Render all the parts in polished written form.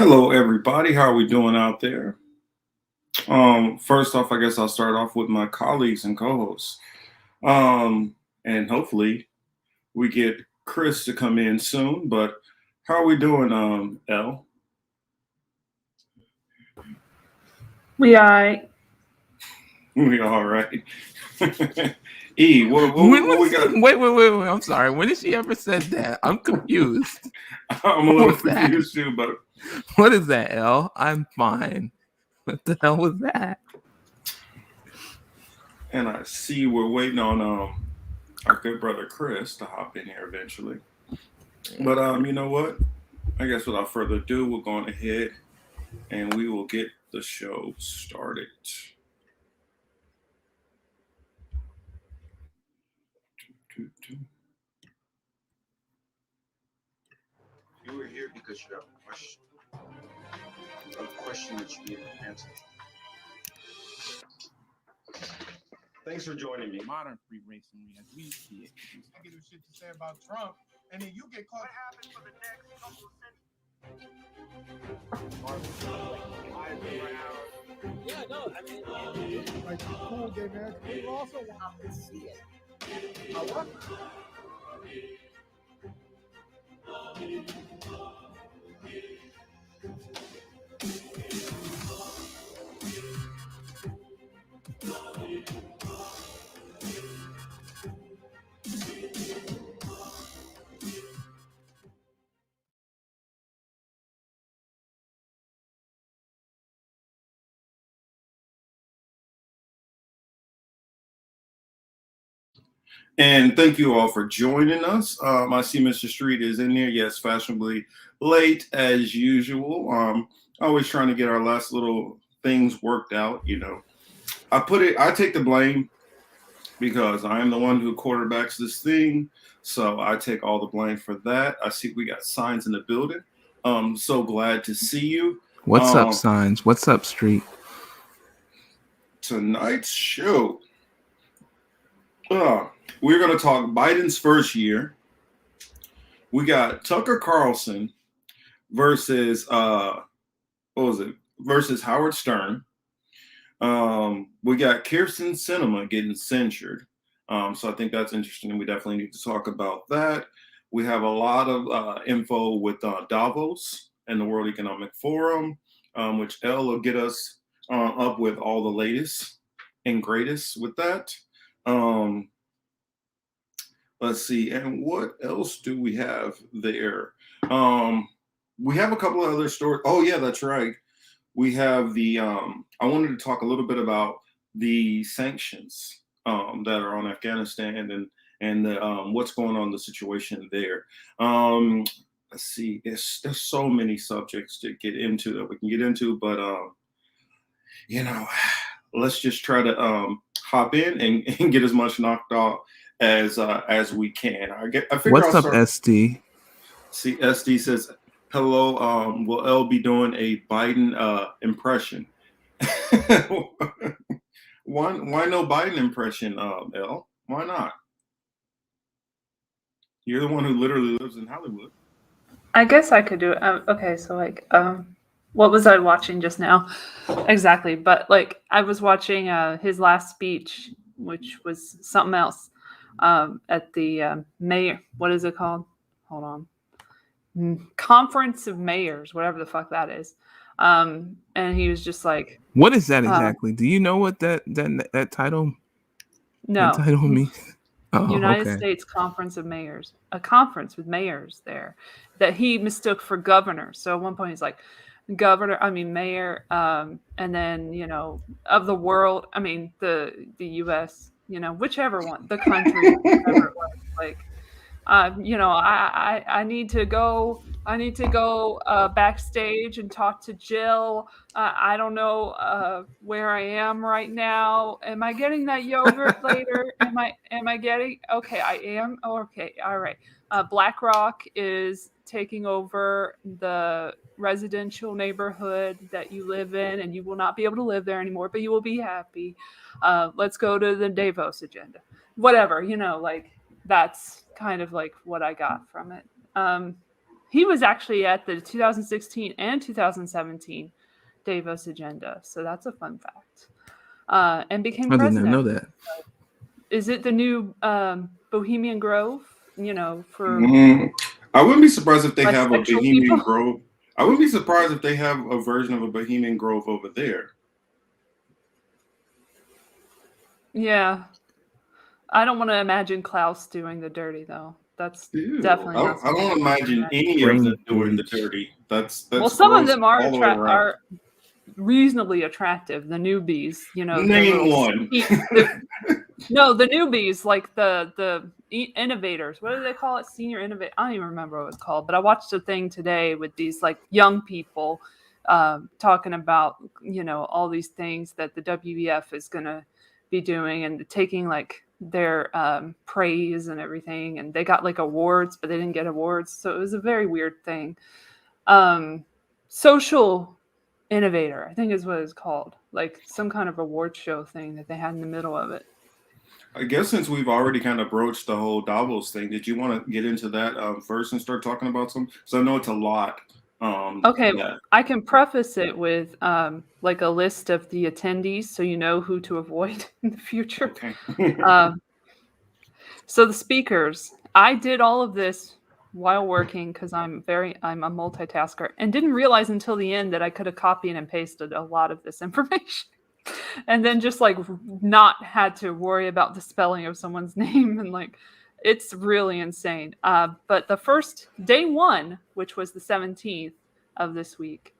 Hello, everybody. How are we doing out there? First off, I guess I'll start off with my colleagues and co-hosts. And hopefully we get Chris to come in soon. But how are we doing, L? We are. We all right. E, When what we was got? wait. I'm sorry. When did she ever said that? I'm confused. I'm a What little was that? confused too, but What is that, L? I'm fine. What the hell was that? and I see we're waiting on our good brother Chris to hop in here eventually. But you know what? I guess without further ado, we're going ahead and we will get the show started. You are here because you have a question that you need an answer. Thanks for joining me. Modern free masonry as we see it. Negative shit to say about Trump, and then you get caught. What happened for the next couple of centuries? Yeah, no, I mean, Like cool gay man, people also want to see it. what? And thank you all for joining us. I see Mr. Street is in there. Yes, fashionably late as usual. Always trying to get our last little things worked out. I take the blame because I am the one who quarterbacks this thing. So I take all the blame for that. I see we got signs in the building. So glad to see you. What's up, signs? What's up, street? Tonight's show. We're going to talk Biden's first year. We got Tucker Carlson versus versus Howard Stern. We got Kyrsten Sinema getting censured. So I think that's interesting. We definitely need to talk about that. We have a lot of info with Davos and the World Economic Forum, which Elle will get us up with all the latest and greatest with that. Let's see, and what else do we have there? We have a couple of other stories. Oh yeah, that's right. We have the. I wanted to talk a little bit about the sanctions that are on Afghanistan and the, what's going on, the situation there. Let's see, there's so many subjects to get into that we can get into, but let's just try to hop in and get as much knocked off as we can. I figure What's up, SD? See, SD says hello. Will L be doing a Biden impression? Why no Biden impression, L? Why not? You're the one who literally lives in Hollywood. I guess I could do it. Okay, so what was I watching just now? Exactly, but I was watching his last speech, which was something else. At the mayor, what is it called? Hold on. Conference of Mayors, whatever the fuck that is. And he was just like, what is that exactly? Do you know what that title? No. That title means? United States Conference of Mayors, a conference with mayors there that he mistook for governor. So at one point he's like, mayor, and then of the world. I mean the U.S. Whichever one, the country, whatever it was. I need to go. I need to go backstage and talk to Jill. I don't know where I am right now. Am I getting that yogurt later? Am I getting? Okay, I am. Oh, okay, all right. BlackRock is taking over the residential neighborhood that you live in, and you will not be able to live there anymore, but you will be happy. Let's go to the Davos agenda. Whatever, that's kind of what I got from it. He was actually at the 2016 and 2017 Davos agenda, so that's a fun fact. And became I did president. not know that. Is it the new Bohemian Grove? For I wouldn't be surprised if they have a bisexual Bohemian people? Grove. I wouldn't be surprised if they have a version of a Bohemian Grove over there. Yeah. I don't want to imagine Klaus doing the dirty, though. That's Ew. definitely not I don't imagine any of them doing the dirty. That's well, some of gross them are all the way around. are reasonably attractive. The newbies, the Name little one. No, the newbies, like the innovators. What do they call it? Senior innovator. I don't even remember what it's called. But I watched a thing today with these like young people talking about all these things that the WEF is going to be doing and taking like their praise and everything. And they got like awards, but they didn't get awards. So it was a very weird thing. Social innovator, I think is what it's called. Like some kind of award show thing that they had in the middle of it. I guess since we've already kind of broached the whole Davos thing, did you want to get into that first and start talking about some? So I know it's a lot. Okay, I can preface it with like a list of the attendees, so you know who to avoid in the future. Okay. So the speakers, I did all of this while working because I'm a multitasker and didn't realize until the end that I could have copied and pasted a lot of this information. And then just like not had to worry about the spelling of someone's name and like it's really insane. But the first day one, which was the 17th of this week,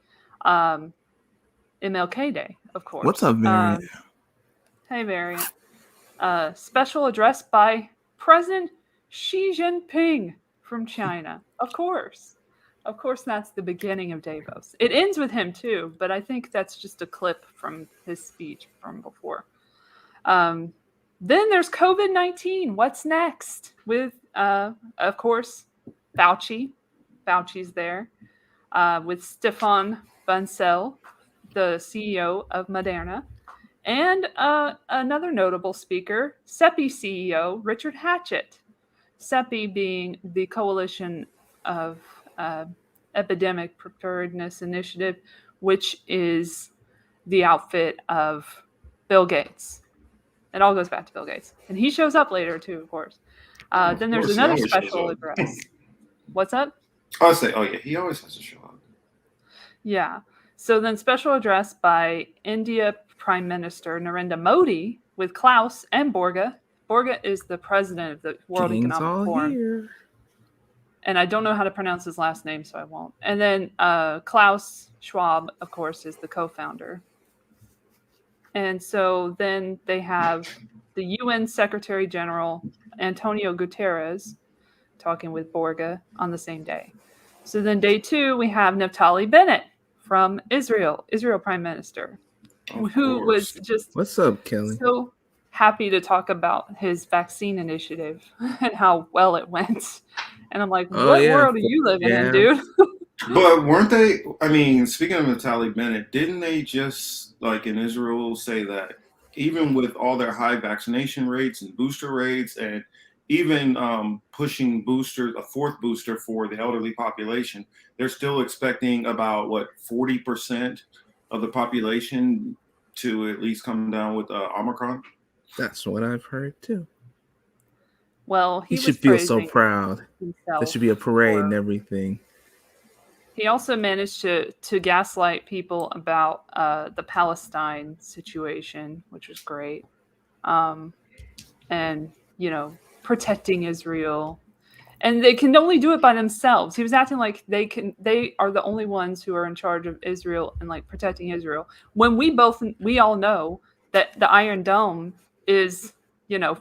MLK Day, of course. What's up, Variant? Hey, Variant. Special address by President Xi Jinping from China. Of course. Of course, that's the beginning of Davos. It ends with him too, but I think that's just a clip from his speech from before. Then there's COVID-19. What's next? With, of course, Fauci. Fauci's there. With Stefan Bancel, the CEO of Moderna. And another notable speaker, CEPI CEO Richard Hatchett. CEPI being the Coalition of Epidemic Preparedness Initiative, which is the outfit of Bill Gates. It all goes back to Bill Gates. And he shows up later too, of course. Then there's another special address. What's up? I'll say, oh yeah, he always has to show up. Yeah. So then special address by India Prime Minister Narendra Modi with Klaus and Borge. Borge is the president of the World Economic Forum. Here. And I don't know how to pronounce his last name, so I won't. And then Klaus Schwab, of course, is the co-founder. And so then they have the UN Secretary General, Antonio Guterres, talking with Borge on the same day. So then day two, we have Naftali Bennett from Israel Prime Minister, who was just What's up, Kelly? so happy to talk about his vaccine initiative and how well it went. And I'm like, what world are you living in, dude? But weren't they, I mean, speaking of Naftali Bennett, didn't they just, like in Israel, say that even with all their high vaccination rates and booster rates and even pushing a fourth booster for the elderly population, they're still expecting about, 40% of the population to at least come down with Omicron? That's what I've heard too. Well, he should feel so proud. There should be a parade and everything. He also managed to gaslight people about the Palestine situation, which was great. And, protecting Israel. And they can only do it by themselves. He was acting like they are the only ones who are in charge of Israel and like protecting Israel. When we all know that the Iron Dome is,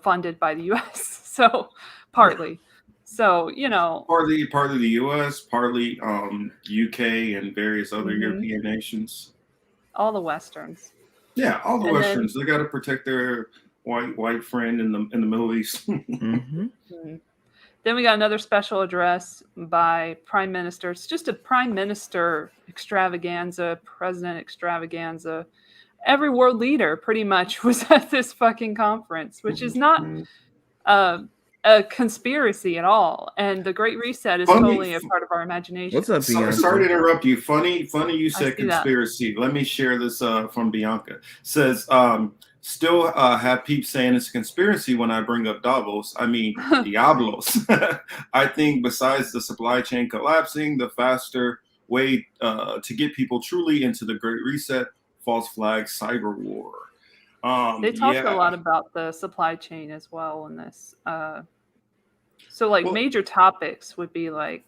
funded by the US. So partly. So, partly the US, partly UK and various other European nations. All the Westerns. Yeah, all the Westerns. They got to protect their white friend in the Middle East. Mm-hmm. Then we got another special address by Prime Minister. It's just a Prime Minister extravaganza, President extravaganza. Every world leader pretty much was at this fucking conference, which is not a conspiracy at all. And the Great Reset is Funny- totally a part of our imagination. What's up, Bianca? Sorry to interrupt you. Funny you I said see that. conspiracy. Let me share this from Bianca. Says, still have peeps saying it's a conspiracy when I bring up Davos. I mean, Diablos. I think besides the supply chain collapsing, the faster way to get people truly into the Great Reset, false flag, cyber war. They talked yeah. a lot about the supply chain as well in this. So like Well- major topics would be like,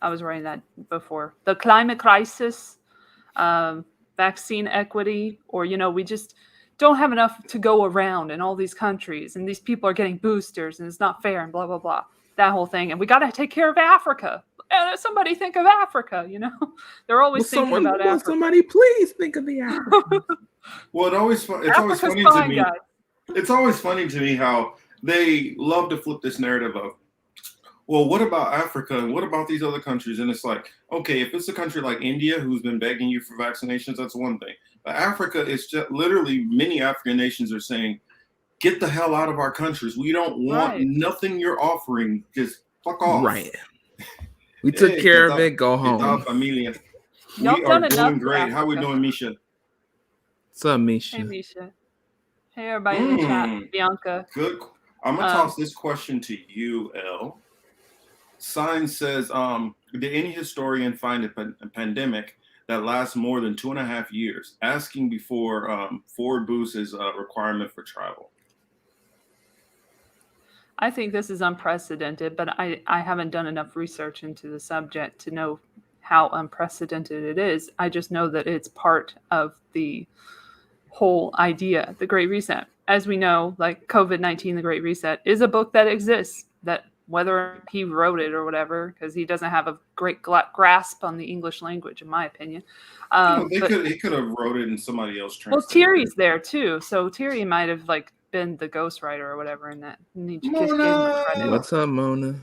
I was writing that before, the climate crisis, vaccine equity, or, we just don't have enough to go around in all these countries, and these people are getting boosters, and it's not fair, and blah, blah, blah, that whole thing. And we got to take care of Africa. And somebody think of Africa, They're always thinking about Africa. Somebody please think of the Africans. Well, it's always Africa's funny fine, to me. guys. It's always funny to me how they love to flip this narrative of, well, what about Africa and what about these other countries? And it's like, okay, if it's a country like India who's been begging you for vaccinations, that's one thing. But Africa is just literally, many African nations are saying, get the hell out of our countries. We don't want nothing you're offering. Just fuck off. Right. We took care of it. Go home. Familia. Y'all We done are enough doing for great. How we Africa. doing, Misha? What's up, Misha? Hey, Misha. Hey, everybody in the chat. Bianca. Good. I'm gonna toss this question to you, Elle. Sign says, did any historian find a pandemic that lasts more than 2.5 years? Asking before forward boost is a requirement for travel. I think this is unprecedented, but I haven't done enough research into the subject to know how unprecedented it is. I just know that it's part of the whole idea, the Great Reset. As we know, like COVID-19, the Great Reset is a book that exists, that whether he wrote it or whatever, because he doesn't have a great grasp on the English language, in my opinion. He could have wrote it and somebody else translated. Well, Thierry's there too, so Thierry might have been the ghostwriter or whatever in that. Mona! What's up, Mona?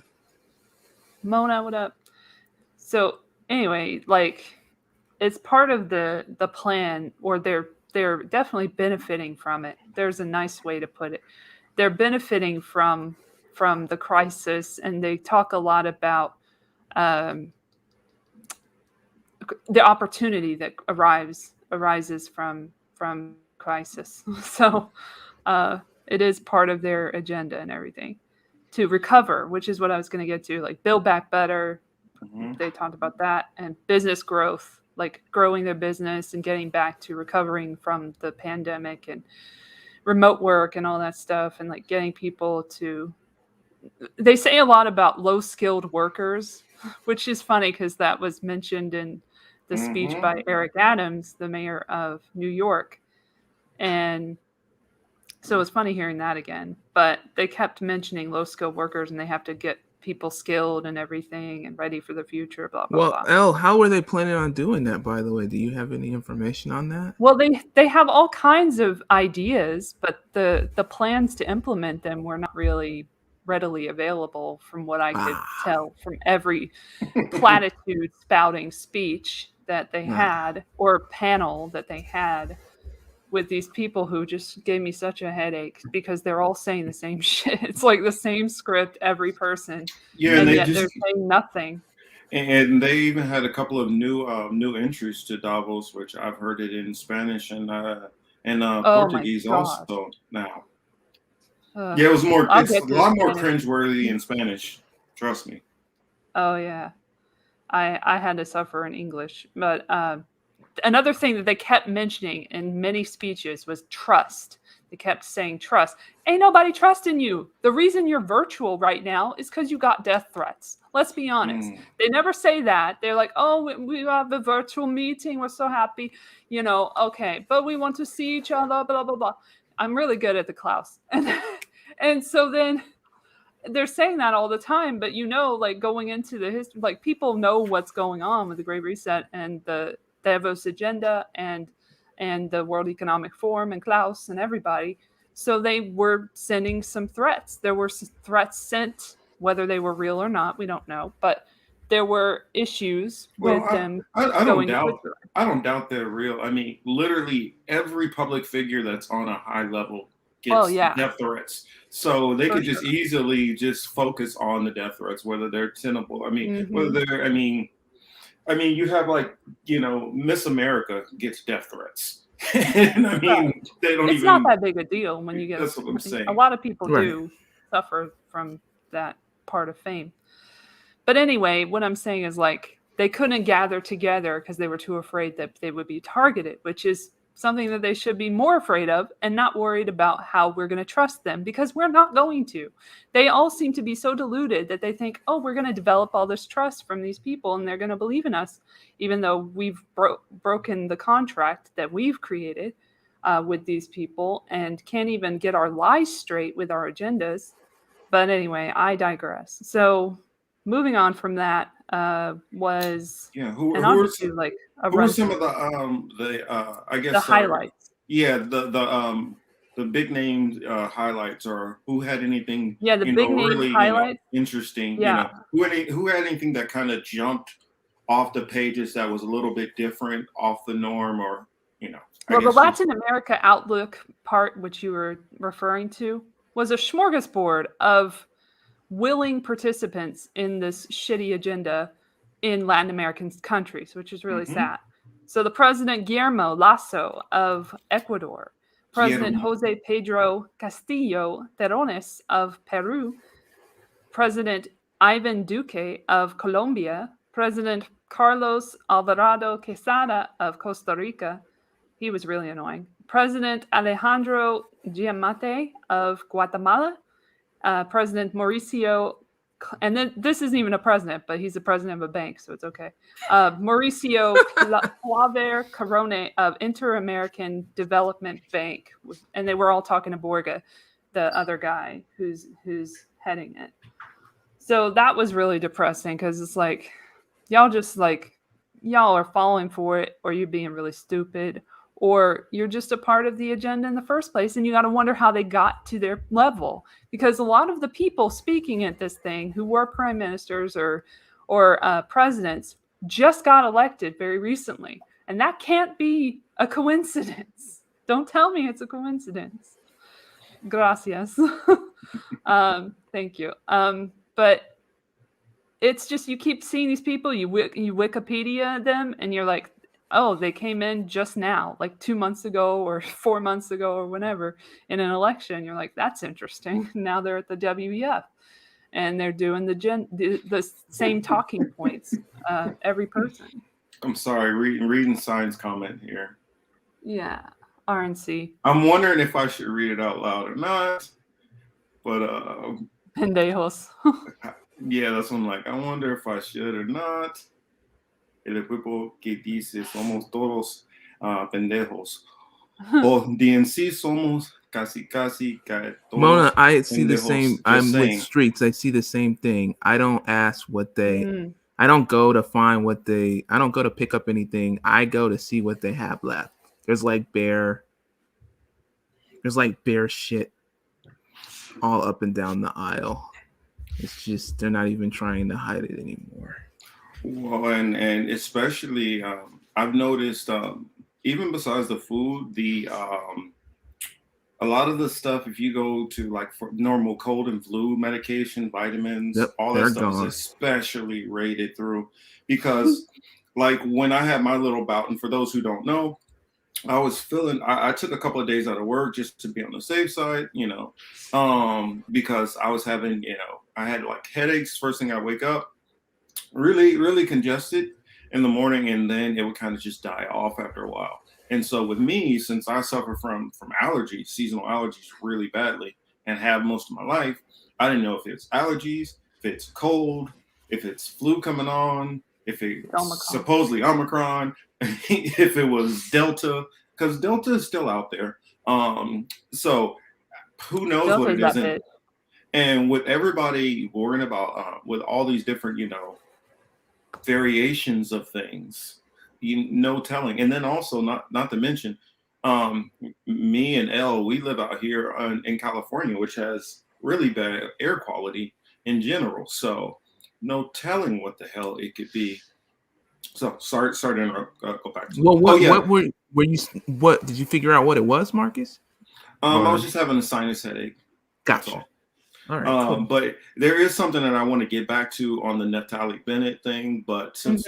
Mona, what up? So anyway, it's part of the plan, or they're definitely benefiting from it. There's a nice way to put it. They're benefiting from the crisis, and they talk a lot about the opportunity that arises from crisis. So it is part of their agenda and everything to recover, which is what I was going to get to, like build back better. Mm-hmm. They talked about that, and business growth, like growing their business and getting back to recovering from the pandemic and remote work and all that stuff, and like getting people to. They say a lot about low-skilled workers, which is funny because that was mentioned in the speech by Eric Adams, the mayor of New York. And so it's funny hearing that again. But they kept mentioning low-skilled workers, and they have to get people skilled and everything and ready for the future, blah, blah, blah. Well, Elle, how are they planning on doing that, by the way? Do you have any information on that? Well, they have all kinds of ideas, but the plans to implement them were not really readily available from what I could tell from every platitude spouting speech that they had, or panel that they had with these people who just gave me such a headache because they're all saying the same shit. It's like the same script, every person. Yeah, and yet they're saying nothing. And they even had a couple of new entries to Davos, which I've heard it in Spanish and Portuguese also now. Yeah, it was more. It's a lot more cringeworthy in Spanish. Trust me. Oh yeah, I had to suffer in English, but another thing that they kept mentioning in many speeches was trust. They kept saying trust. Ain't nobody trusting you. The reason you're virtual right now is because you got death threats. Let's be honest. They never say that. They're like, oh, we have a virtual meeting. We're so happy. Okay. But we want to see each other, blah, blah, blah. I'm really good at the Klaus. And so then they're saying that all the time. But, going into the history, people know what's going on with the Great Reset and the Davos agenda and the World Economic Forum and Klaus and everybody. So they were sending some threats. There were threats sent, whether they were real or not, we don't know. But there were issues with them. I don't doubt they're real. I mean, literally every public figure that's on a high level gets death threats. So they For could just sure. easily just focus on the death threats, whether they're tenable. I mean, whether Mhm. they're, I mean, you have like, Miss America gets death threats. And I mean, Right. they don't It's not even, that big a deal when you get that's what I'm a saying. lot of people Right. do suffer from that part of fame. But anyway, what I'm saying is like they couldn't gather together because they were too afraid that they would be targeted, which is something that they should be more afraid of and not worried about how we're going to trust them because we're not going to. They all seem to be so deluded that they think, oh, we're going to develop all this trust from these people and they're going to believe in us, even though we've broken the contract that we've created with these people and can't even get our lies straight with our agendas. But anyway, I digress. So moving on from that was, Yeah, and I'll just do like a who were run some of through I the guess highlights. yeah, the big name highlights, or who had anything, Yeah, the big name really, highlights. interesting, Yeah. who had anything that kind of jumped off the pages that was a little bit different, off the norm, or I Well, the guess just Latin America Outlook part, which you were referring to, was a smorgasbord of willing participants in this shitty agenda in Latin American countries, which is really Mhm. sad. So the president Guillermo Lasso of Ecuador, President Guillermo. Jose Pedro Castillo Terrones of Peru, President Ivan Duque of Colombia, President Carlos Alvarado Quesada of Costa Rica. He was really annoying. President Alejandro Giammattei of Guatemala, President Mauricio, and then this isn't even a president, but he's the president of a bank, so it's okay. Mauricio Claver Carone of Inter-American Development Bank, and they were all talking to Borga, the other guy who's heading it. So that was really depressing because it's like y'all are falling for it, or you're being really stupid, or you're just a part of the agenda in the first place, and you got to wonder how they got to their level because a lot of the people speaking at this thing who were prime ministers or presidents just got elected very recently, and that can't be a coincidence. Don't tell me it's a coincidence. Gracias. Thank you. But it's just you keep seeing these people, you Wikipedia them, and you're like, oh, they came in just now, like 2 months ago or 4 months ago or whenever in an election. You're like, that's interesting. Now they're at the WEF and they're doing the same talking points, every person. I'm sorry, reading Sign's comment here. Yeah, RNC. I'm wondering if I should read it out loud or not, but Pendejos. yeah, that's what I'm like. I wonder if I should or not. El equipo que dice somos todos pendejos. O DNC somos casi todos Mona, I see the pendejos. same. Just I'm saying. with Streets. I see the same thing. I don't ask what they. Mm. I don't go to find what they. I don't go to pick up anything. I go to see what they have left. There's like bear shit all up and down the aisle. It's just they're not even trying to hide it anymore. Well, and especially I've noticed even besides the food, a lot of the stuff, if you go to like for normal cold and flu medication, vitamins, Yep, all that they're stuff gone. is especially rated through because like when I had my little bout, and for those who don't know, I was feeling I took a couple of days out of work just to be on the safe side, because I was having, I had like headaches first thing I wake up, really, really congested in the morning, and then it would kind of just die off after a while. And so with me, since I suffer from allergies, seasonal allergies really badly, and have most of my life, I didn't know if it's allergies, if it's cold, if it's flu coming on, if it's supposedly Omicron, if it was Delta, because Delta is still out there. So who knows Delta's what it that is? bit. And with everybody worrying about with all these different, variations of things, no telling. And then also not to mention, me and Elle, we live out here in California, which has really bad air quality in general. So no telling what the hell it could be. So sorry to interrupt. Go back to Well, yeah. what were you? What did you figure out what it was, Marcus? I was just having a sinus headache. That's Gotcha. all. All right, cool. But there is something that I want to get back to on the Naftali Bennett thing. But since,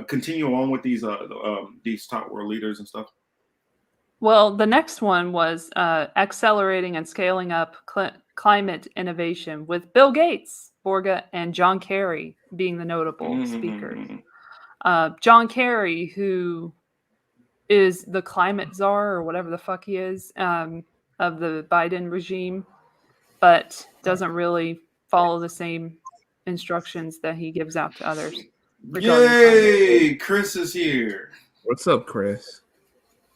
continue on with these top world leaders and stuff. Well, the next one was accelerating and scaling up climate innovation with Bill Gates, Borga, and John Kerry being the notable speakers. John Kerry, who is the climate czar or whatever the fuck he is of the Biden regime, but doesn't really follow the same instructions that he gives out to others. Yay! Chris is here. What's up, Chris?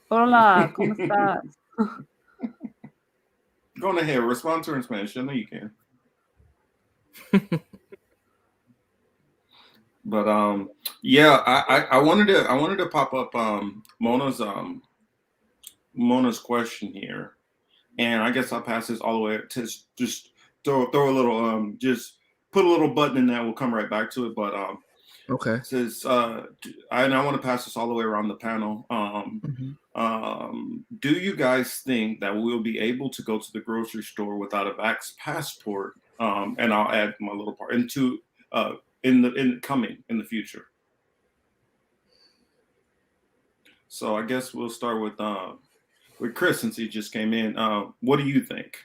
Hola, ¿cómo estás? Go ahead, respond to her in Spanish. I know you can. But I wanted to pop up Mona's question here, and I guess I'll pass this all the way to just throw a little just put a little button in that. We'll come right back to it, but Okay. it says and I want to pass this all the way around the panel. Do you guys think that we'll be able to go to the grocery store without a vax passport? And I'll add my little part into in the future. So I guess we'll start with Chris since he just came in. What do you think?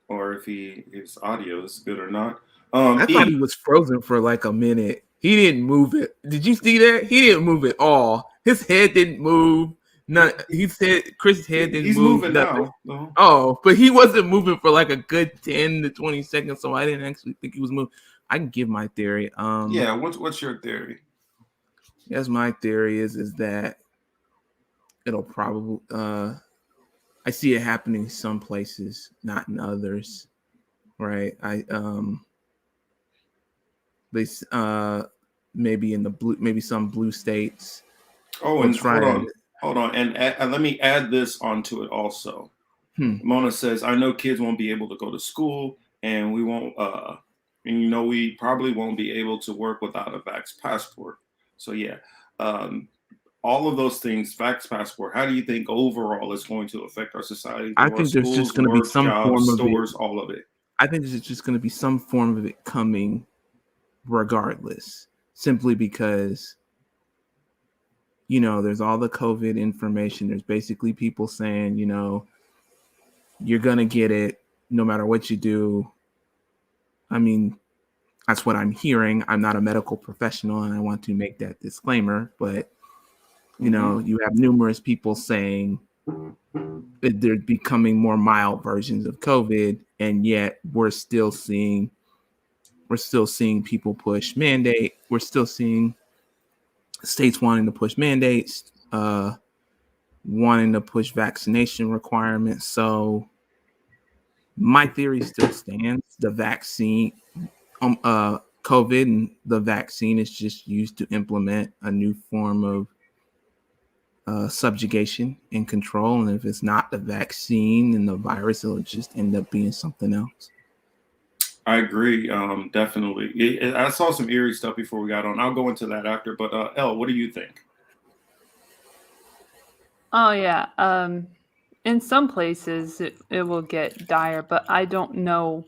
Or if his audio is good or not. I thought he was frozen for like a minute. He didn't move it. Did you see that? He didn't move at all. His head didn't move. None. He said Chris's head didn't He's move. moving nothing. now. No. Oh, but he wasn't moving for like a good 10 to 20 seconds, so I didn't actually think he was moving. I can give my theory. Yeah, what's your theory? Yes, my theory is that it'll probably I see it happening some places, not in others. Right. They maybe in the blue, maybe some blue states. Oh, and hold on, and let me add this onto it also. Mona says, I know kids won't be able to go to school, and we won't, and we probably won't be able to work without a vax passport. So yeah, all of those things, vax passport. How do you think overall is going to affect our society? I think there's just going to be some form of stores, all of it. I think there's just going to be some form of it coming, regardless, simply because there's all the COVID information. There's basically people saying, you're going to get it no matter what you do. I mean, that's what I'm hearing. I'm not a medical professional, and I want to make that disclaimer, but you have numerous people saying that they're becoming more mild versions of COVID, and yet we're still seeing people push mandate. We're still seeing states wanting to push mandates, wanting to push vaccination requirements. So my theory still stands. The vaccine, COVID and the vaccine is just used to implement a new form of subjugation and control. And if it's not the vaccine and the virus, it'll just end up being something else. I agree, definitely. I saw some eerie stuff before we got on. I'll go into that after. But Elle, what do you think? Oh yeah, in some places it will get dire, but I don't know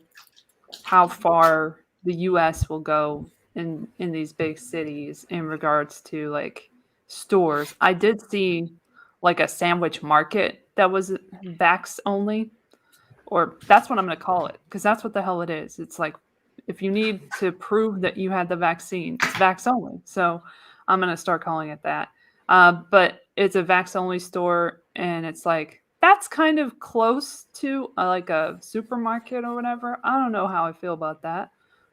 how far the U.S. will go in these big cities in regards to like stores. I did see like a sandwich market that was vax only, or that's what I'm going to call it, because that's what the hell it is. It's like if you need to prove that you had the vaccine, it's vax only. So I'm going to start calling it that. But it's a vax only store, and it's like that's kind of close to like a supermarket or whatever. I don't know how I feel about that.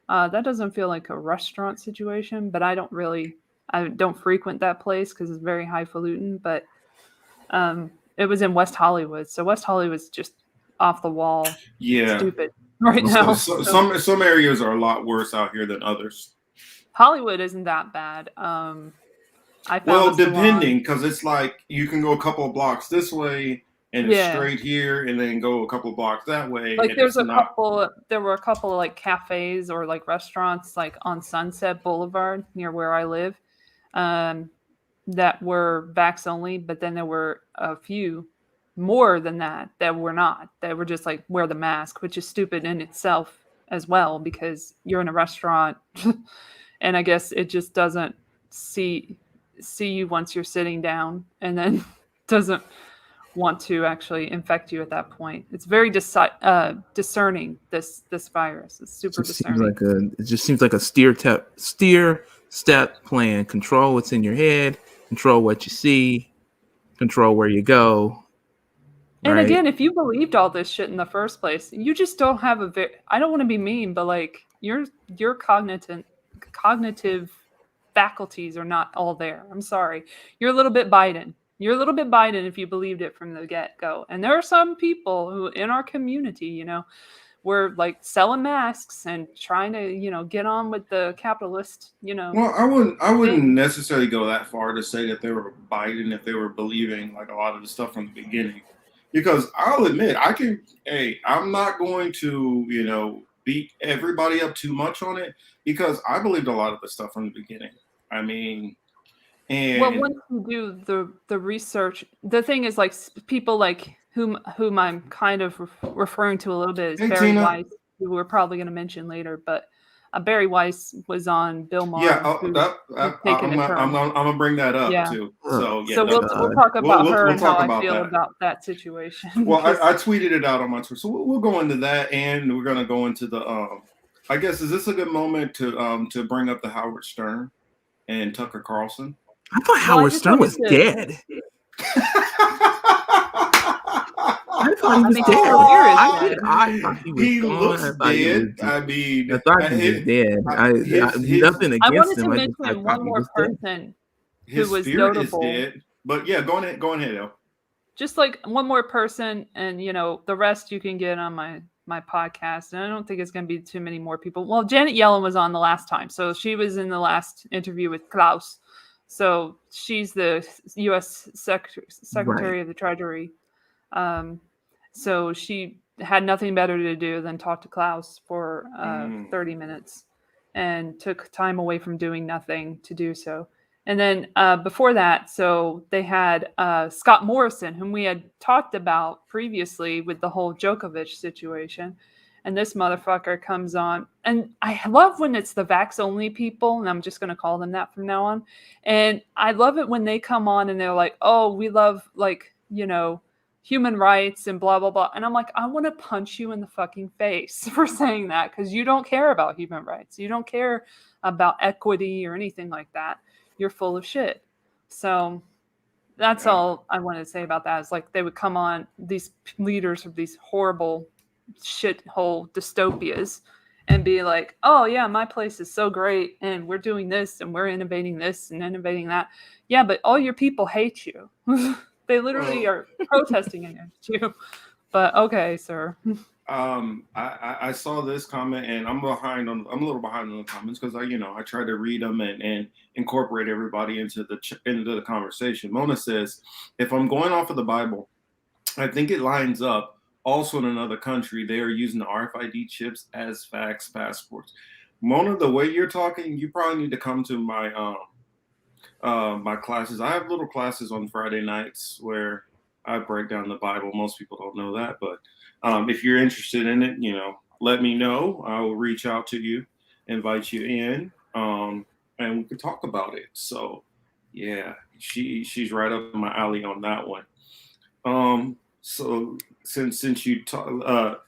That doesn't feel like a restaurant situation, but I don't frequent that place because it's very highfalutin. But it was in West Hollywood, so West Hollywood's just off the wall, stupid right now. Some areas are a lot worse out here than others. Hollywood isn't that bad. Depending, because it's like you can go a couple of blocks this way and it's straight here, and then go a couple of blocks that way. Like there were a couple of like cafes or like restaurants like on Sunset Boulevard near where I live. that were vax only, but then there were a few more than that were not. That were just like wear the mask, which is stupid in itself as well because you're in a restaurant, and I guess it just doesn't see you once you're sitting down, and then doesn't want to actually infect you at that point. It's very discerning. This virus is super discerning. It just seems like a steer step plan. Control what's in your head. Control what you see. Control where you go. And right? again, if you believed all this shit in the first place, you just don't have I don't want to be mean, but like your cognitive faculties are not all there. I'm sorry. You're a little bit Biden. You're a little bit Biden if you believed it from the get-go. And there are some people who in our community, were like selling masks and trying to, get on with the capitalist, Well, I wouldn't thing. necessarily go that far to say that they were Biden if they were believing like a lot of the stuff from the beginning, because I'll admit I'm not going to beat everybody up too much on it because I believed a lot of the stuff from the beginning. I mean, Well, and once you do the research, the thing is like people like whom I'm kind of referring to a little bit is hey Barry Tina, Weiss, who we're probably going to mention later. But Barry Weiss was on Bill yeah, Maher, who's taken I'm a turn. gonna bring that up Yeah. too. Oh, So yeah, So we'll God. talk about her we'll and how talk I about feel that. about that situation. Well, because I tweeted it out on my Twitter, so we'll go into that, and we're gonna go into the. I guess is this a good moment to bring up the Howard Stern and Tucker Carlson? I thought I Howard just Stern wanted was to. dead. I thought he I was mean, dead. his career is dead. I thought he was He gone. looks I thought he was. dead. I mean, I thought he was dead. his Nothing I against wanted him. to I mention thought one he more was dead. person who his was spirit is notable. dead. But yeah, go ahead, El. Just like one more person, and the rest you can get on my podcast, and I don't think it's going to be too many more people. Well, Janet Yellen was on the last time, so she was in the last interview with Klaus. So she's the U.S. Secretary of the Treasury. So she had nothing better to do than talk to Klaus for 30 minutes and took time away from doing nothing to do so. And then before that, so they had Scott Morrison, whom we had talked about previously with the whole Djokovic situation. And this motherfucker comes on. And I love when it's the vax only people, and I'm just going to call them that from now on. And I love it when they come on and they're like, oh, we love human rights and blah, blah, blah. And I'm like, I want to punch you in the fucking face for saying that because you don't care about human rights. You don't care about equity or anything like that. You're full of shit. So that's all I wanted to say about that is like they would come on, these leaders of these horrible shithole dystopias, and be like, oh yeah, my place is so great and we're doing this and we're innovating this and innovating that. Yeah, but all your people hate you. They literally are protesting against you. But okay, sir. I saw this comment and I'm a little behind on the comments because I try to read them and incorporate everybody into the conversation. Mona says, if I'm going off of the Bible, I think it lines up. Also in another country, they are using the RFID chips as fax passports. Mona, the way you're talking, you probably need to come to my classes. I have little classes on Friday nights where I break down the Bible. Most people don't know that, but if you're interested in it, let me know. I will reach out to you, invite you in, and we can talk about it. So, yeah, she's right up my alley on that one. So since you talk,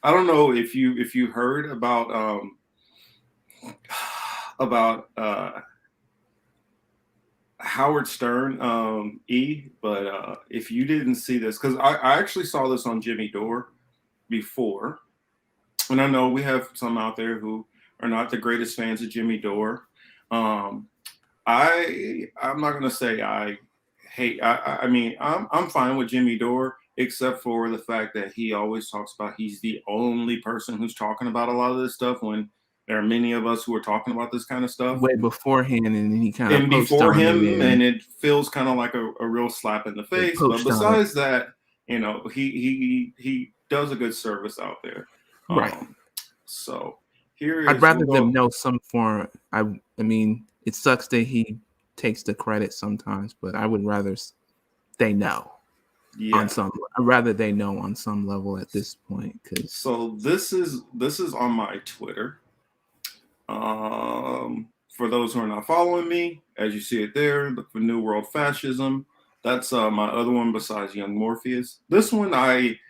I don't know if you heard about Howard Stern, but if you didn't see this, because I actually saw this on Jimmy Dore before, and I know we have some out there who are not the greatest fans of Jimmy Dore. I'm not gonna say I hate. I mean, I'm fine with Jimmy Dore, except for the fact that he always talks about he's the only person who's talking about a lot of this stuff when there are many of us who are talking about this kind of stuff way beforehand, and then he kind of and before him, and it feels kind of like a real slap in the face. But besides that, he does a good service out there, right? So here I'd rather them know some form. I mean, it sucks that he takes the credit sometimes, but I would rather they know Yeah. I'd rather they know on some level at this point. Because So this is on my Twitter. For those who are not following me, as you see it there, look for New World Fascism. That's my other one besides Young Morpheus. This one I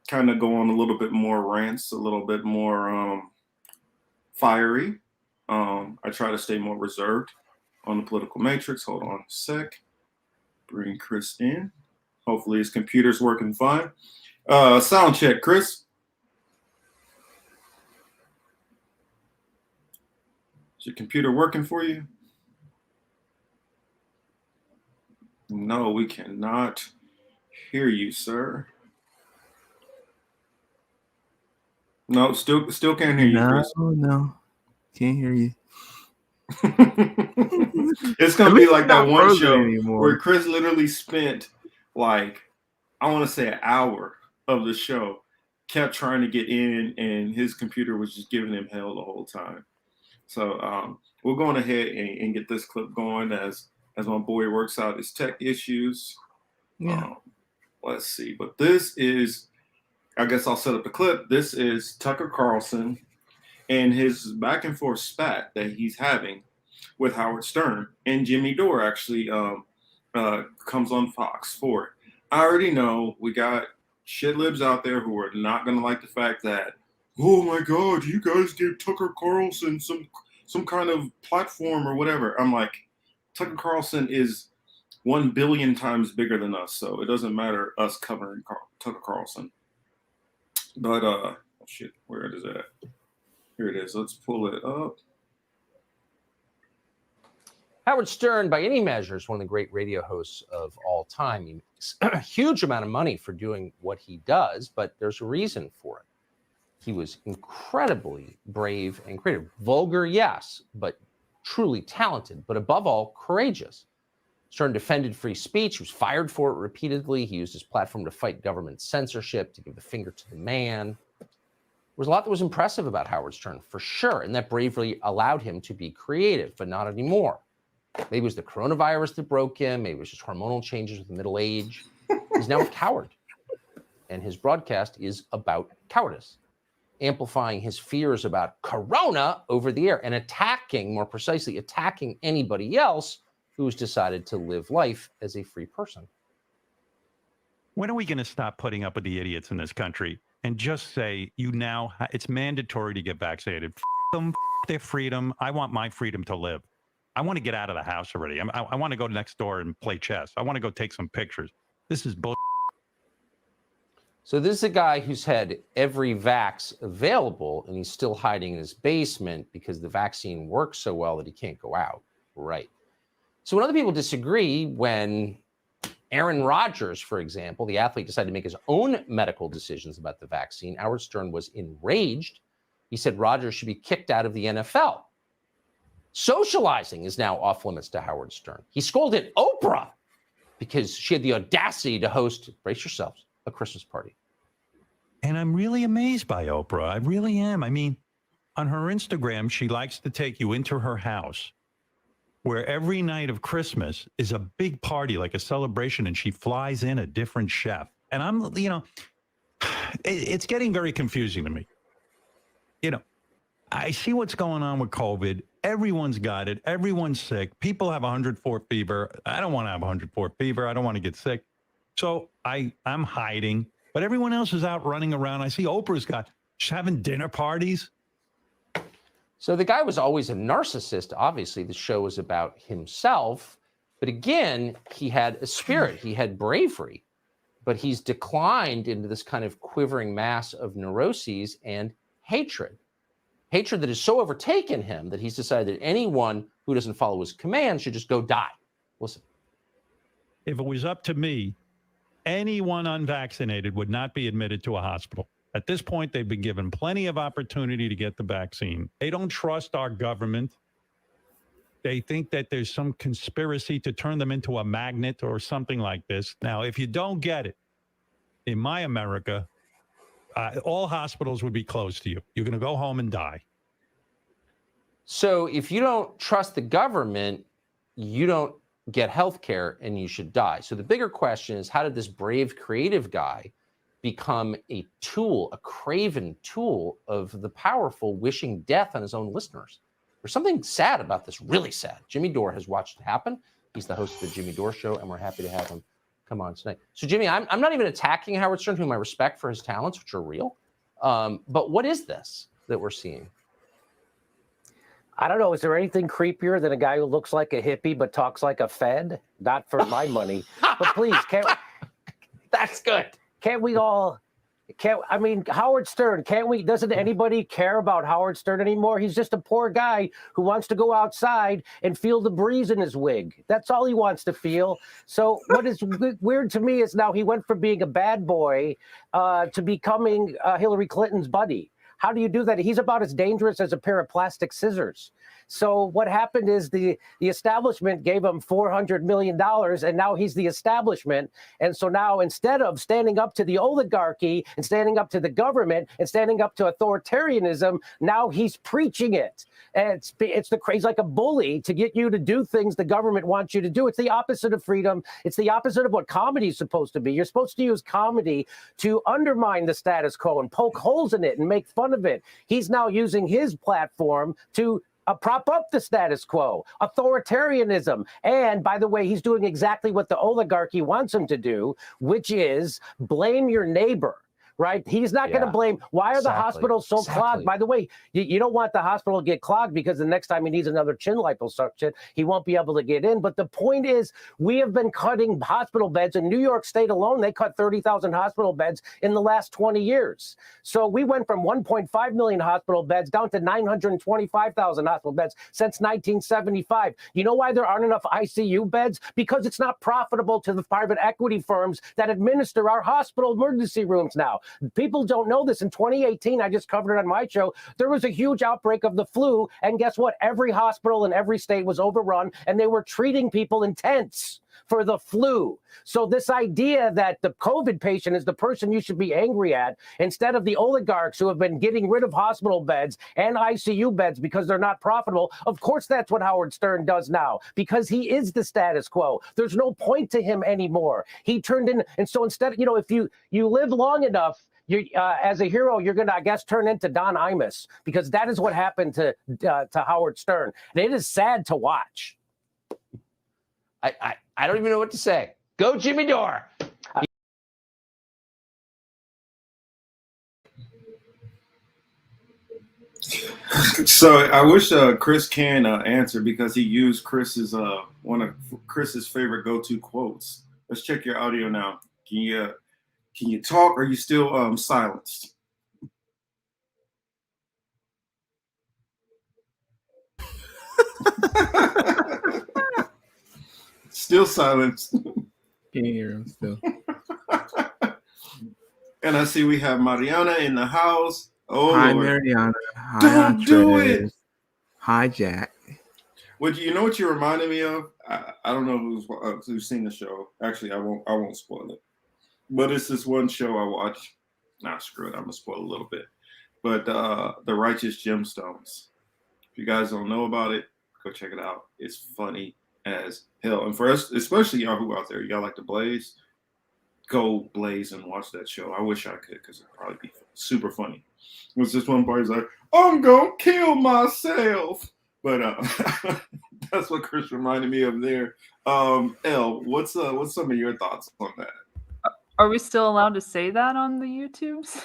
kind of go on a little bit more rants, a little bit more fiery. I try to stay more reserved on the political matrix. Hold on a sec. Bring Chris in. Hopefully his computer's working fine. Sound check, Chris. Is your computer working for you? No, we cannot hear you, sir. No, still can't hear you, Chris. No, can't hear you. It's gonna be like that one show anymore. where Chris literally spent like, I want to say, an hour of the show, kept trying to get in, and his computer was just giving him hell the whole time. So we're going ahead and get this clip going as my boy works out his tech issues. Yeah. Let's see. But this is, I guess I'll set up the clip. This is Tucker Carlson and his back and forth spat that he's having with Howard Stern. And Jimmy Dore actually comes on Fox for it. I already know we got shit libs out there who are not going to like the fact that, oh my God, you guys gave Tucker Carlson some kind of platform or whatever. I'm like, Tucker Carlson is 1 billion times bigger than us, so it doesn't matter us covering Tucker Carlson. But oh shit, where is it at? Here it is. Let's pull it up. Howard Stern, by any measure, is one of the great radio hosts of all time. He makes a huge amount of money for doing what he does, but there's a reason for it. He was incredibly brave and creative. Vulgar, yes, but truly talented, but above all, courageous. Stern defended free speech. He was fired for it repeatedly. He used his platform to fight government censorship, to give the finger to the man. There was a lot that was impressive about Howard Stern, for sure, and that bravery allowed him to be creative, but not anymore. Maybe it was the coronavirus that broke him. Maybe it was just hormonal changes with middle age. He's now a coward, and his broadcast is about cowardice, amplifying his fears about corona over the air and attacking, more precisely, attacking anybody else who's decided to live life as a free person. When are we going to stop putting up with the idiots in this country and just say, it's mandatory to get vaccinated? F them, f their freedom. I want my freedom to live. I want to get out of the house already. I want to go next door and play chess. I want to go take some pictures. This is bull. So this is a guy who's had every vax available, and he's still hiding in his basement because the vaccine works so well that he can't go out. Right. So when other people disagree, when Aaron Rodgers, for example, the athlete, decided to make his own medical decisions about the vaccine, Howard Stern was enraged. He said Rodgers should be kicked out of the NFL. Socializing is now off limits to Howard Stern. He scolded Oprah because she had the audacity to host, brace yourselves, a Christmas party. And I'm really amazed by Oprah. I really am. I mean, on her Instagram, she likes to take you into her house where every night of Christmas is a big party, like a celebration, and she flies in a different chef. And it's getting very confusing to me. I see what's going on with COVID. Everyone's got it. Everyone's sick. People have 104 fever. I don't want to have 104 fever. I don't want to get sick. So I'm hiding, but everyone else is out running around. I see she's having dinner parties. So the guy was always a narcissist. Obviously, the show was about himself. But again, he had a spirit. He had bravery. But he's declined into this kind of quivering mass of neuroses and hatred. Hatred that has so overtaken him that he's decided that anyone who doesn't follow his commands should just go die. Listen. If it was up to me, anyone unvaccinated would not be admitted to a hospital. At this point, they've been given plenty of opportunity to get the vaccine. They don't trust our government. They think that there's some conspiracy to turn them into a magnet or something like this. Now, if you don't get it, in my America, all hospitals would be closed to you. You're going to go home and die. So if you don't trust the government, you don't get health care and you should die. So the bigger question is, how did this brave, creative guy become a tool, a craven tool of the powerful wishing death on his own listeners? There's something sad about this, really sad. Jimmy Dore has watched it happen. He's the host of the Jimmy Dore Show, and we're happy to have him come on tonight. So, Jimmy, I'm not even attacking Howard Stern, whom I respect for his talents, which are real. But what is this that we're seeing? I don't know. Is there anything creepier than a guy who looks like a hippie but talks like a Fed? Not for my money. But please, That's good. Can't we all? I mean, Howard Stern, can't we? Doesn't anybody care about Howard Stern anymore? He's just a poor guy who wants to go outside and feel the breeze in his wig. That's all he wants to feel. So what is weird to me is now he went from being a bad boy to becoming Hillary Clinton's buddy. How do you do that? He's about as dangerous as a pair of plastic scissors. So what happened is the establishment gave him $400 million, and now he's the establishment. And so now instead of standing up to the oligarchy and standing up to the government and standing up to authoritarianism, now he's preaching it. And it's the crazy, like a bully to get you to do things the government wants you to do. It's the opposite of freedom. It's the opposite of what comedy is supposed to be. You're supposed to use comedy to undermine the status quo and poke holes in it and make fun of it. He's now using his platform to prop up the status quo, authoritarianism. And by the way, he's doing exactly what the oligarchy wants him to do, which is blame your neighbor. Right? He's not going to blame. Why are the hospitals so clogged? By the way, you don't want the hospital to get clogged because the next time he needs another chin liposuction, he won't be able to get in. But the point is, we have been cutting hospital beds in New York State alone. They cut 30,000 hospital beds in the last 20 years. So we went from 1.5 million hospital beds down to 925,000 hospital beds since 1975. You know why there aren't enough ICU beds? Because it's not profitable to the private equity firms that administer our hospital emergency rooms now. People don't know this. In 2018, I just covered it on my show, there was a huge outbreak of the flu. And guess what? Every hospital in every state was overrun, and they were treating people in tents for the flu. So this idea that the COVID patient is the person you should be angry at, instead of the oligarchs who have been getting rid of hospital beds and ICU beds because they're not profitable, of course that's what Howard Stern does now, because he is the status quo. There's no point to him anymore. He turned in, and so instead, you know, if you live long enough, you as a hero, you're going to, I guess, turn into Don Imus, because that is what happened to Howard Stern. And it is sad to watch. I don't even know what to say. Go Jimmy Dore. So I wish Chris can answer, because he used Chris's one of Chris's favorite go-to quotes. Let's check your audio now. Can you talk? Or are you still silenced? Still silenced. Can't hear him still. And I see we have Mariana in the house. Oh, hi, Lord. Mariana. Hi, Don't do it. Hi, Jack. What you know? What you reminded me of? I don't know who's seen the show. Actually, I won't spoil it. But it's this one show I watch. Nah, screw it. I'm gonna spoil a little bit. But The Righteous Gemstones. If you guys don't know about it, go check it out. It's funny as hell. And for us, especially y'all who out there, y'all like to blaze, go blaze and watch that show. I wish I could, because it'd probably be super funny. It was this one part, he's like, I'm gonna kill myself. But that's what Chris reminded me of there. Elle, what's some of your thoughts on that? Are we still allowed to say that on the YouTubes?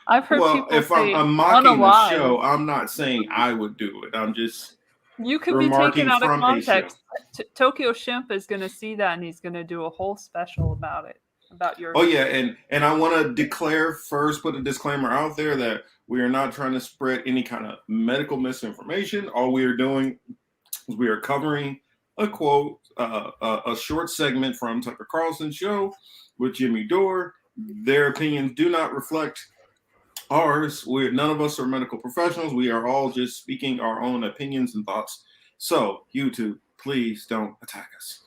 I've heard people if say I'm mocking the unalive. show, I'm not saying I would do it. I'm just You could be remarking taken out of from a show. context. Tokyo Shimp is going to see that, and he's going to do a whole special about it, about your. Oh yeah, and I want to declare first, put a disclaimer out there that we are not trying to spread any kind of medical misinformation. All we are doing is we are covering a quote, a short segment from Tucker Carlson's show with Jimmy Dore. Their opinions do not reflect ours. None of us are medical professionals. We are all just speaking our own opinions and thoughts. So YouTube, please don't attack us.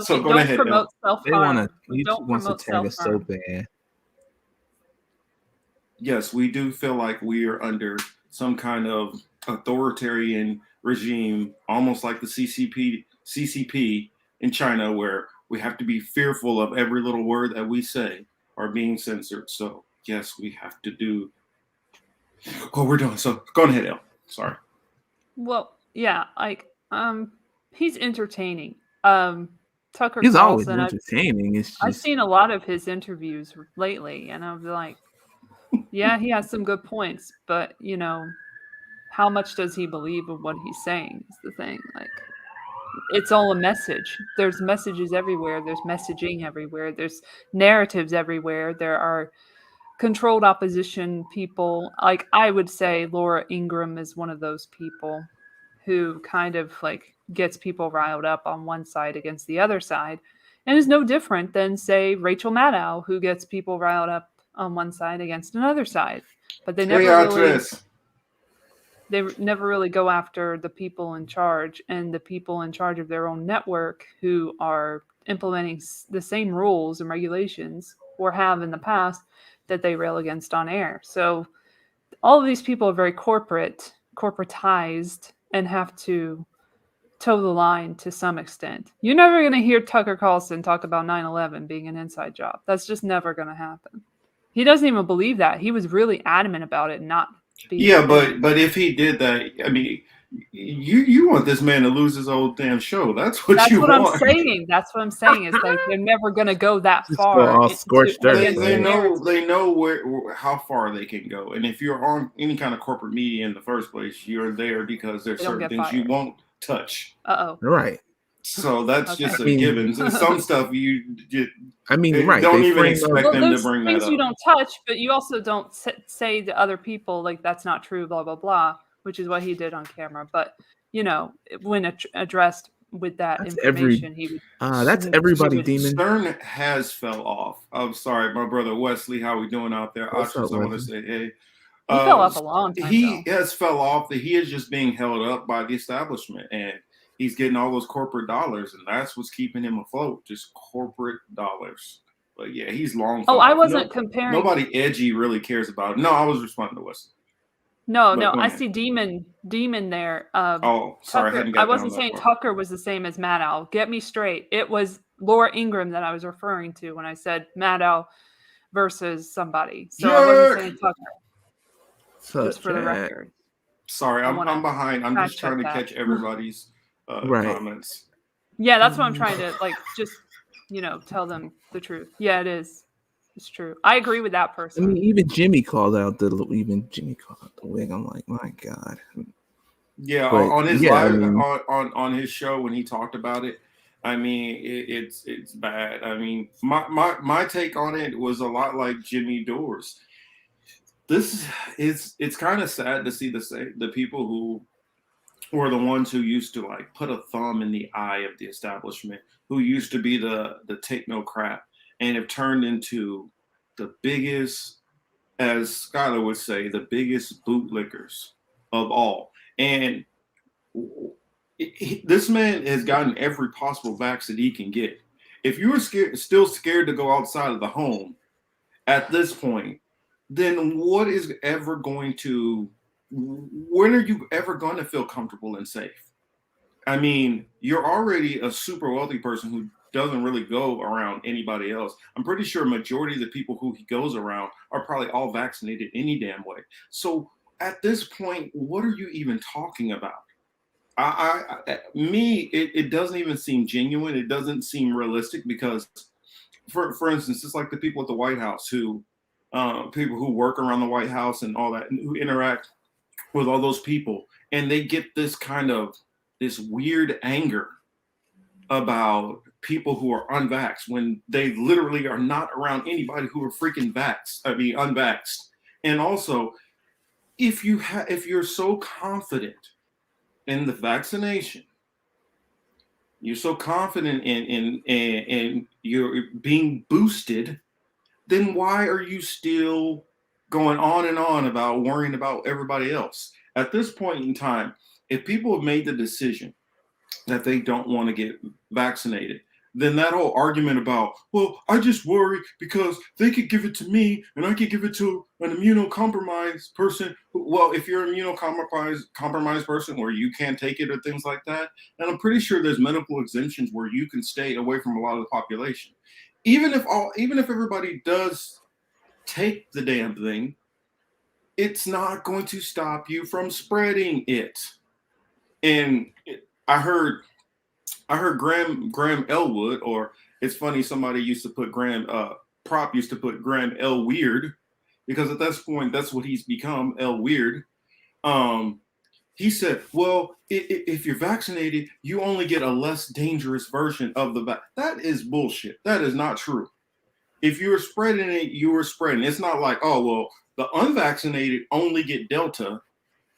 So go ahead. Promote self-harm. YouTube wants to tag us so bad. Yes, we do feel like we are under some kind of authoritarian regime, almost like the CCP in China, where we have to be fearful of every little word that we say are being censored. So yes, we have to do what we're doing. So go ahead, El. Sorry. Well, yeah, like he's entertaining. Tucker He's always Carlson, entertaining. It's I've just seen a lot of his interviews lately, and I'm like, yeah, he has some good points, but you know, how much does he believe in what he's saying is the thing. Like, it's all a message. There's messages everywhere. There's messaging everywhere. There's narratives everywhere. There are controlled opposition people. Like, I would say Laura Ingraham is one of those people who kind of like gets people riled up on one side against the other side, and is no different than, say, Rachel Maddow, who gets people riled up on one side against another side. But they never really go after the people in charge, and the people in charge of their own network who are implementing the same rules and regulations or have in the past that they rail against on air. So all of these people are very corporatized, and have to toe the line to some extent. You're never going to hear Tucker Carlson talk about 9/11 being an inside job. That's just never going to happen. He doesn't even believe that. He was really adamant about it not being. Yeah, but if he did that, I mean, you want this man to lose his old damn show. That's what you want. I'm saying. That's what I'm saying. It's like they're never going to go that far. All scorched earth. They know how far they can go, and if you're on any kind of corporate media in the first place, you're there because there's certain things you won't touch. Right. So that's just a given. Some stuff you just, right. Don't even expect them to bring that up. Things you don't touch, but you also don't say to other people like that's not true, blah blah blah, which is what he did on camera. But you know, when addressed with that information, he would. That's everybody, Demon. Stern has fell off. I'm sorry, my brother Wesley. How we doing out there? I just want to say, hey. He fell off a long time. He has fell off. He is just being held up by the establishment, and he's getting all those corporate dollars, and that's what's keeping him afloat. Just corporate dollars. But yeah, he's long. I wasn't comparing. Nobody edgy really cares about it. No, I was responding to Wesley. No, I see Demon there. Sorry, Tucker, I wasn't saying Tucker was the same as Maddow. Get me straight. It was Laura Ingraham that I was referring to when I said Maddow versus somebody. So I wasn't saying Tucker. Just for the record. Sorry, I'm behind. I'm just trying to catch everybody's comments. Yeah, that's what I'm trying to just tell them the truth. Yeah, it is. It's true. I agree with that person. I mean, even Jimmy called out the wig. I'm like, my God. Yeah, but, on his live on his show when he talked about it, I mean, it's bad. I mean, my take on it was a lot like Jimmy Dore's. It's kind of sad to see the people who were the ones who used to put a thumb in the eye of the establishment, who used to be the take no crap, and have turned into the biggest, as Skylar would say, the biggest bootlickers of all. And this man has gotten every possible vaccine he can get. If you were still scared to go outside of the home at this point, then when are you ever going to feel comfortable and safe? I mean, you're already a super wealthy person who doesn't really go around anybody else. I'm pretty sure a majority of the people who he goes around are probably all vaccinated any damn way. So at this point, what are you even talking about? It doesn't even seem genuine. It doesn't seem realistic because, for instance, it's like the people at the White House people who work around the White House and all that, and who interact with all those people, and they get this weird anger about people who are unvaxxed when they literally are not around anybody who are freaking unvaxxed. And also, if you're so confident in the vaccination, you're so confident in you're being boosted, then why are you still going on and on about worrying about everybody else? At this point in time, if people have made the decision that they don't want to get vaccinated, then that whole argument about, well, I just worry because they could give it to me and I could give it to an immunocompromised person. Well, if you're an immunocompromised person where you can't take it or things like that, and I'm pretty sure there's medical exemptions where you can stay away from a lot of the population. Even if everybody does take the damn thing, it's not going to stop you from spreading it. And I heard Graham Elwood, or it's funny, somebody used to put Prop used to put Graham L Weird, because at this point that's what he's become, L Weird. He said, well, if you're vaccinated, you only get a less dangerous version of the vaccine. That is bullshit. That is not true. If you're spreading it, you are spreading. It's not like, oh, well, the unvaccinated only get Delta,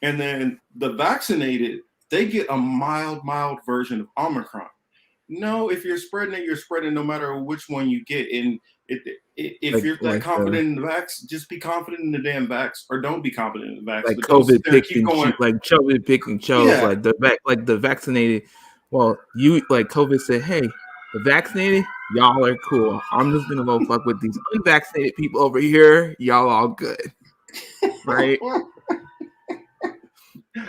and then the vaccinated, they get a mild version of Omicron. No, if you're spreading it, you're spreading no matter which one you get. And if you're that confident in the vax, just be confident in the damn vax, or don't be confident in the vax. Like but COVID picked keep and going. COVID picked and chose. Yeah. Like the vaccinated. Well, you like COVID said, hey, the vaccinated, y'all are cool. I'm just gonna go fuck with these unvaccinated people over here. Y'all all good, right?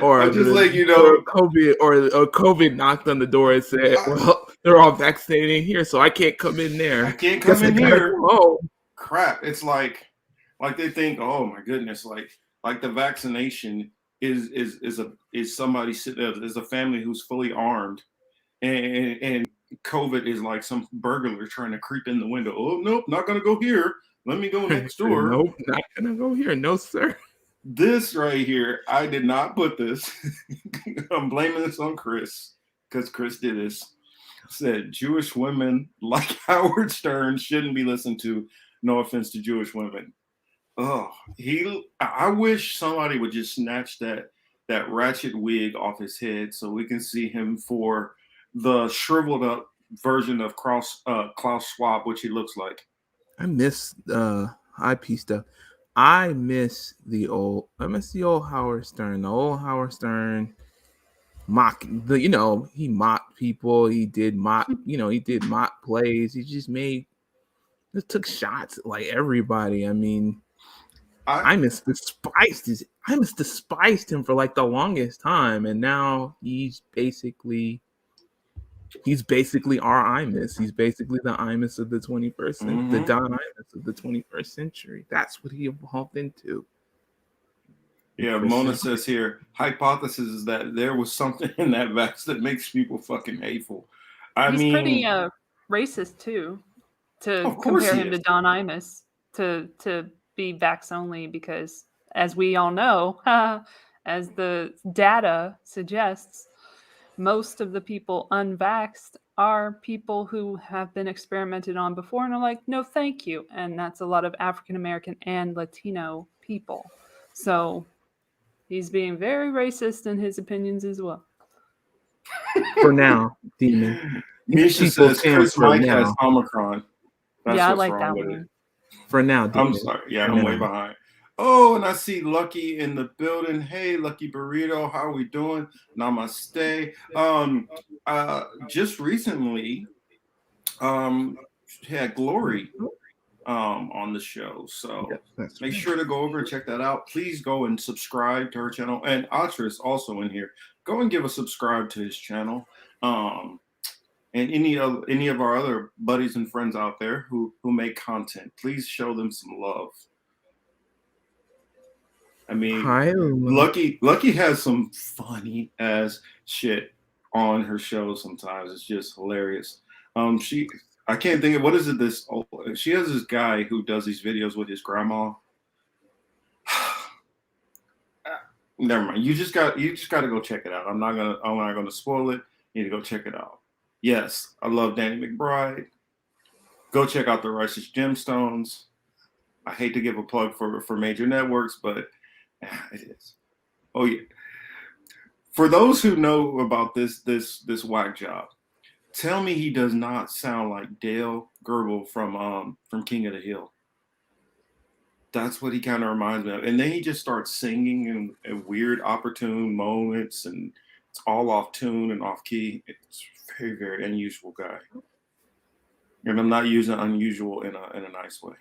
Or I'm just like, you know, COVID knocked on the door and said, well, they're all vaccinated in here, so I can't come in there. I can't come in here. Oh, crap. It's like they think, oh my goodness, like the vaccination is somebody sitting there, is a family who's fully armed, and COVID is like some burglar trying to creep in the window. Oh nope, not gonna go here. Let me go next door. Nope, not gonna go here. No, sir. This right here, I did not put this. I'm blaming this on Chris, because Chris did this. Said Jewish women like Howard Stern shouldn't be listened to. No offense to Jewish women. Oh, I wish somebody would just snatch that ratchet wig off his head so we can see him for the shriveled up version of Klaus Schwab, which he looks like. I miss IP stuff. I miss the old Howard Stern. The old Howard Stern he mocked people. He did mock plays. He just took shots at like everybody. I mean, I despised him for like the longest time, and now he's basically our Imus. He's basically the Imus of the 21st century, the Don Imus of the 21st century. That's what he evolved into. Yeah, Mona says here, hypothesis is that there was something in that vax that makes people fucking hateful. He's pretty racist too, to compare him to Don Imus, to be vax only, because as we all know, as the data suggests, most of the people unvaxxed are people who have been experimented on before and are like, no, thank you. And that's a lot of African American and Latino people. So he's being very racist in his opinions as well. For now, Demon. Misha says Chris Mike has Omicron. That's I like that one. For now, Demon. I'm sorry. Yeah, I'm way behind. Oh, and I see Lucky in the building. Hey, Lucky Burrito, how are we doing? Namaste. Just recently, had Glory on the show. So make sure to go over and check that out. Please go and subscribe to her channel. And Atris also in here. Go and give a subscribe to his channel. And any of our other buddies and friends out there who make content, please show them some love. I mean, Lucky has some funny ass shit on her show sometimes. It's just hilarious. I can't think of what is it. She has this guy who does these videos with his grandma. Never mind. You just got to go check it out. I'm not gonna spoil it. You need to go check it out. Yes, I love Danny McBride. Go check out the Righteous Gemstones. I hate to give a plug for major networks, but it is. Oh yeah. For those who know about this whack job, tell me he does not sound like Dale Gerbil from King of the Hill. That's what he kind of reminds me of. And then he just starts singing in weird, opportune moments, and it's all off tune and off key. It's very, very unusual guy. And I'm not using unusual in a nice way.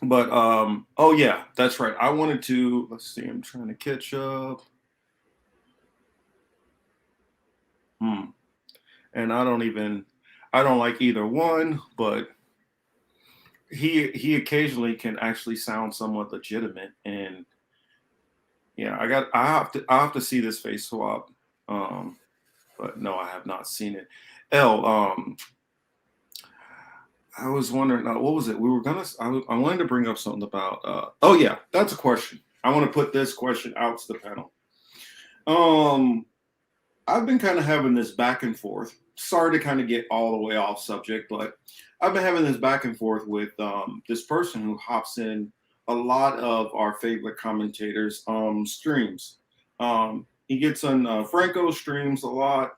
But oh yeah, that's right. I wanted to, let's see, I'm trying to catch up. And I don't like either one, but he occasionally can actually sound somewhat legitimate. And yeah, I have to see this face swap. But no, I have not seen it. I was wondering, what was it? I wanted to bring up something about, oh yeah, that's a question. I want to put this question out to the panel. I've been kind of having this back and forth. Sorry to kind of get all the way off subject, but I've been having this back and forth with this person who hops in a lot of our favorite commentators' streams. He gets on Franco's streams a lot.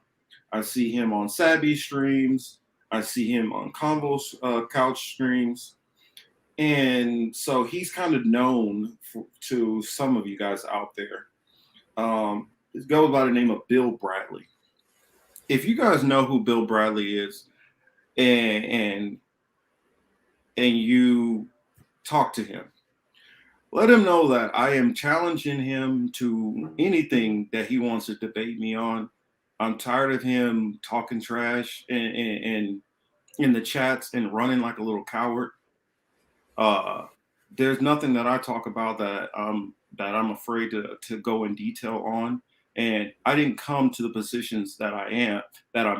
I see him on Sabby's streams. I see him on Convo's couch streams. And so he's kind of known to some of you guys out there. It goes by the name of Bill Bradley. If you guys know who Bill Bradley is and you talk to him, let him know that I am challenging him to anything that he wants to debate me on. I'm tired of him talking trash and in the chats and running like a little coward. There's nothing that I talk about that I'm afraid to go in detail on. And I didn't come to the positions that I'm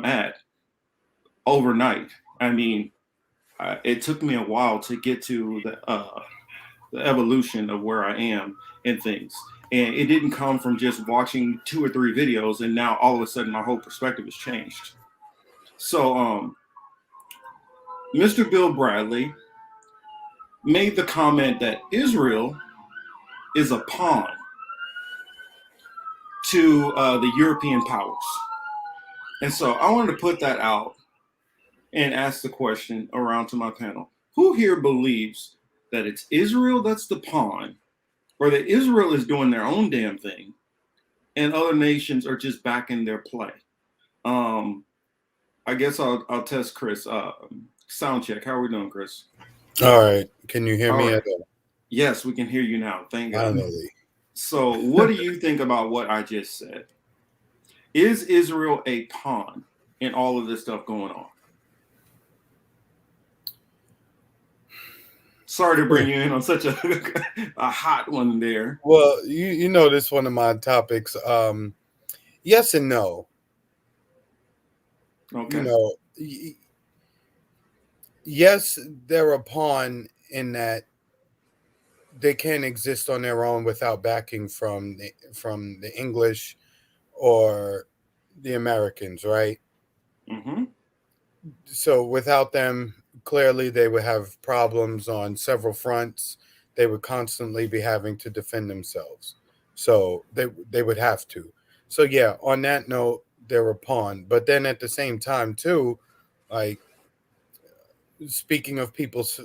at overnight. I mean, it took me a while to get to the evolution of where I am in things. And it didn't come from just watching 2 or 3 videos and now all of a sudden my whole perspective has changed. So Mr. Bill Bradley made the comment that Israel is a pawn to the European powers. And so I wanted to put that out and ask the question around to my panel. Who here believes that it's Israel that's the pawn, or that Israel is doing their own damn thing and other nations are just backing their play? I guess I'll test Chris. Sound check. How are we doing, Chris? All right. Can you hear All me? right. Yes, we can hear you now. Thank God. Finally. So what do you think about what I just said? Is Israel a pawn in all of this stuff going on? Sorry to bring you in on such a hot one there. Well, you know this one of my topics. Yes and no. Okay. You know, yes, they're a pawn in that they can't exist on their own without backing from the English or the Americans, right? Mm-hmm. So without them, clearly they would have problems on several fronts. They would constantly be having to defend themselves. So they would have to. So yeah, on that note, they're a pawn. But then at the same time too, like, speaking of people's,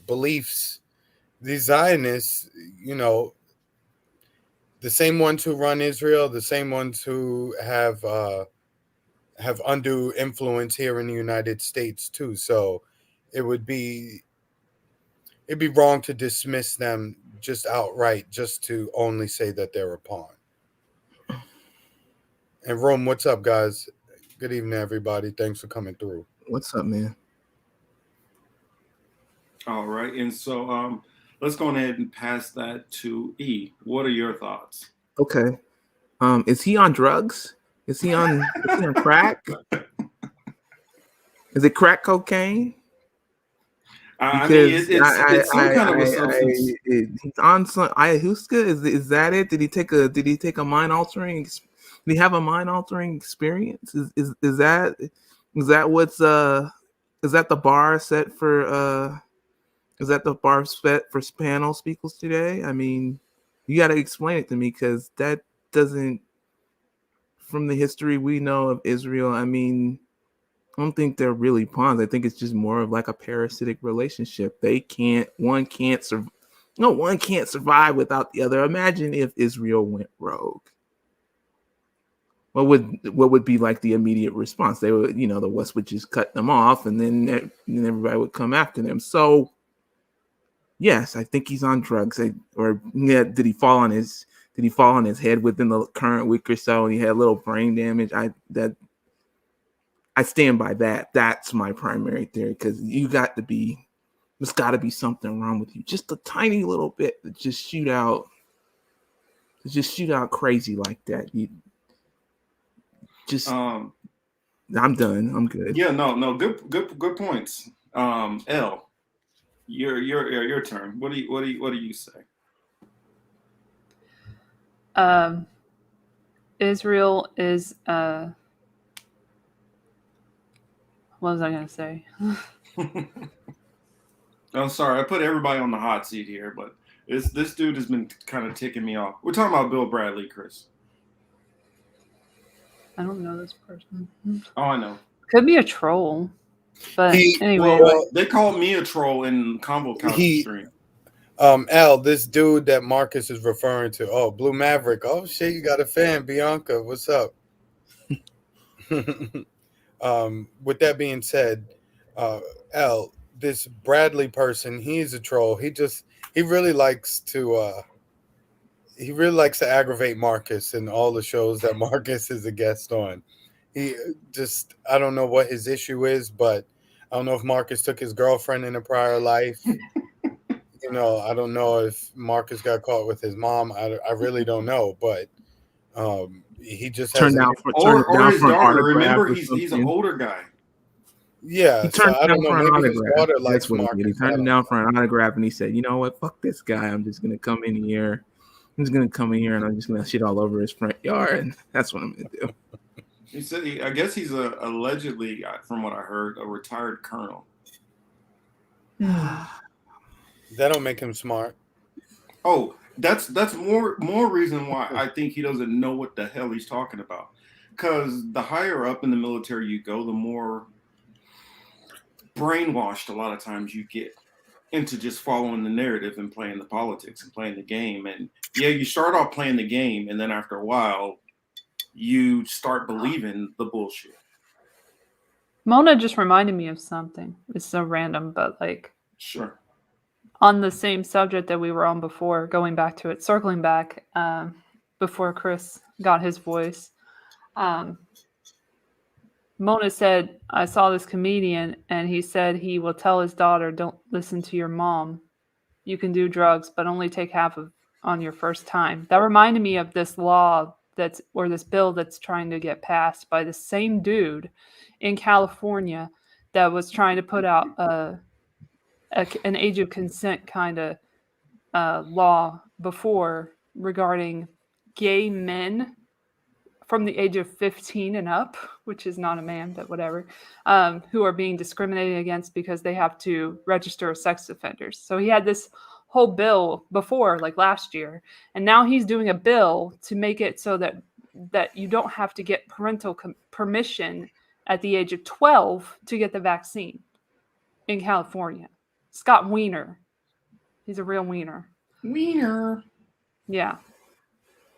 beliefs, the Zionists, the same ones who run Israel, the same ones who have undue influence here in the United States too. So it'd be wrong to dismiss them just outright, just to only say that they're a pawn. And Rome, what's up, guys? Good evening, everybody. Thanks for coming through. What's up, man? All right. And so let's go ahead and pass that to E. What are your thoughts? Okay. Is he on drugs? Is he on crack? Is it crack cocaine? I mean, it's some kind of a substance. He's on some ayahuasca. Is that it? Did he take a mind altering? Did he have a mind altering experience? Is that what's is that the bar set for is that the bar set for panel speakers today? I mean, you got to explain it to me, because that doesn't, from the history we know of Israel, I mean, I don't think they're really pawns. I think it's just more of like a parasitic relationship. One can't survive without the other. Imagine if Israel went rogue. what would be like the immediate response? They would, the West would just cut them off, and then everybody would come after them. So, yes, I think he's on drugs. Did he fall on his head within the current week or so, and he had a little brain damage? I stand by that. That's my primary theory, because there's got to be something wrong with you, just a tiny little bit, to just shoot out crazy like that. I'm done. I'm good. Yeah, no, good points. L, your turn. What do you say? Israel is what was I gonna say? I'm sorry, I put everybody on the hot seat here, but this dude has been kind of ticking me off. We're talking about Bill Bradley, Chris. I don't know this person. Oh, I know. Could be a troll. But anyway. Well, they called me a troll in Convo Couch stream. Al, this dude that Marcus is referring to. Oh, Blue Maverick. Oh shit, you got a fan, Bianca. What's up? With that being said, Al, this Bradley person, he's a troll. He really likes to aggravate Marcus in all the shows that Marcus is a guest on. I don't know what his issue is, but I don't know if Marcus took his girlfriend in a prior life. I don't know if Marcus got caught with his mom. I really don't know, but he just turned down or his daughter. Remember, he's an older guy. Yeah, he turned down for an autograph. That's what he did. He turned down for an autograph, and he said, "You know what? Fuck this guy. I'm just gonna come in here. I'm just gonna come in here, and I'm just gonna shit all over his front yard. And that's what I'm gonna do." He said, I guess he's allegedly, from what I heard, a retired colonel. That don't make him smart. Oh, that's more reason why I think he doesn't know what the hell he's talking about. Because the higher up in the military you go, the more brainwashed a lot of times you get into just following the narrative and playing the politics and playing the game. And yeah, you start off playing the game, and then after a while, you start believing the bullshit. Mona just reminded me of something. It's so random, but sure. On the same subject that we were on before, going back to it, circling back before Chris got his voice. Mona said, I saw this comedian and he said he will tell his daughter, don't listen to your mom. You can do drugs, but only take half of on your first time. That reminded me of this law this bill that's trying to get passed by the same dude in California that was trying to put out an age of consent kind of law before regarding gay men from the age of 15 and up, which is not a man, but whatever, who are being discriminated against because they have to register as sex offenders. So he had this whole bill before, last year, and now he's doing a bill to make it so that you don't have to get parental permission at the age of 12 to get the vaccine in California. Scott Wiener. He's a real wiener. Wiener. Yeah.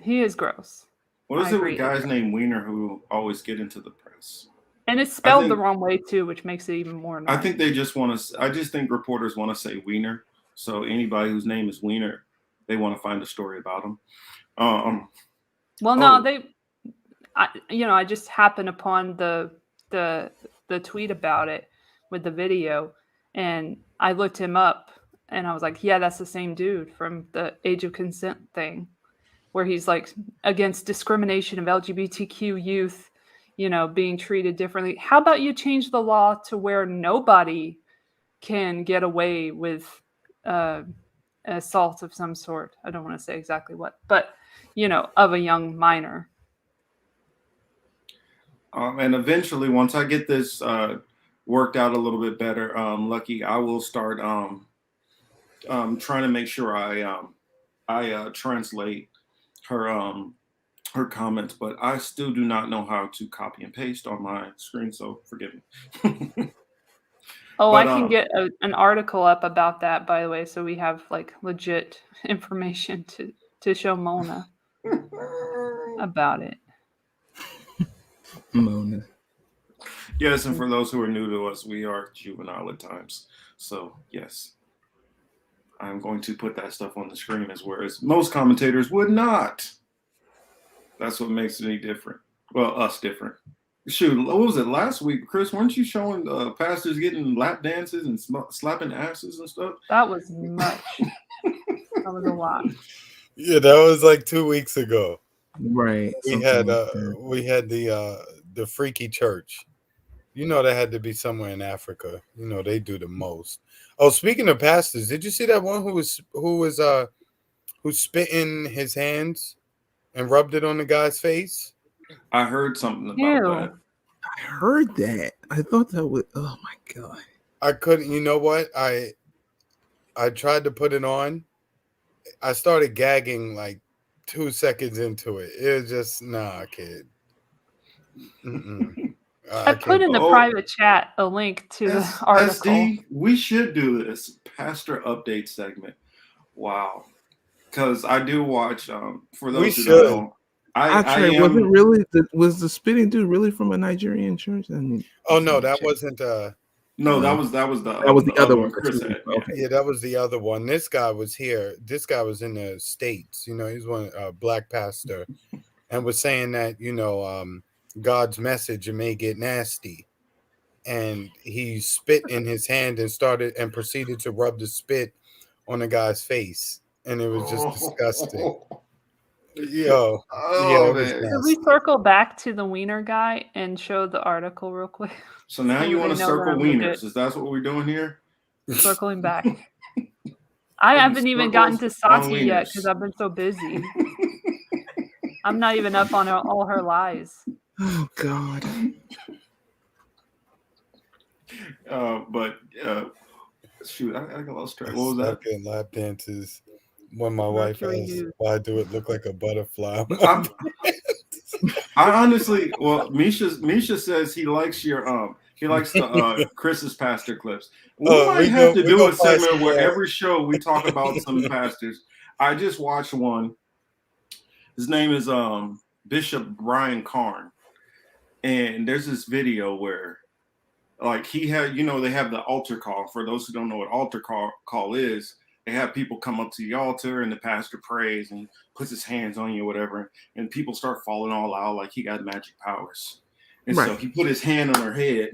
He is gross. What is it with guys named Wiener who always get into the press? And it's spelled the wrong way too, which makes it even more annoying. I think they just want to. I just think reporters want to say Wiener. So anybody whose name is Wiener, they want to find a story about him. I just happened upon the tweet about it with the video, and I looked him up, and I was like, yeah, that's the same dude from the age of consent thing, where he's against discrimination of LGBTQ youth, being treated differently. How about you change the law to where nobody can get away with assault of some sort? I don't want to say exactly what, but of a young minor. And eventually, once I get this worked out a little bit better, Lucky, I will start trying to make sure I translate her comments, but I still do not know how to copy and paste on my screen, so forgive me. I can get an article up about that, by the way, so we have legit information to show Mona about it. Mona. Yes, and for those who are new to us, we are juvenile at times. So yes, I'm going to put that stuff on the screen as whereas most commentators would not. That's what makes me different. Well, us different. Shoot, what was it last week, Chris? Weren't you showing pastors getting lap dances and slapping asses and stuff? That was much. That was a lot. Yeah, that was like 2 weeks ago. Right. We something had like that. the freaky church. You know, that had to be somewhere in Africa. You know, they do the most. Oh, speaking of pastors, did you see that one who spit in his hands and rubbed it on the guy's face? I heard something about Ew. that. I heard that. I thought that was. Oh my god. I couldn't. You know what? I tried to put it on. I started gagging like 2 seconds into it. It was just kid. I put in the private chat a link to the article. SD, we should do this pastor update segment. Wow, because I do watch. For those We who should. don't know, Was it really? Was the spitting dude really from a Nigerian church? I mean, Oh no, that wasn't. No, that was the other one. Chris said. Okay. Yeah, that was the other one. This guy was here. This guy was in the States. You know, he's one black pastor, and was saying that God's message may get nasty, and he spit in his hand and proceeded to rub the spit on the guy's face, and it was just disgusting. Yo, Oh, it was man. Could we circle back to the wiener guy and show the article real quick? So now So you want to they know that circle I'm wieners? legit. Is that what we're doing here? Circling back. I haven't even gotten to circles on Saki yet wieners. because I've been so busy. I'm not even up on all her lies. Oh god. But shoot, I got lost track. What was that? Sucking lap dances. When my wife Mercury asks News. why do it look like a butterfly? I honestly, well, Misha says he likes your he likes the Chris's pastor clips. We might have to do a segment where every show we talk about some pastors. I just watched one. His name is Bishop Brian Carn, and there's this video where like he had, they have the altar call. For those who don't know what altar call is, they have people come up to the altar and the pastor prays and puts his hands on you, whatever, and people start falling all out like he got magic powers. And so he put his hand on her head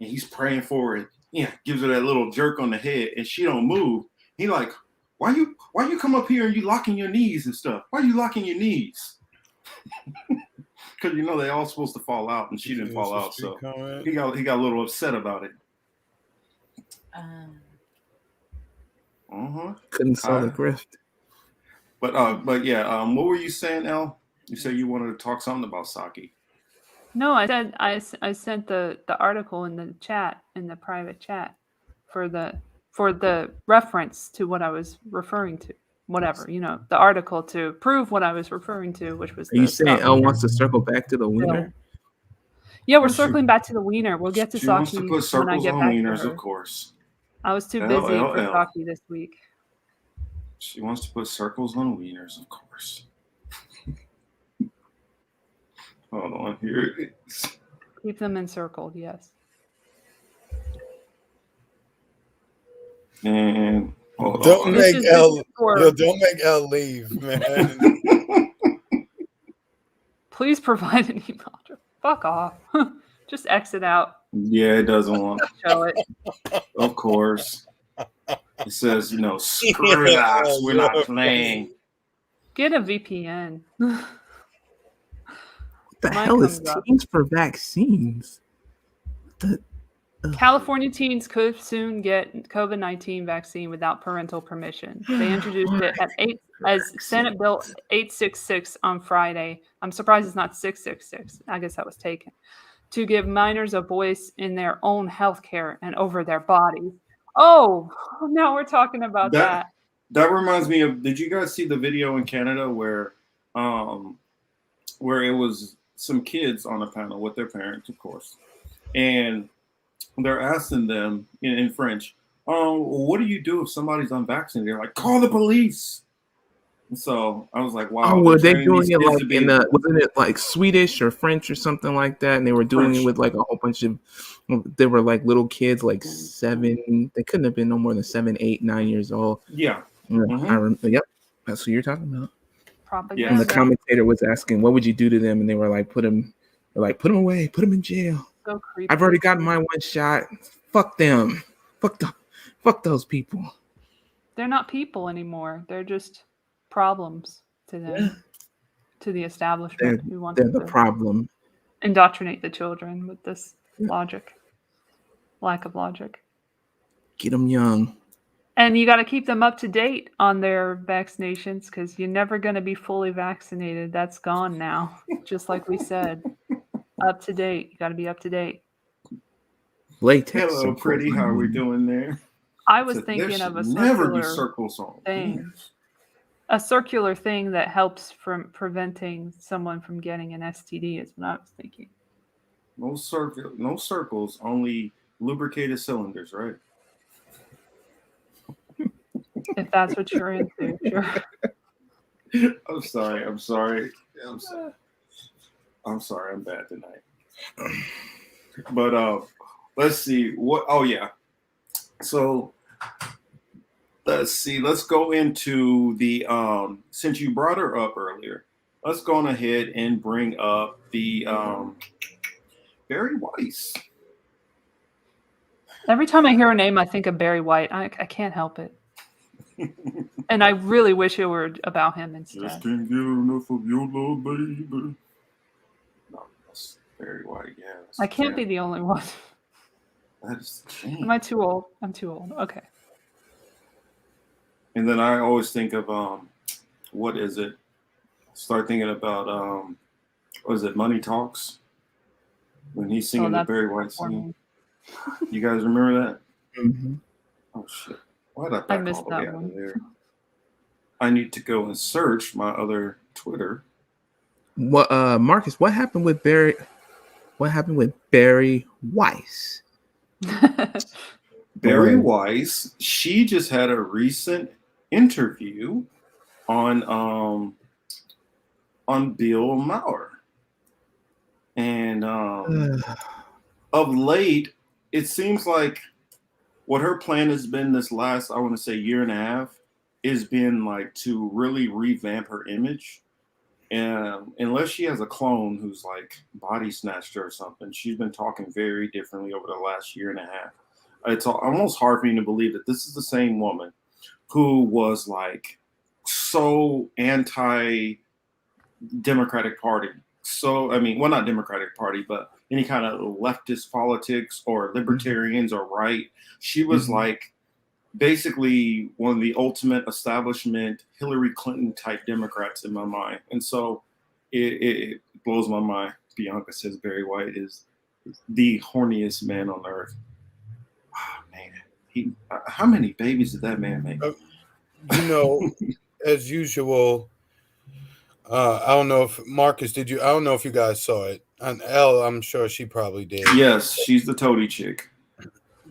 and he's praying for it. Yeah, gives her that little jerk on the head and she don't move. He like, why you come up here and you locking your knees and stuff? Why are you locking your knees? Because they all supposed to fall out and she didn't fall out. So he got a little upset about it. Couldn't sell the grift. But yeah, what were you saying, El? You said you wanted to talk something about Saki. No, I said I sent the article in the chat, in the private chat, for the reference to what I was referring to. Whatever, the article to prove what I was referring to, which was. Are you saying Elle wants to circle back to the wiener? Yeah, we're circling back to the wiener. We'll get to She wants Saki to put when I circles get on back wieners, to her. of course. I was too busy for L. Saki this week. She wants to put circles on wieners, of course. Hold on, here it is. Keep them encircled, yes. And don't make Elle leave, man. Please provide an email address. Fuck off. Just exit out. Yeah, it doesn't want to show it. Of course. It says, screw us, we're not playing. Get a VPN. What the hell is Teens for Vaccines? California teens could soon get COVID-19 vaccine without parental permission. They introduced it as Senate Bill 866 on Friday. I'm surprised it's not 666. I guess that was taken. To give minors a voice in their own health care and over their bodies. Oh, now we're talking about that. That reminds me of, did you guys see the video in Canada where it was some kids on a panel with their parents, of course, and they're asking them in French, what do you do if somebody's unvaccinated? They're like, call the police. So I was like, Oh, wow, they're were they training doing these it kids like to be in the wasn't it like Swedish or French or something like that? And they were doing it French. with like a whole bunch of they were like little kids, like 7. They couldn't have been no more than 7, 8, 9 years old. Yeah. Yeah, I hmm remember. Yep, that's what you're talking about. And the Yes. Propaganda. commentator was asking, "What would you do to them?" And they were like, "Put them away, put them in jail. So creepy. I've already gotten my one shot. Fuck them. Fuck those people." They're not people anymore. They're just problems to them, Yeah. to the They're establishment who wants they're the to problem. indoctrinate the children with this Yeah. lack of logic. Get them young. And you got to keep them up to date on their vaccinations because you're never going to be fully vaccinated. That's gone now. Just like we said, up to date. You got to be up to date. Latex Hello, circles. pretty. How are we doing there? I was So there thinking should of a never be circular circles on. thing. A circular thing that helps from preventing someone from getting an STD is what I was thinking. No circles, only lubricated cylinders, right? If that's what you're into, sure. I'm sorry. I'm sorry. I'm bad tonight. But let's see. What? Oh yeah. So let's see. Let's go into the since you brought her up earlier, let's go on ahead and bring up the Barry Weiss. Every time I hear her name, I think of Barry White. I can't help it. And I really wish it were about him instead. Just can't get enough of your little baby. No, that's Barry White. Yeah. I can't be the only one. That's shame. Am I too old? I'm too old. Okay. And then I always think of what is it? Start thinking about what is it? Money Talks. When he's singing the Barry White singing. You guys remember that? Mm-hmm. Oh shit! Why did I back missed all the way that out one. of there? I need to go and search my other Twitter. What, Marcus? What happened with Barry? What happened with Barry Weiss? Barry Weiss. She just had a recent interview on Bill Maher, and of late, it seems like what her plan has been this last, I want to say, year and a half, is been like to really revamp her image. And unless she has a clone who's like body snatched her or something, she's been talking very differently over the last year and a half. It's almost hard for me to believe that this is the same woman who was like so anti-Democratic Party. So, I mean, well, not Democratic Party, but any kind of leftist politics or libertarians or right. She was like basically one of the ultimate establishment Hillary Clinton type Democrats in my mind. And so it blows my mind. Bianca says Barry White is the horniest man on earth. Oh, man. How many babies did that man make? You know, as usual, I don't know if Marcus, did you? I don't know if you guys saw it. And Elle, I'm sure she probably did. Yes, she's the toady chick.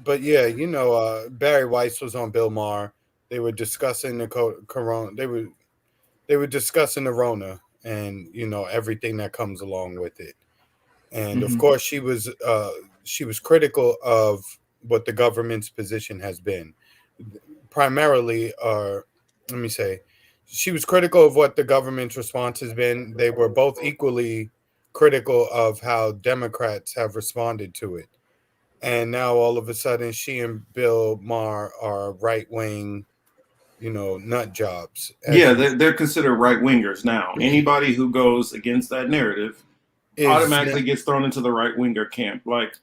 But yeah, you know, Barry Weiss was on Bill Maher. They were discussing the corona. They were discussing the Rona and everything that comes along with it. And of course, she was critical of what the government's position has been. Primarily, let me say, she was critical of what the government's response has been. They were both equally critical of how Democrats have responded to it. And now all of a sudden, she and Bill Maher are right-wing, nut jobs. Yeah, they're considered right-wingers now. Anybody who goes against that narrative automatically gets thrown into the right-winger camp. Like,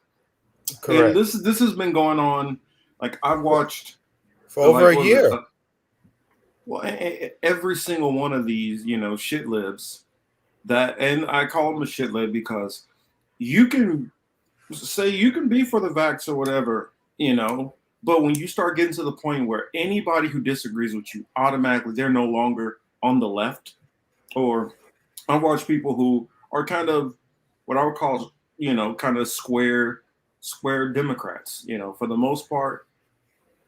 correct. And this has been going on. Like, I've watched for over a year. Every single one of these, shit libs and I call them a shit lib because you can say you can be for the vax or whatever, but when you start getting to the point where anybody who disagrees with you automatically, they're no longer on the left. Or I've watched people who are kind of what I would call, kind of square Democrats, for the most part.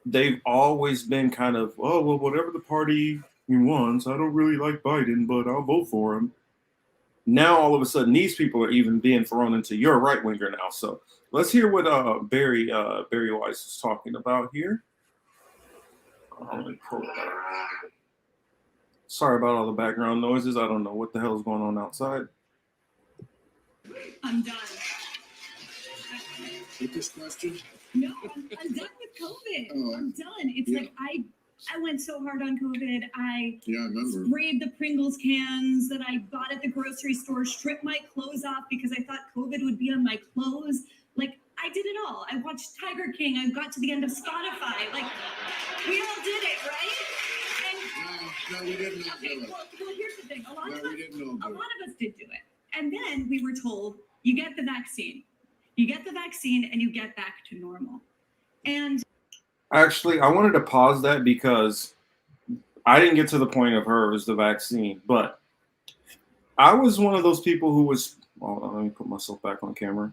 They've always been kind of, oh, well, whatever the party once. I don't really like Biden, but I'll vote for him. Now all of a sudden these people are even being thrown into you're a right winger now. So let's hear what Barry Weiss is talking about here. Let me pull it up. Sorry about all the background noises. I don't know what the hell is going on outside. I'm done. With this question? No, I'm done with COVID. Oh, I'm done. It's like I went so hard on COVID. I remember. sprayed the Pringles cans that I bought at the grocery store, stripped my clothes off because I thought COVID would be on my clothes. Like, I did it all. I watched Tiger King. I got to the end of Spotify. Like, we all did it, right? No, we did not do it. Well, here's the thing. A lot of us did do it. And then we were told, you get the vaccine. You get the vaccine and you get back to normal. And actually, I wanted to pause that because I didn't get to the point of her as the vaccine, but I was one of those people who was, let me put myself back on camera.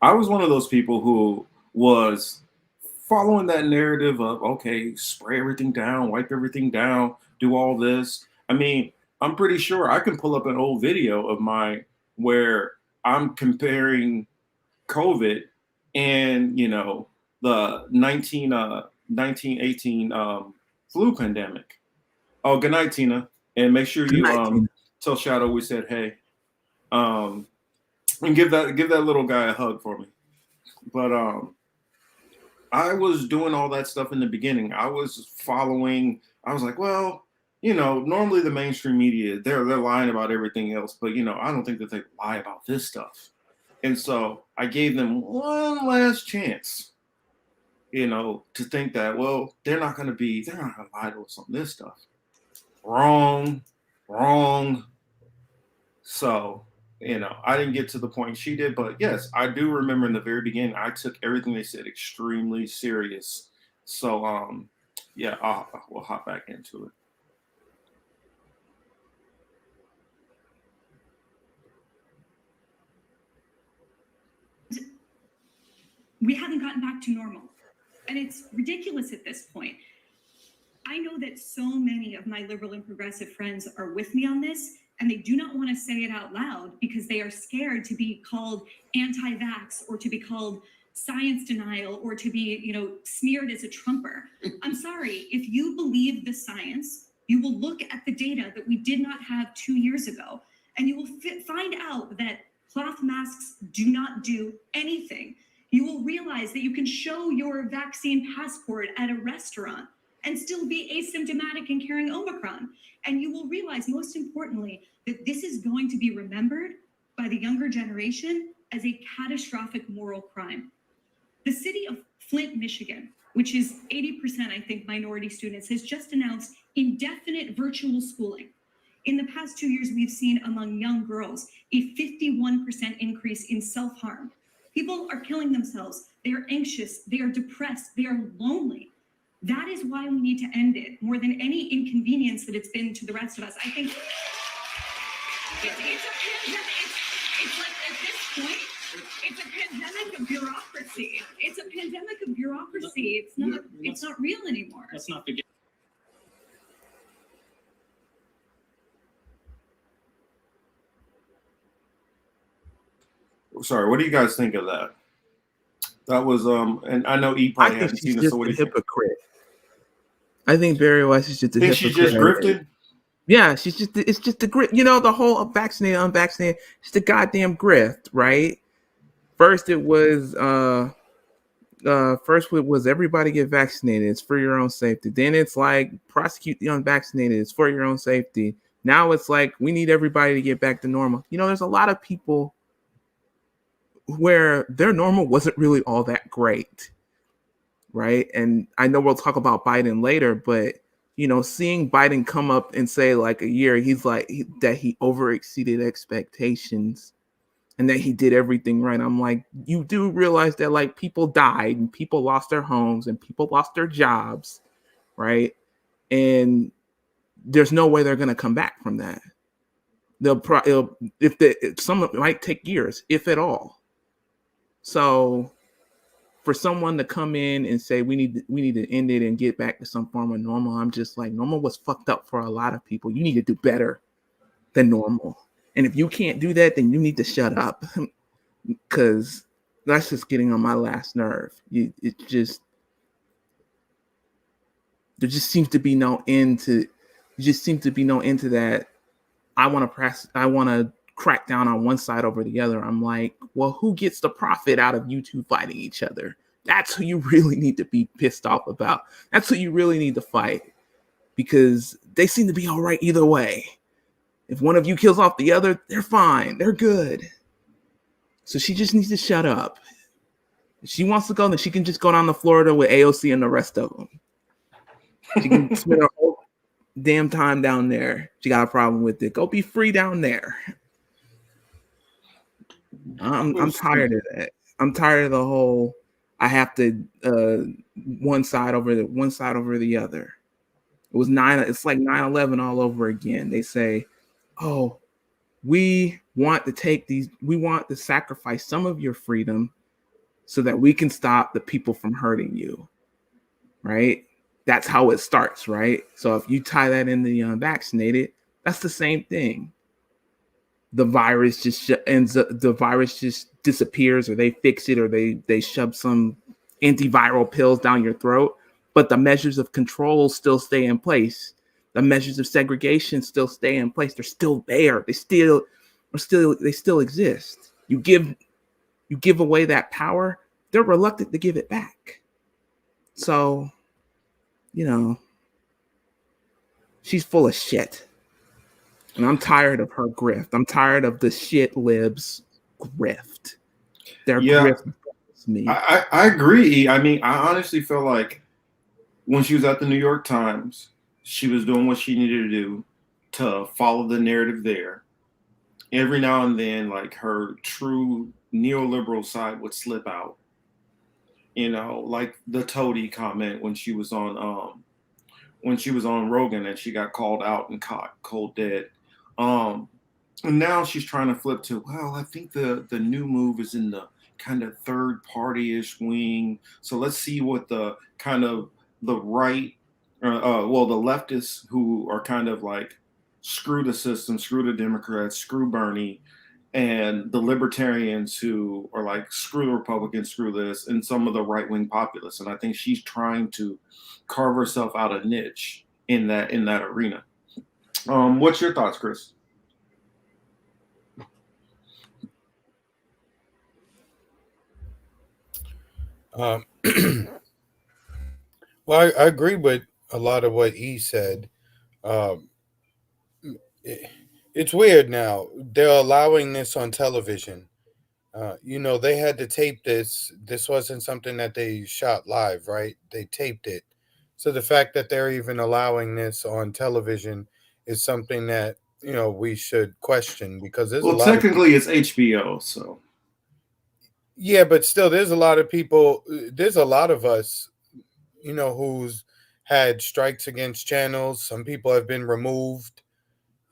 I was one of those people who was following that narrative of, okay, spray everything down, wipe everything down, do all this. I mean, I'm pretty sure I can pull up an old video of mine where I'm comparing COVID and, the 1918 flu pandemic. Oh, good night, Tina. And make sure you tell Shadow we said hey. And give that little guy a hug for me. But I was doing all that stuff in the beginning. I was like, well, normally the mainstream media, they're lying about everything else, but I don't think that they lie about this stuff. And so I gave them one last chance, to think that, well, they're not going to lie to us on this stuff. Wrong. So, I didn't get to the point she did, but yes, I do remember in the very beginning, I took everything they said extremely serious. So, we'll hop back into it. we haven't gotten back to normal. And it's ridiculous at this point. I know that so many of my liberal and progressive friends are with me on this, and they do not want to say it out loud because they are scared to be called anti-vax or to be called science denial or to be, smeared as a Trumper. I'm sorry, if you believe the science, you will look at the data that we did not have 2 years ago, and you will find out that cloth masks do not do anything. You will realize that you can show your vaccine passport at a restaurant and still be asymptomatic and carrying Omicron. And you will realize, most importantly, that this is going to be remembered by the younger generation as a catastrophic moral crime. The city of Flint, Michigan, which is 80%, I think, minority students, has just announced indefinite virtual schooling. In the past 2 years, we've seen among young girls a 51% increase in self-harm. People are killing themselves. They are anxious. They are depressed. They are lonely. That is why we need to end it more than any inconvenience that it's been to the rest of us. I think it's like at this point, it's a pandemic of bureaucracy. It's a pandemic of bureaucracy. It's not real anymore. Let's not forget. Sorry, what do you guys think of that? That was and I know E probably hasn't seen it. So what do you think? Hypocrite. I think Barry Weiss is just a hypocrite. She just grifted? Yeah, it's just a grift. The whole vaccinated, unvaccinated, it's the goddamn grift, right? First it was everybody get vaccinated, it's for your own safety. Then it's like prosecute the unvaccinated, it's for your own safety. Now it's like we need everybody to get back to normal. There's a lot of people where their normal wasn't really all that great, right? And I know we'll talk about Biden later, but seeing Biden come up and say like a year, he's like that he overexceeded expectations and that he did everything right. I'm like, you do realize that like people died and people lost their homes and people lost their jobs, right? And there's no way they're going to come back from that. Some might take years, if at all. So for someone to come in and say we need to end it and get back to some form of normal, I'm just like, normal was fucked up for a lot of people. You need to do better than normal. And if you can't do that, then you need to shut up, because that's just getting on my last nerve. There just seems to be no end to. There just seems to be no end to that. I want to crack down on one side over the other. I'm like, well, who gets the profit out of you two fighting each other? That's who you really need to be pissed off about. That's who you really need to fight, because they seem to be all right either way. If one of you kills off the other, they're fine. They're good. So she just needs to shut up. If she wants to go, then she can just go down to Florida with AOC and the rest of them. She can spend her whole damn time down there. She got a problem with it. Go be free down there. I'm tired of that. I'm tired of the whole I have to one side over the other. It's like 9/11 all over again. They say, oh, we want to sacrifice some of your freedom so that we can stop the people from hurting you. Right? That's how it starts, right? So if you tie that in the unvaccinated, that's the same thing. The virus just disappears, or they fix it, or they shove some antiviral pills down your throat, but the measures of control still stay in place. The measures of segregation still stay in place. They're still there. They still exist. You give away that power, they're reluctant to give it back. So, she's full of shit. And I'm tired of her grift. I'm tired of the shit libs grift. Their grift is me. I agree. I mean, I honestly feel like when she was at the New York Times, she was doing what she needed to do to follow the narrative there. Every now and then, like, her true neoliberal side would slip out. Like the toady comment when she was on Rogan and she got called out and caught cold dead. And now she's trying to flip to, well, I think the new move is in the kind of third party-ish wing. So let's see what the kind of the right, the leftists who are kind of like, screw the system, screw the Democrats, screw Bernie, and the libertarians who are like, screw the Republicans, screw this, and some of the right-wing populists. And I think she's trying to carve herself out a niche in that arena. What's your thoughts, Chris? Well, I agree with a lot of what he said. It's weird now. They're allowing this on television. They had to tape this. This wasn't something that they shot live, right? They taped it. So the fact that they're even allowing this on television is something that, we should question, because there's a lot technically it's HBO, so. Yeah, but still, there's a lot of people. There's a lot of us, who's had strikes against channels. Some people have been removed.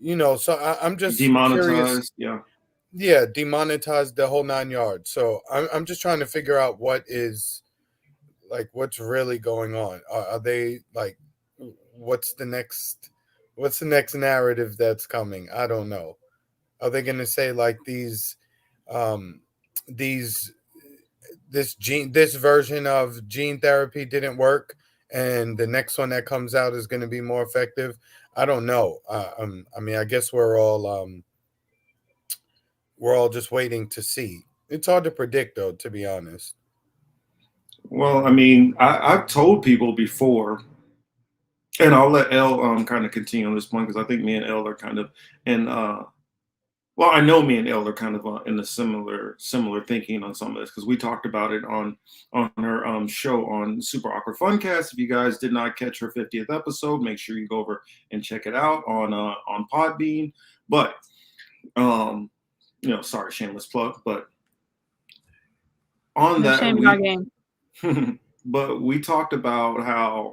So I'm just demonetized. Curious. Yeah, demonetized, the whole 9 yards. So I'm just trying to figure out what's really going on. Are they like, what's the next narrative that's coming? I don't know. Are they going to say like this version of gene therapy didn't work, and the next one that comes out is going to be more effective? I don't know. I mean, I guess we're all just waiting to see. It's hard to predict, though, to be honest. Well, I mean, I've told people before, and I'll let Elle kind of continue on this point, because I think me and Elle are kind of in. I know me and Elle are kind of in a similar thinking on some of this, because we talked about it on her show on Super Awkward Funcast. If you guys did not catch her 50th episode, make sure you go over and check it out on Podbean. But sorry, shameless plug. But on that, but we talked about how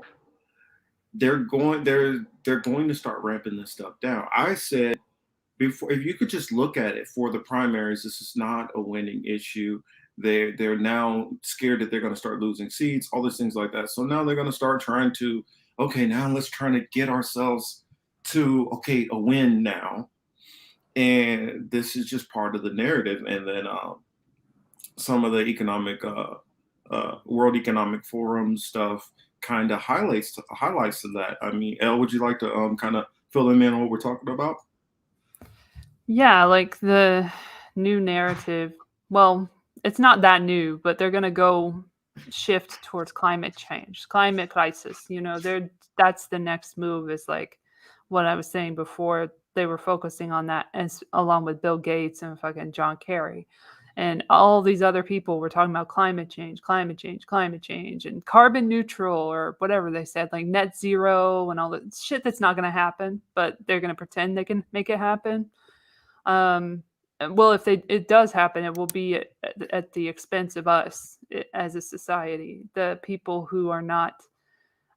they're going to start ramping this stuff down. I said, before, if you could just look at it for the primaries, this is not a winning issue. They're now scared that they're going to start losing seats, all these things like that. So now they're going to start trying to, okay, now let's try to get ourselves to, okay, a win now. And this is just part of the narrative. And then some of the World Economic Forum stuff kind of highlights to that. I mean, Elle, would you like to kind of fill them in on what we're talking about? Yeah, like the new narrative. Well, it's not that new, but they're going to go shift towards climate change, climate crisis. That's the next move, is like what I was saying before. They were focusing on that, as along with Bill Gates and fucking John Kerry. And all these other people were talking about climate change, and carbon neutral, or whatever they said, like net zero and all the shit that's not going to happen, but they're going to pretend they can make it happen. Well, if it does happen, it will be at the expense of us as a society, the people who are not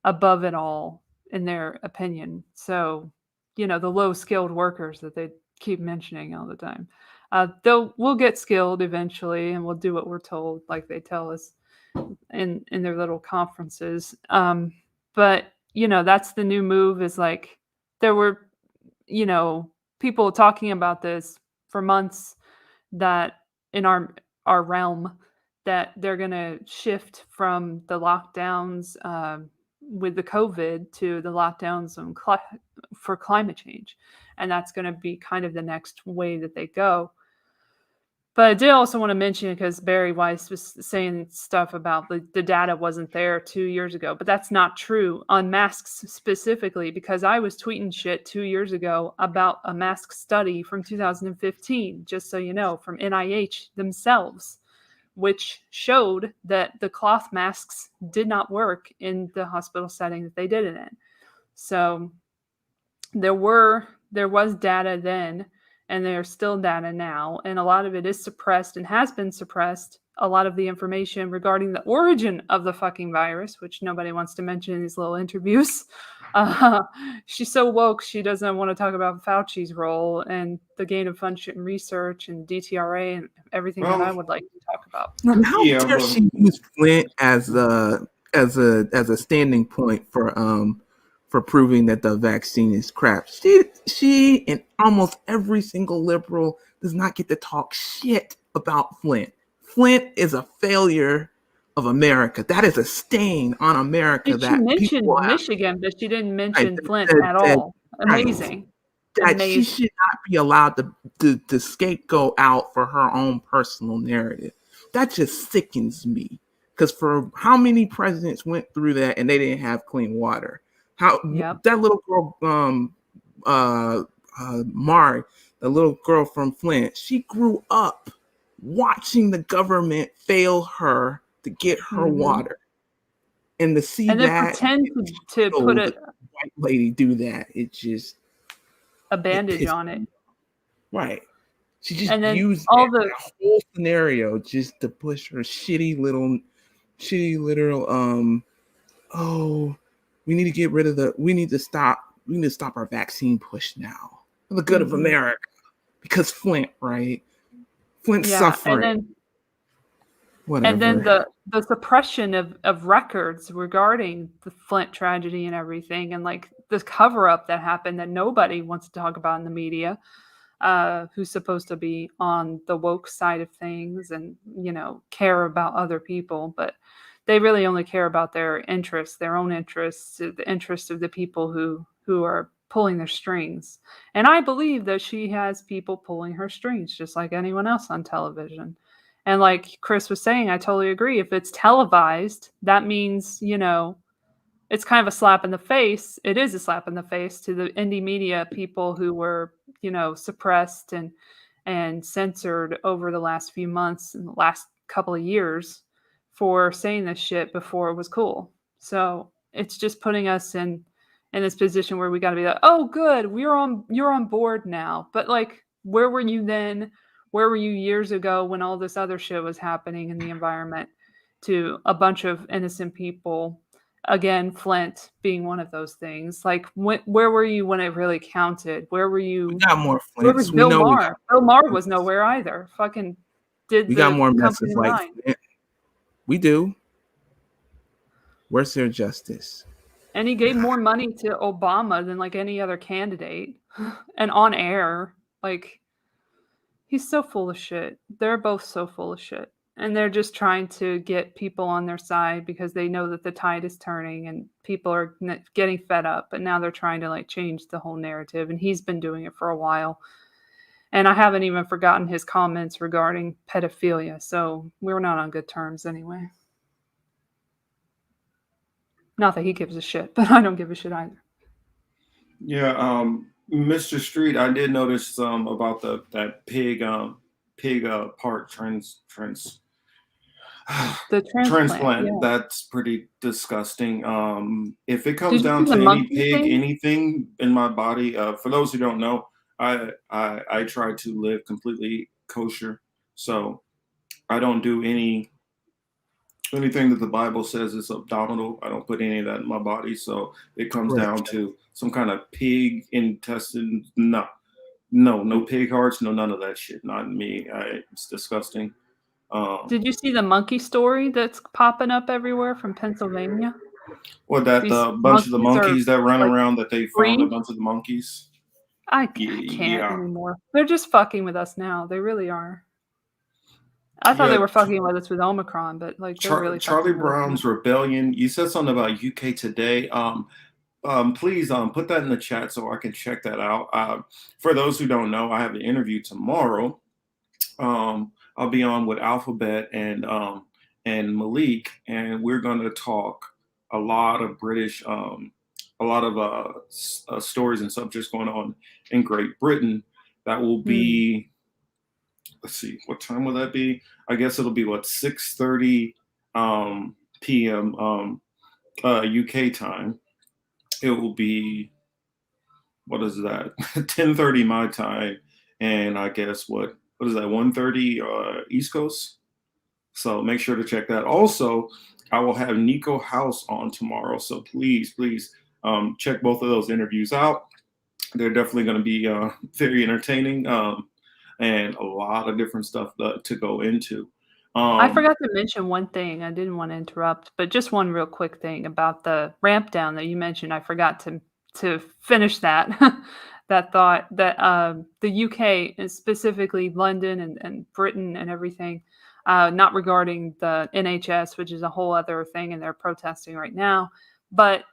above it all, in their opinion. So, the low skilled workers that they keep mentioning all the time. We'll get skilled eventually, and we'll do what we're told, like they tell us in their little conferences. But that's the new move. Is like there were, people talking about this for months, that in our realm, that they're going to shift from the lockdowns with the COVID to the lockdowns for climate change. And that's going to be kind of the next way that they go. But I did also want to mention, because Barry Weiss was saying stuff about the data wasn't there 2 years ago, but that's not true on masks specifically, because I was tweeting shit 2 years ago about a mask study from 2015, just so you know, from NIH themselves, which showed that the cloth masks did not work in the hospital setting that they did it in. So there was data then, and there's still data now, and a lot of it is suppressed and has been suppressed. A lot of the information regarding the origin of the fucking virus, which nobody wants to mention in these little interviews. She's so woke, she doesn't want to talk about Fauci's role and the gain of function research and DTRA and everything that I would like to talk about. How dare she use Flint as a standing point for proving that the vaccine is crap? She and almost every single liberal does not get to talk shit about Flint. Flint is a failure of America. That is a stain on America. She mentioned Michigan, but she didn't mention Flint at all. Amazing. That she should not be allowed to scapegoat out for her own personal narrative. That just sickens me. Because for how many presidents went through that and they didn't have clean water? That little girl, Mari, the little girl from Flint, she grew up watching the government fail her to get her water, and to see and then that pretend to put a white lady do that, it just a bandage on it, right? She just and then used all that whole scenario just to push her shitty little oh, we need to get rid of we need to stop our vaccine push now for the good of America, because Flint, right? Flint's suffering. And then the suppression of records regarding the Flint tragedy and everything, and like this cover up that happened that nobody wants to talk about in the media, who's supposed to be on the woke side of things and care about other people, but they really only care about their interests, their own interests, the interests of the people who are pulling their strings. And I believe that she has people pulling her strings, just like anyone else on television. And like Chris was saying, I totally agree. If it's televised, that means, it's kind of a slap in the face. It is a slap in the face to the indie media people who were, suppressed and censored over the last few months and the last couple of years for saying this shit before it was cool. So it's just putting us in this position where we got to be like, oh, good, you're on board now. But like, where were you then? Where were you years ago when all this other shit was happening in the environment to a bunch of innocent people? Again, Flint being one of those things. Like, where were you when it really counted? Where were you? We got more Flints. Where was Bill Maher? Bill Maher was nowhere either. Fucking did We got the more company messes like right. we do. Where's their justice? And he gave more money to Obama than like any other candidate. And on air, like he's so full of shit. They're both so full of shit. And they're just trying to get people on their side because they know that the tide is turning and people are getting fed up. But now they're trying to like change the whole narrative. And he's been doing it for a while. And I haven't even forgotten his comments regarding pedophilia. So we're not on good terms anyway. Not that he gives a shit, but I don't give a shit either. Yeah, Mr. Street, I did notice about that pig part The transplant. Yeah. That's pretty disgusting. If it comes Did you down see to the any monkey pig, thing? anything in my body, for those who don't know, I try to live completely kosher, so I don't do anything that the Bible says is abdominal. I don't put any of that in my body, so it comes down to some kind of pig intestine. No pig hearts, no none of that shit. Not me. It's disgusting. Did you see the monkey story that's popping up everywhere from Pennsylvania? Well, that These bunch of the monkeys are monkeys that run like around that they found a breed. bunch of the monkeys. I can't Yeah, anymore. They're just fucking with us now. They really are. I thought they yeah. were fucking with us with Omicron, but like they're really Charlie fucking with us now. Brown's Rebellion. You said something about UK Today. Please put that in the chat so I can check that out. For those who don't know, I have an interview tomorrow. I'll be on with Alphabet and Malik, and we're going to talk a lot of British, a lot of stories and subjects going on in Great Britain. That will be, let's see, what time will that be? I guess it'll be what 6:30 p.m. UK time. It will be, what is that? 10:30 my time, and I guess what is that? 1:30 East Coast. So make sure to check that. Also, I will have Nico House on tomorrow, so please check both of those interviews out. They're definitely going to be very entertaining and a lot of different stuff to go into. I forgot to mention one thing. I didn't want to interrupt, but just one real quick thing about the ramp down that you mentioned. I forgot to finish that that thought that the UK and specifically London and Britain and everything, not regarding the NHS, which is a whole other thing, and they're protesting right now. But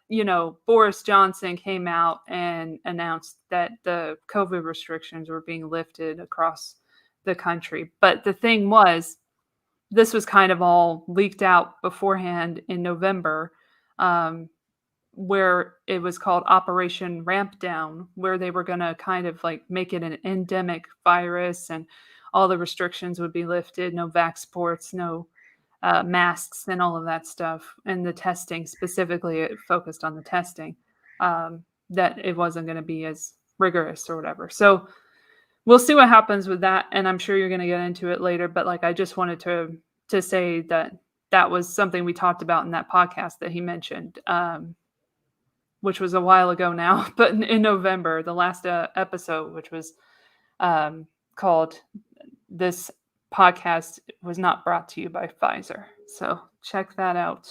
Boris Johnson came out and announced that the COVID restrictions were being lifted across the country. But the thing was, this was kind of all leaked out beforehand in November, where it was called Operation Ramp Down, where they were going to kind of like make it an endemic virus and all the restrictions would be lifted, no vax sports, no masks and all of that stuff. And the testing, specifically, it focused on the testing, that it wasn't going to be as rigorous or whatever. So we'll see what happens with that, and I'm sure you're going to get into it later. But like, I just wanted to say that was something we talked about in that podcast that he mentioned, which was a while ago now, but in November, the last episode, which was called "This Podcast Was Not Brought to You by Pfizer." So check that out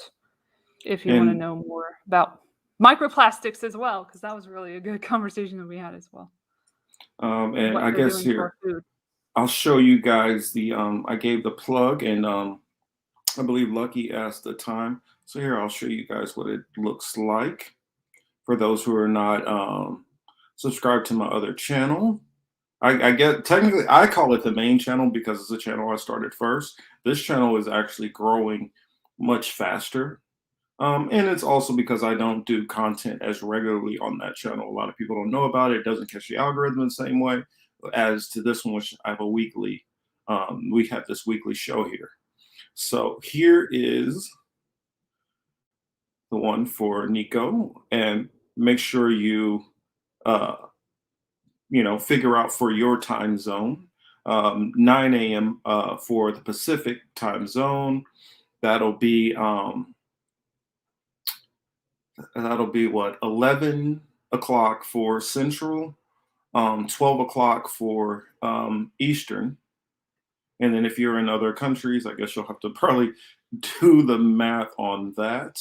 if you want to know more about microplastics as well, because that was really a good conversation that we had as well. And what I they're guess doing to our here food. I'll show you guys the I gave the plug, and I believe Lucky asked the time. So here I'll show you guys what it looks like for those who are not subscribed to my other channel. I get, technically I call it the main channel because it's the channel I started first. This channel is actually growing much faster. And it's also because I don't do content as regularly on that channel. A lot of people don't know about it. It doesn't catch the algorithm the same way as to this one, which I have a weekly, we have this weekly show here. So here is the one for Nico, and make sure you, figure out for your time zone, 9 a.m. For the Pacific time zone. That'll be what, 11 o'clock for Central, 12 o'clock for Eastern, And then if you're in other countries, I guess you'll have to probably do the math on that.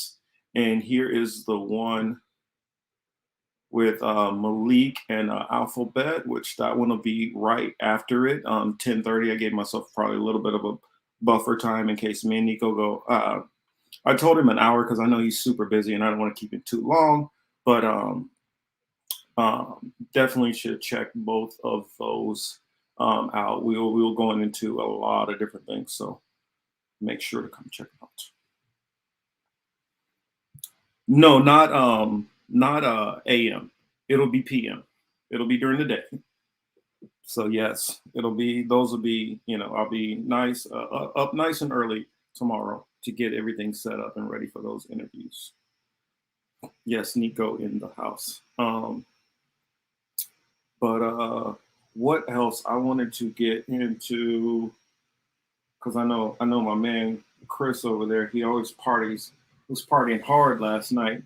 And here is the one with Malik and Alphabet, which that one will be right after it. 10:30. I gave myself probably a little bit of a buffer time in case me and Nico go. I told him an hour because I know he's super busy and I don't want to keep it too long. But definitely should check both of those out. We'll go into a lot of different things, so make sure to come check it out. No, not AM. It'll be PM. It'll be during the day. So yes, those will be, I'll be nice up nice and early tomorrow to get everything set up and ready for those interviews. Yes, Nico in the house. But what else I wanted to get into, because I know my man Chris over there, he always parties. He was partying hard last night.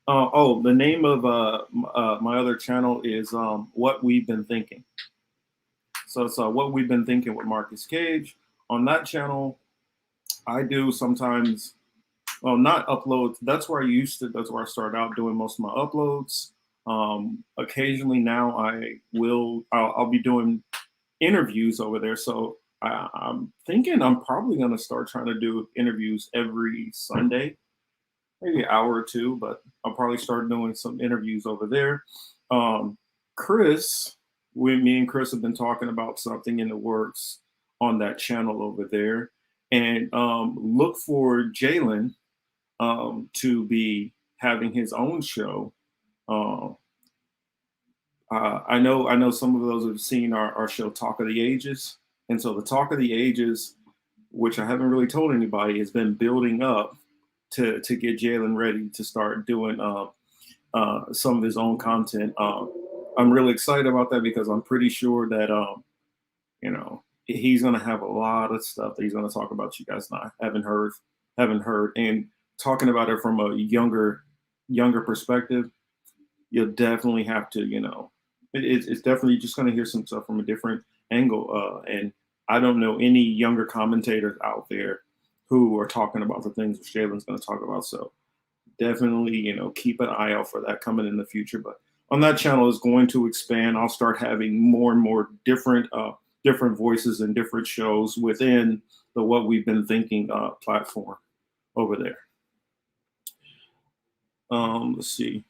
The name of my other channel is What We've Been Thinking. So it's What We've Been Thinking with Marcus Cage. On that channel, I do sometimes, not uploads. That's where I started out doing most of my uploads. Occasionally now I'll be doing interviews over there. So I'm thinking I'm probably going to start trying to do interviews every Sunday, maybe an hour or two, but I'll probably start doing some interviews over there. Me and Chris have been talking about something in the works on that channel over there, and look for Jalen to be having his own show. I know some of those have seen our show Talk of the Ages, and so the Talk of the Ages, which I haven't really told anybody, has been building up to get Jalen ready to start doing some of his own content. I'm really excited about that because I'm pretty sure that he's going to have a lot of stuff that he's going to talk about you guys haven't heard, and talking about it from a younger perspective. You'll definitely have to, it's definitely just going to hear some stuff from a different angle. And I don't know any younger commentators out there who are talking about the things that Jalen's going to talk about. So definitely, keep an eye out for that coming in the future. But on that channel is going to expand. I'll start having more and more different voices and different shows within the What We've Been Thinking platform over there. Let's see.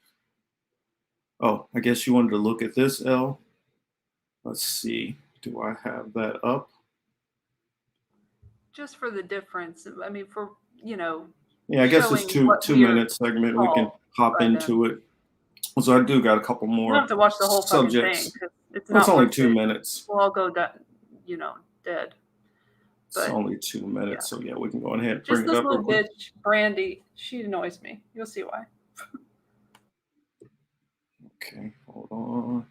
Oh, I guess you wanted to look at this, Elle. Let's see. Do I have that up? Just for the difference. I mean, Yeah, I guess it's two minute segment. We can hop into it. So I do got a couple more. You don't have to watch the whole subjects. Fucking thing. It's only 2 minutes. We'll all go dead. But, it's only 2 minutes, so yeah, we can go ahead and just bring it up. This little bitch, Brandy, she annoys me. You'll see why. Okay, hold on.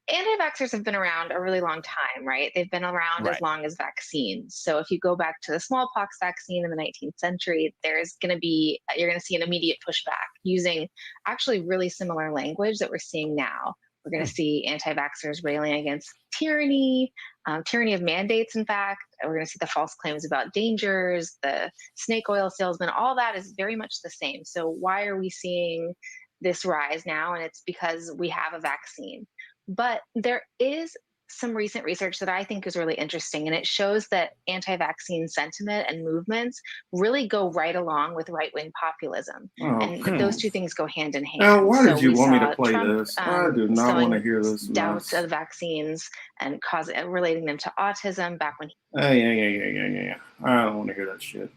Anti-vaxxers have been around a really long time, right? They've been around as long as vaccines. So if you go back to the smallpox vaccine in the 19th century, you're going to see an immediate pushback using actually really similar language that we're seeing now. We're going to see anti-vaxxers railing against tyranny of mandates, in fact. We're going to see the false claims about dangers, the snake oil salesman, all that is very much the same. So why are we seeing this rise now? And it's because we have a vaccine. But there is some recent research that I think is really interesting, and it shows that anti-vaccine sentiment and movements really go right along with right-wing populism. And those two things go hand in hand. Now, why did you want me to play this? I do not want to hear this. Doubts of vaccines and relating them to autism back when Yeah. I don't want to hear that shit.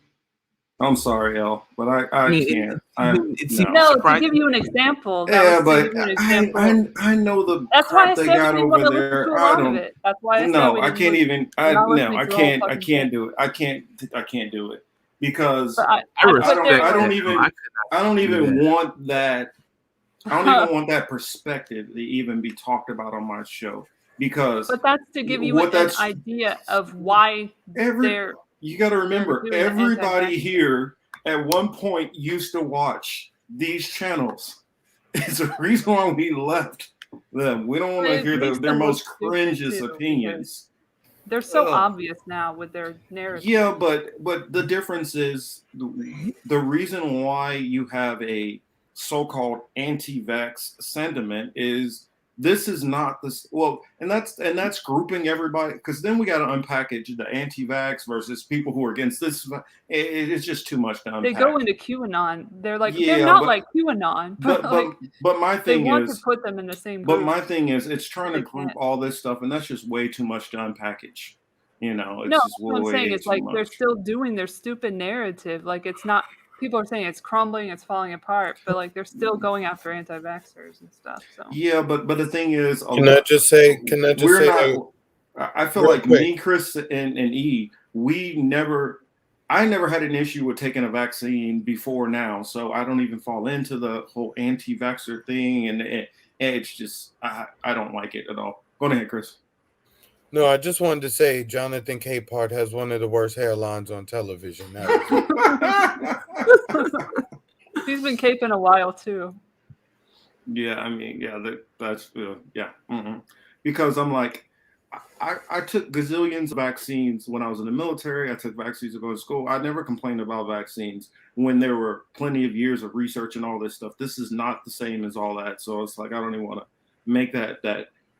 I'm sorry, Elle, but I can't. To give you an example. I know the crap they got over there. I don't. That's why I can't even. I can't do it. I can't do it because I don't even want that. I don't even want that perspective to even be talked about on my show because. But that's to give you an idea of why You got to remember, everybody here at one point used to watch these channels. It's a reason why we left them. We don't want to It hear makes their them look most stupid, cringeous too, opinions. they're so Ugh. obvious now with their narrative. Yeah, but the difference is the reason why you have a so-called anti-vax sentiment is this is not this well, and that's grouping everybody because then we got to unpackage the anti-vax versus people who are against this. It's just too much to unpack. They go into QAnon. They're like Yeah, they're not but- like QAnon, but like but my they thing want is, to put them in the same but group. my thing is, it's trying to They group can't. all this stuff, and that's just way too much to unpackage. You know, it's No, just that's what I'm saying. way It's too like much. they're still doing their stupid narrative. Like it's not. People are saying it's crumbling, it's falling apart, but like they're still going after anti-vaxxers and stuff. So Yeah, but the thing is, Can I just say we're that not. I feel real like quick? me, Chris, and E, I never had an issue with taking a vaccine before now, so I don't even fall into the whole anti-vaxxer thing, and it's just I don't like it at all. Go ahead, Chris. No, I just wanted to say Jonathan Capehart has one of the worst hairlines on television. he's been caping a while too. Yeah, I mean, yeah, that's yeah, because I'm like, I took gazillions of vaccines when I was in the military. I took vaccines to go to school. I never complained about vaccines when there were plenty of years of research and all this stuff. This is not the same as all that. So it's like I don't even want to make that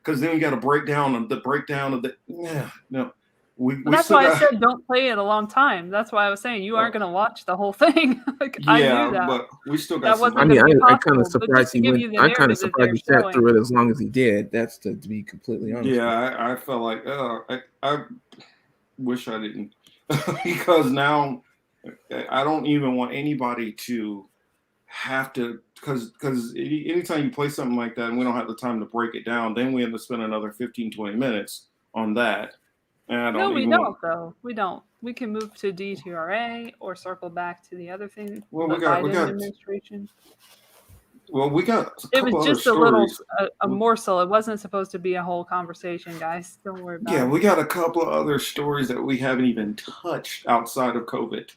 because then we got a breakdown of the yeah no. Well, that's why I said don't play it a long time. That's why I was saying you aren't going to watch the whole thing. Like yeah, I knew that. But we still got. I mean, I kind of surprised he went. I kind of surprised he sat through it as long as he did. That's to be completely honest. Yeah, I felt like I wish I didn't because now I don't even want anybody to have to because anytime you play something like that and we don't have the time to break it down, then we have to spend another 15-20 minutes on that. No, we don't, though. We don't. We can move to D2RA or circle back to the other thing. Well, the we got administration. Well, we got. It was just a little a morsel. It wasn't supposed to be a whole conversation, guys. Don't worry about it. Yeah, we got a couple of other stories that we haven't even touched outside of COVID.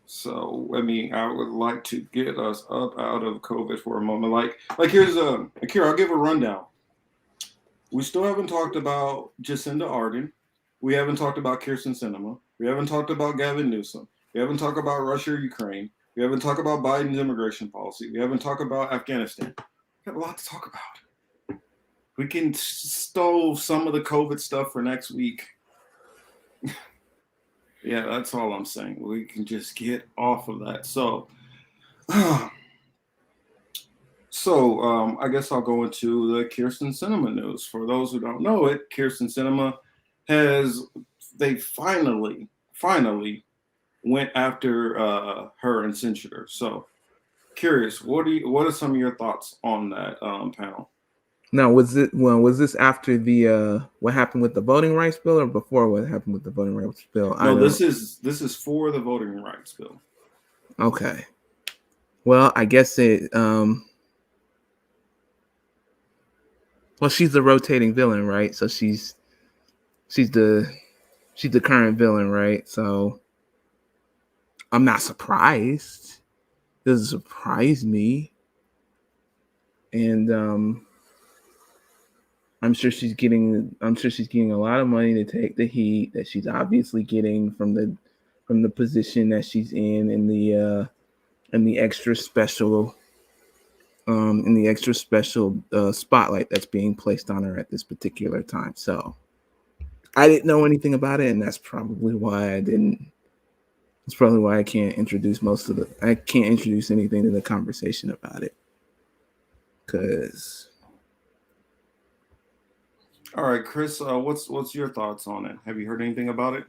So, I mean, I would like to get us up out of COVID for a moment. Like here's Akira, I'll give a rundown. We still haven't talked about Jacinda Ardern. We haven't talked about Kyrsten Sinema. We haven't talked about Gavin Newsom. We haven't talked about Russia or Ukraine. We haven't talked about Biden's immigration policy. We haven't talked about Afghanistan. We have a lot to talk about. We can stow some of the COVID stuff for next week. Yeah, that's all I'm saying. We can just get off of that. So I guess I'll go into the Kyrsten Sinema news. For those who don't know it, Kyrsten Sinema they finally went after her and censured her. So curious, what are some of your thoughts on that panel? Now, was this after the what happened with the voting rights bill or before what happened with the voting rights bill? No, this is for the voting rights bill. Okay. Well, I guess it well, she's the rotating villain, right? So she's the current villain, right? So I'm not surprised. It doesn't surprise me. And I'm sure she's getting a lot of money to take the heat that she's obviously getting from the position that she's in the extra special spotlight that's being placed on her at this particular time. So I didn't know anything about it, and that's probably why I didn't. It's probably why I can't introduce anything to the conversation about it. Because. All right, Chris, what's your thoughts on it? Have you heard anything about it?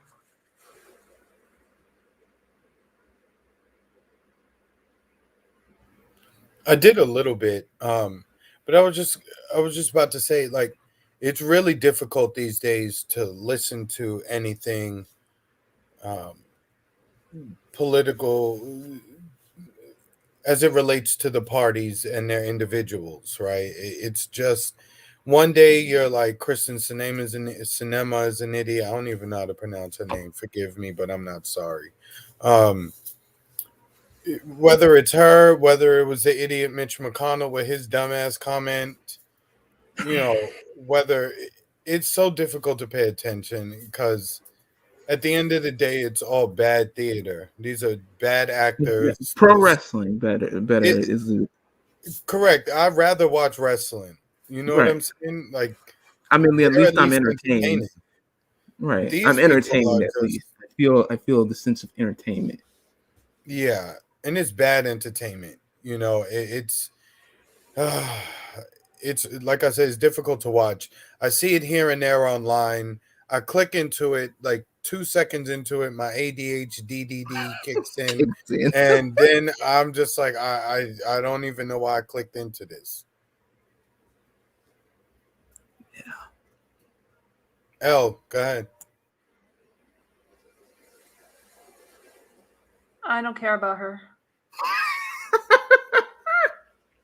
I did a little bit, but I was just about to say, like, it's really difficult these days to listen to anything political as it relates to the parties and their individuals, right? It's just one day you're like Kyrsten Sinema is an idiot. I don't even know how to pronounce her name. Forgive me, but I'm not sorry. Whether it's her, whether it was the idiot Mitch McConnell with his dumbass comment, whether it's so difficult to pay attention because at the end of the day, it's all bad theater. These are bad actors. Pro wrestling better is Correct. I'd rather watch wrestling. You know what I'm saying? Like, I mean, at they're least I'm entertained. entertaining. Right. These I'm people entertained are at just- least. I feel the sense of entertainment. Yeah, and it's bad entertainment. It's it's like I said, it's difficult to watch. I see it here and there online. I click into it, like 2 seconds into it, my ADHD kicks in, and then I'm just like, I don't even know why I clicked into this. Yeah. L, go ahead. I don't care about her.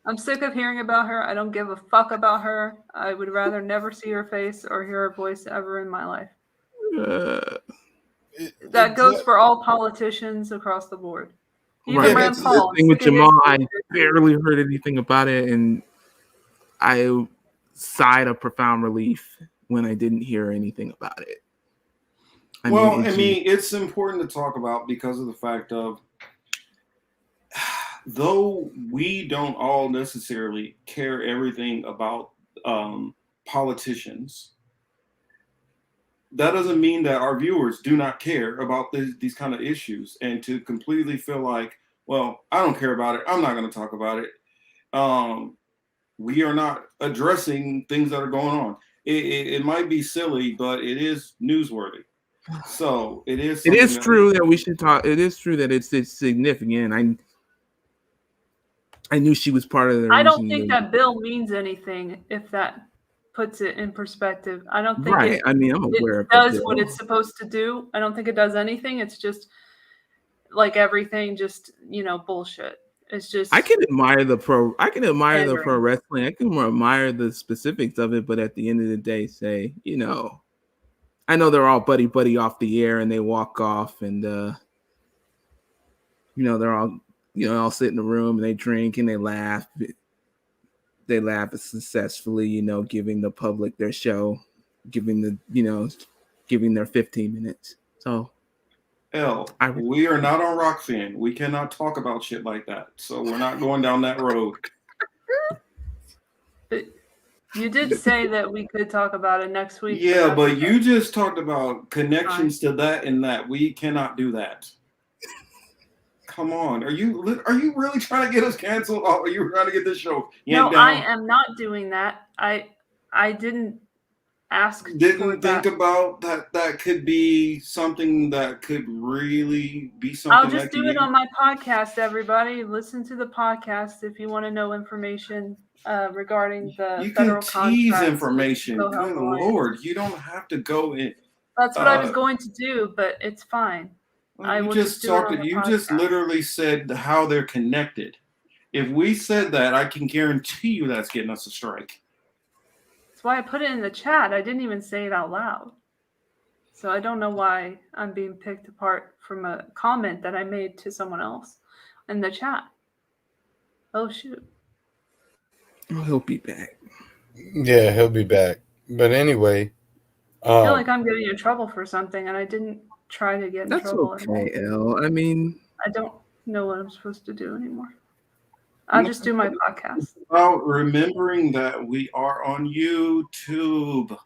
I'm sick of hearing about her. I don't give a fuck about her. I would rather never see her face or hear her voice ever in my life. That goes for all politicians across the board. Even Rand Paul. The thing with Jamal, I barely heard anything about it, and I sighed a profound relief when I didn't hear anything about it. I mean, it's important to talk about because of the fact of, though we don't all necessarily care everything about politicians, that doesn't mean that our viewers do not care about these kind of issues. And to completely feel like, well, I don't care about it, I'm not going to talk about it. We are not addressing things that are going on. It might be silly, but it is newsworthy. So it is. It is true that we should talk. It is true that it's significant. I knew she was part of the. I don't think that bill means anything if that puts it in perspective. I don't think right. I mean, I'm aware it does what it's supposed to do. I don't think it does anything. It's just like everything, just bullshit. It's just. I can admire the pro wrestling. I can admire the specifics of it, but at the end of the day, say I know they're all buddy off the air and they walk off and they're all all sit in the room and they drink and they laugh. They laugh successfully, giving the public their show, giving their 15 minutes. So we are not on Rockfin. We cannot talk about shit like that. So we're not going down that road. But you did say that we could talk about it next week. Yeah, but you just talked about connections to that and that. We cannot do that. Come on. Are you really trying to get us canceled? Or are you trying to get this show yanked down? I am not doing that. I didn't ask. Didn't think about that. That could be something that could really be something. I'll just do it on my podcast, everybody. Listen to the podcast if you want to know information regarding the federal contracts. You can tease information. Good Lord. You don't have to go in. That's what I was going to do, but it's fine. You just literally said how they're connected. If we said that, I can guarantee you that's getting us a strike. That's why I put it in the chat. I didn't even say it out loud. So I don't know why I'm being picked apart from a comment that I made to someone else in the chat. Oh, shoot. Oh, he'll be back. Yeah, he'll be back. But anyway. I feel like I'm getting in trouble for something, and I didn't try to get in trouble. That's okay, Elle. I mean, I don't know what I'm supposed to do anymore. I'll just do my podcast. Well, remembering that we are on YouTube.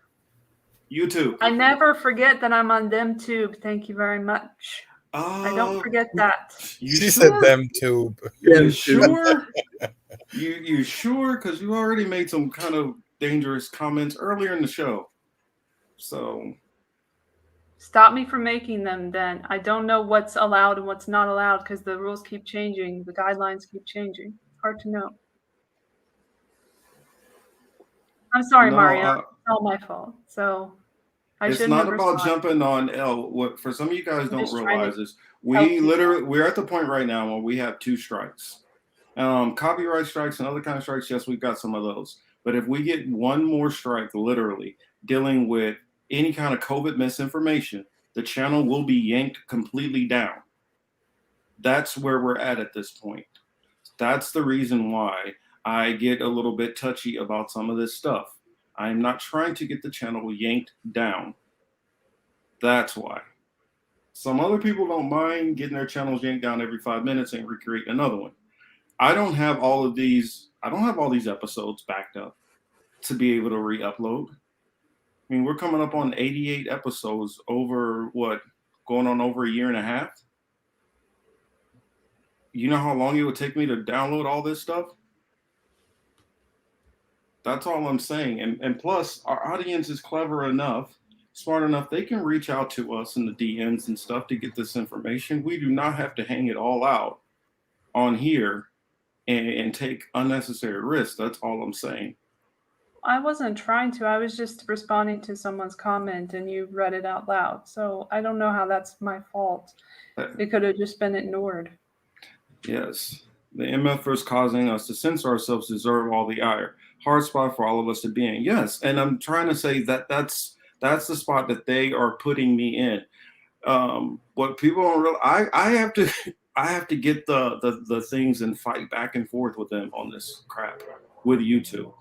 I never forget that I'm on them tube. Thank you very much. I don't forget that. She said them tube. You sure? you sure? Because you already made some kind of dangerous comments earlier in the show. So stop me from making them then. I don't know what's allowed and what's not allowed because the rules keep changing. The guidelines keep changing. Hard to know. I'm sorry, Mario. It's all my fault. So I shouldn't have responded. It's not about jumping on L. What for some of you guys don't realize is we're at the point right now where we have 2 strikes. Copyright strikes and other kind of strikes, yes, we've got some of those. But if we get one more strike, literally dealing with any kind of COVID misinformation, the channel will be yanked completely down. That's where we're at this point. That's the reason why I get a little bit touchy about some of this stuff. I'm not trying to get the channel yanked down. That's why. Some other people don't mind getting their channels yanked down every 5 minutes and recreate another one. I don't have all of these. I don't have all these episodes backed up to be able to re-upload. I mean, we're coming up on 88 episodes over what, going on over a year and a half. You know how long it would take me to download all this stuff? That's all I'm saying. And plus, our audience is clever enough, smart enough, they can reach out to us in the DMs and stuff to get this information. We do not have to hang it all out on here and take unnecessary risks. That's all I'm saying. I wasn't trying to. I was just responding to someone's comment and you read it out loud. So I don't know how that's my fault. It could have just been ignored. Yes. The MFers causing us to censor ourselves deserve all the ire. Hard spot for all of us to be in. Yes. And I'm trying to say that that's the spot that they are putting me in. What people don't realize, I have to get the things and fight back and forth with them on this crap with YouTube.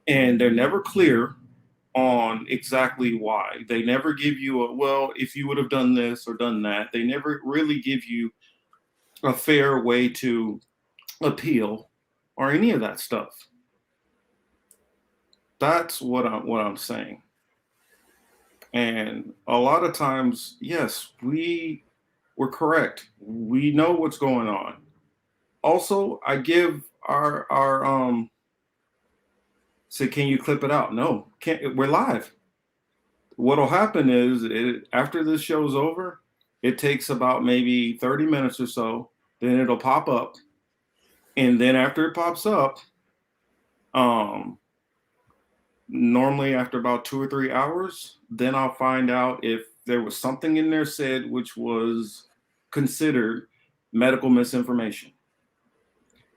And they're never clear on exactly why. They never give you a, well, if you would have done this or done that. They never really give you a fair way to appeal or any of that stuff. That's what I'm saying. And a lot of times, yes, we're correct. We know what's going on. Also, I give our say, can you clip it out? No, can't. We're live. What'll happen is after this show's over, it takes about maybe 30 minutes or so. Then it'll pop up, and then after it pops up, normally after about 2 or 3 hours, then I'll find out if there was something in there said which was considered medical misinformation.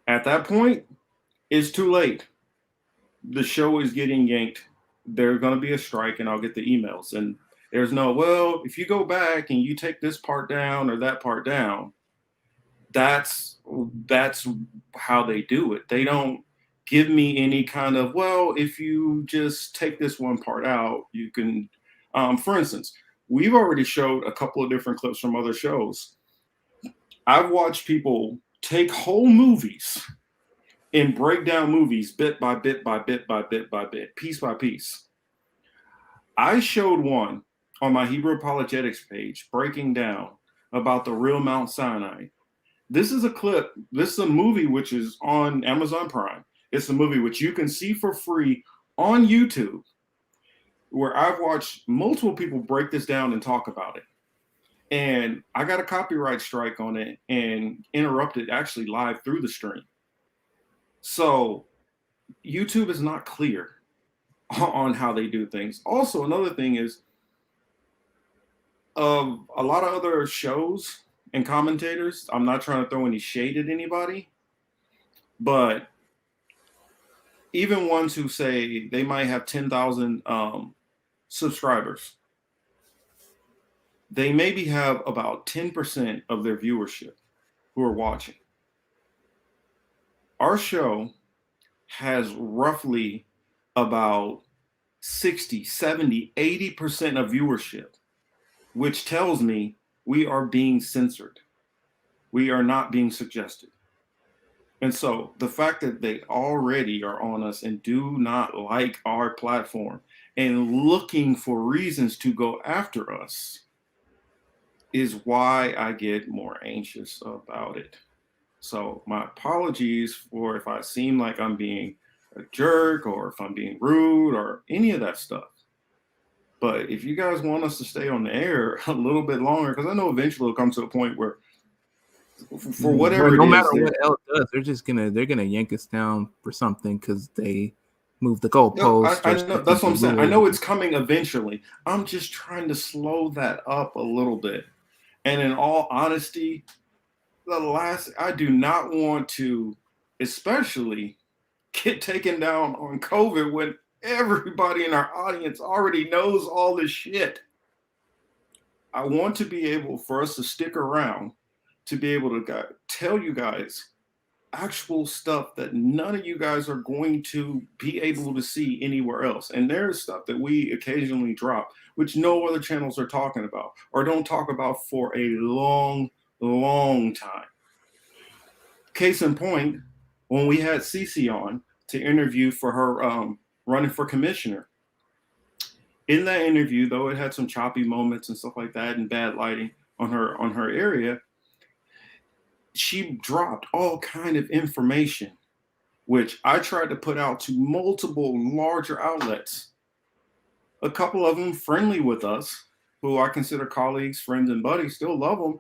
At that point, it's too late. The show is getting yanked. There's going to be a strike, and I'll get the emails. And there's no, well, if you go back and you take this part down or that part down, that's how they do it. They don't give me any kind of, well, if you just take this one part out, you can, for instance, we've already showed a couple of different clips from other shows. I've watched people take whole movies and break down movies bit by bit by bit by bit by bit, piece by piece. I showed one on my Hebrew Apologetics page breaking down about the real Mount Sinai. This is a clip. This is a movie which is on Amazon Prime. It's a movie which you can see for free on YouTube, where I've watched multiple people break this down and talk about it. And I got a copyright strike on it and interrupted actually live through the stream. So YouTube is not clear on how they do things. Also, another thing is a lot of other shows and commentators, I'm not trying to throw any shade at anybody, but even ones who say they might have 10,000 subscribers, they maybe have about 10% of their viewership who are watching. Our show has roughly about 60, 70, 80% of viewership, which tells me we are being censored. We are not being suggested. And so the fact that they already are on us and do not like our platform and looking for reasons to go after us is why I get more anxious about it. So my apologies for if I seem like I'm being a jerk or if I'm being rude or any of that stuff. But if you guys want us to stay on the air a little bit longer, because I know eventually it'll come to a point where for whatever no it is, matter what else does, they're gonna yank us down for something because they moved the goalpost. I know, that's what I'm saying. I know it's coming eventually. I'm just trying to slow that up a little bit. And in all honesty, I do not want to, especially get taken down on COVID when everybody in our audience already knows all this shit. I want to be able for us to stick around to be able to tell you guys actual stuff that none of you guys are going to be able to see anywhere else. And there's stuff that we occasionally drop, which no other channels are talking about or don't talk about for a long, long time. Case in point, when we had Cece on to interview for her running for commissioner, in that interview, though it had some choppy moments and stuff like that and bad lighting on her area, she dropped all kind of information, which I tried to put out to multiple larger outlets. A couple of them friendly with us, who I consider colleagues, friends, and buddies, still love them,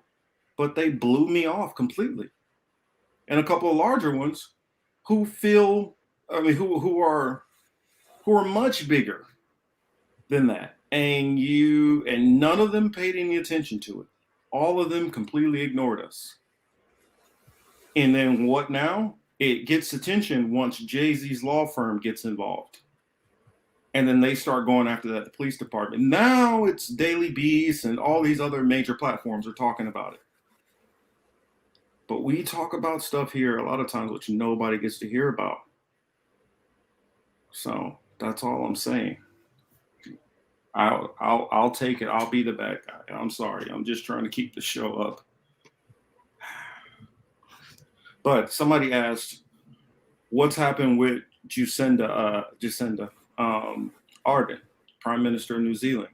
but they blew me off completely. And a couple of larger ones who feel, I mean, who are much bigger than that. And none of them paid any attention to it. All of them completely ignored us. And then what now? It gets attention once Jay-Z's law firm gets involved. And then they start going after that, the police department. Now it's Daily Beast and all these other major platforms are talking about it. But we talk about stuff here a lot of times which nobody gets to hear about. So that's all I'm saying. I'll take it. I'll be the bad guy. I'm sorry. I'm just trying to keep the show up. But somebody asked, what's happened with Jacinda Ardern, Prime Minister of New Zealand?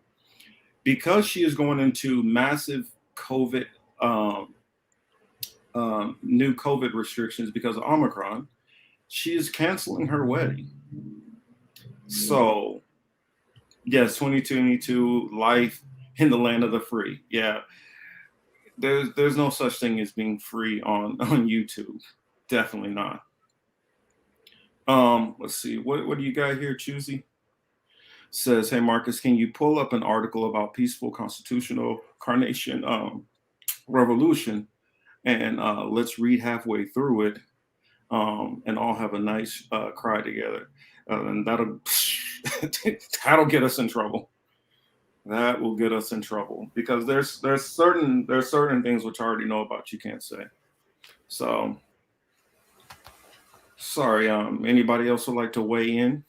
Because she is going into massive COVID, new COVID restrictions because of Omicron, she is canceling her wedding. So, yes, 2022, life in the land of the free. Yeah. There's no such thing as being free on YouTube. Definitely not. Let's see. What do you got here, Choosy? Says, hey Marcus, can you pull up an article about peaceful constitutional carnation revolution and let's read halfway through it and all have a nice cry together. And that'll get us in trouble. That will get us in trouble because there's certain things which I already know about you can't say. So sorry. Anybody else would like to weigh in?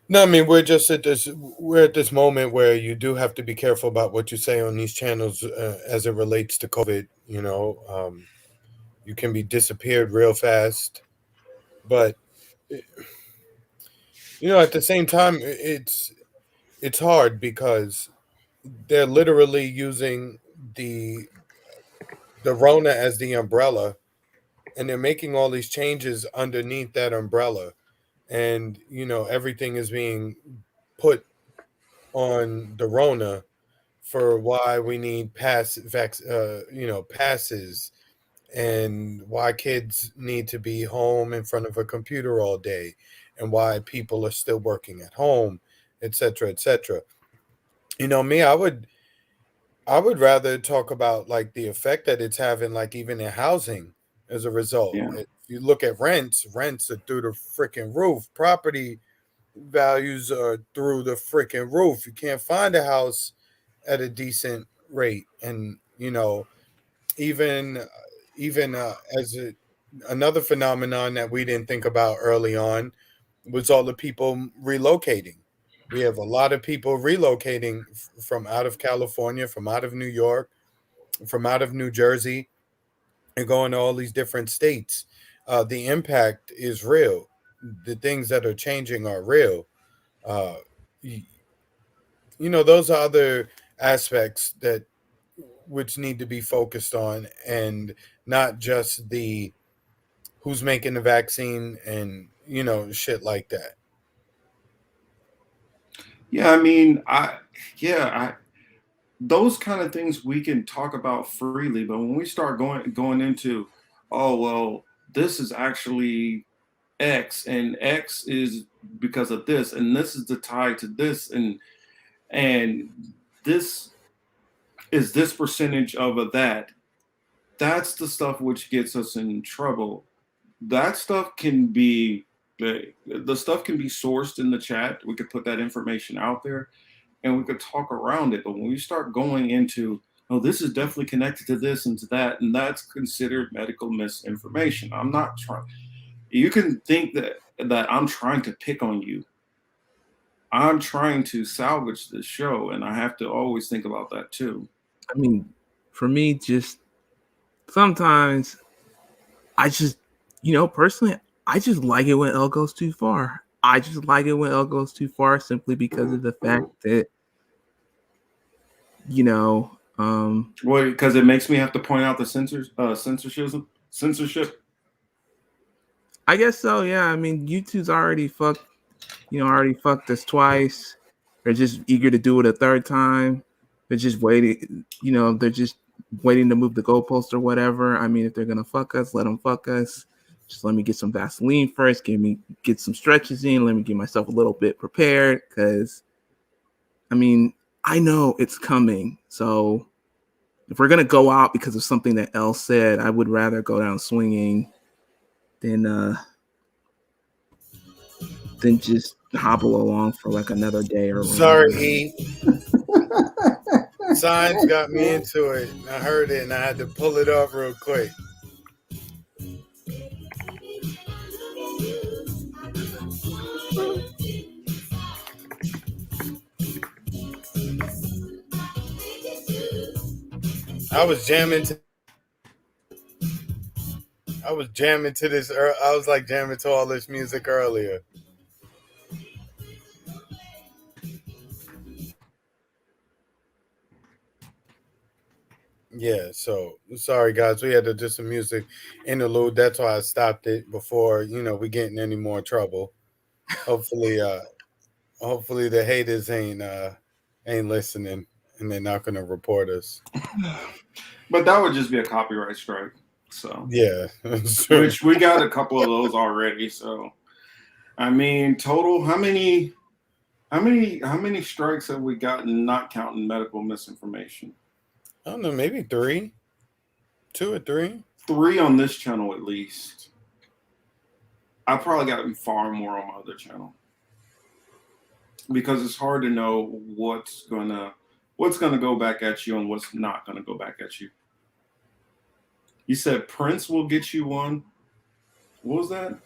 No, I mean we're at this moment where you do have to be careful about what you say on these channels as it relates to COVID. You know, you can be disappeared real fast, but you know, at the same time, it's hard because they're literally using the Rona as the umbrella, and they're making all these changes underneath that umbrella. And you know everything is being put on the Rona for why we need passes, and why kids need to be home in front of a computer all day, and why people are still working at home, etc., etc. You know, me, I would rather talk about like the effect that it's having, like even in housing as a result. Yeah. If you look at rents are through the freaking roof. Property values are through the freaking roof. You can't find a house at a decent rate. And, you know, even another phenomenon that we didn't think about early on was all the people relocating. We have a lot of people relocating from out of California, from out of New York, from out of New Jersey, and going to all these different states. The impact is real. The things that are changing are real. You know, those are other aspects that which need to be focused on, and not just the who's making the vaccine and, you know, shit like that. Yeah, I mean, those kind of things we can talk about freely, but when we start going into, oh well, this is actually X, and X is because of this, and this is the tie to this, and this is this percentage of that. That's the stuff which gets us in trouble. That stuff can be The stuff can be sourced in the chat. We could put that information out there and we could talk around it. But when we start going into, oh, this is definitely connected to this and to that, and that's considered medical misinformation. I'm not trying. You can think that I'm trying to pick on you. I'm trying to salvage this show, and I have to always think about that too. I mean, for me, just sometimes I just, personally, I just like it when L goes too far. I just like it when L goes too far simply because of the fact that, well, because it makes me have to point out the censorship. I guess so. Yeah. I mean, YouTube's already fucked us twice. They're just eager to do it a third time. They're just waiting. They're just waiting to move the goalpost or whatever. I mean, if they're gonna fuck us, let them fuck us. Just let me get some Vaseline first. Get some stretches in. Let me get myself a little bit prepared, because, I mean, I know it's coming. So if we're gonna go out because of something that Elle said, I would rather go down swinging than just hobble along for like another day or Sorry, whatever. E. Signs got me into it. I heard it and I had to pull it off real quick. I was jamming to this. I was like jamming to all this music earlier. Yeah, so sorry guys, we had to do some music interlude. That's why I stopped it before we get in any more trouble. Hopefully the haters ain't listening and they're not gonna report us. But that would just be a copyright strike. So yeah, which we got a couple of those already. So I mean, total, how many strikes have we gotten, not counting medical misinformation? I don't know, maybe 3, 2 or 3. 3 on this channel at least. I probably gotten far more on my other channel, because it's hard to know what's gonna go back at you and what's not gonna go back at you. You said Prince will get you one. What was that?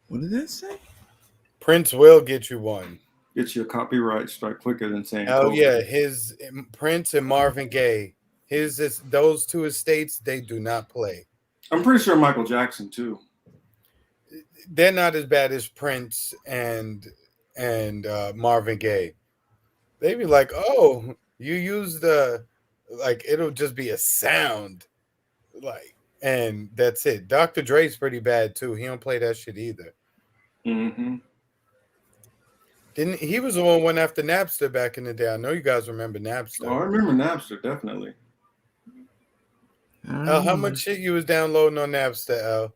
What did that say? Prince will get you one. Get you a copyright strike quicker than saying. Oh yeah, his Prince and Marvin Gaye. Those two estates, they do not play. I'm pretty sure Michael Jackson too. They're not as bad as Prince and Marvin Gaye. They be like, oh, you use it'll just be a sound, and that's it. Dr. Dre's pretty bad too. He don't play that shit either. Mm-hmm. He was the one who went after Napster back in the day. I know you guys remember Napster. Oh, I remember Napster, definitely. How much shit you was downloading on Napster, Al?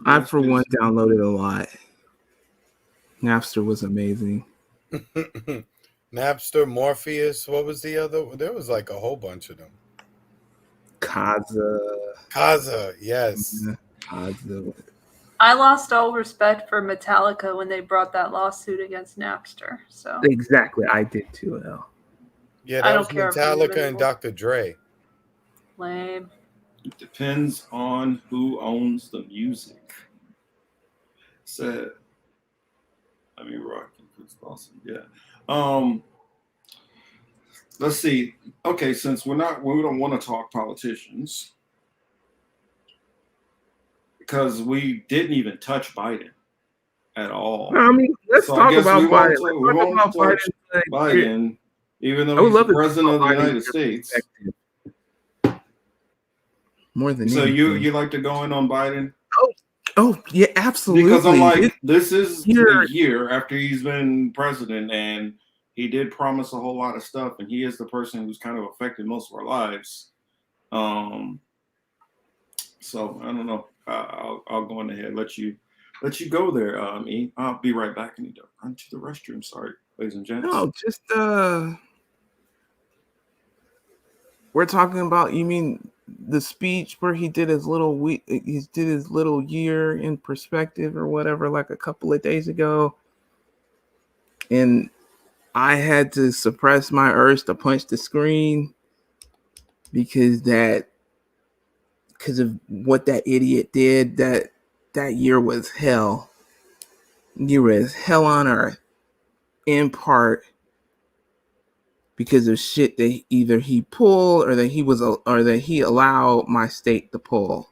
I, for one, downloaded a lot. Napster was amazing. Napster, Morpheus. What was the other? There was like a whole bunch of them. Kaza, yes. Kaza. I lost all respect for Metallica when they brought that lawsuit against Napster. So exactly, I did too, Al. Yeah, that was Metallica and Dr. Dre. Lame. It depends on who owns the music. Said, I mean, Rocky, Chris Carlson, yeah. Let's see. Okay, since we don't want to talk politicians, because we didn't even touch Biden at all. No, I mean, let's talk about Biden. We won't touch Biden, even though he's the president of the United States. More than so, anything. you like to go in on Biden? Oh, yeah, absolutely. Because I'm like, this is a year after he's been president, and he did promise a whole lot of stuff, and he is the person who's kind of affected most of our lives. So I don't know. I'll go on ahead. Let you go there, E. I'll be right back. I need to run to the restroom. Sorry, ladies and gents. No, just We're talking about, you mean the speech where he did his little year in perspective or whatever, like a couple of days ago, and I had to suppress my urge to punch the screen because of what that idiot did. That year was hell. Year was hell on earth, in part because of shit that either he pulled or that he allowed my state to pull.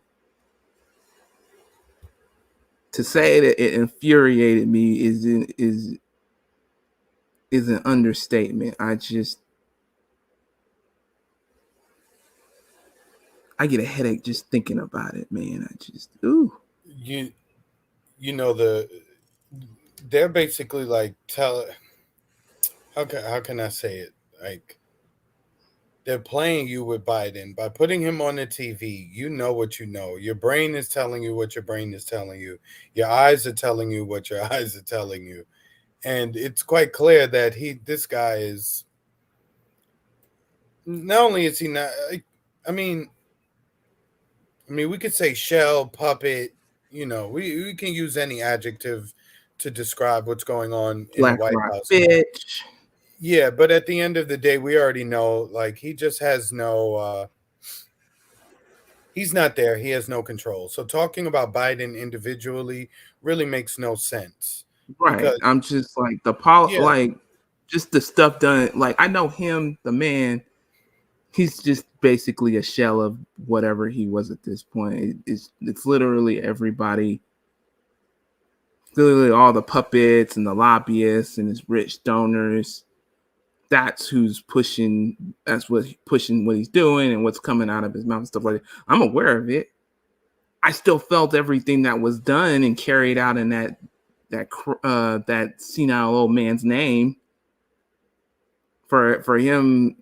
To say that it infuriated me is an understatement. I get a headache just thinking about it, man. You know, they're basically like how can I say it? Like, they're playing you with Biden by putting him on the TV. You know what you know. Your brain is telling you what your brain is telling you. Your eyes are telling you what your eyes are telling you. And it's quite clear that this guy is, not only is he not, I mean, we could say shell, puppet, we can use any adjective to describe what's going on in the Black White rock House. bitch. Yeah, but at the end of the day, we already know, like, he just has no, he's not there. He has no control. So talking about Biden individually really makes no sense. Right. Because, I'm just like yeah, like just the stuff done. Like, I know him, the man. He's just basically a shell of whatever he was at this point. It's literally everybody. Literally all the puppets and the lobbyists and his rich donors. That's who's pushing. That's what pushing what he's doing and what's coming out of his mouth and stuff like that. I'm aware of it. I still felt everything that was done and carried out in that senile old man's name. For him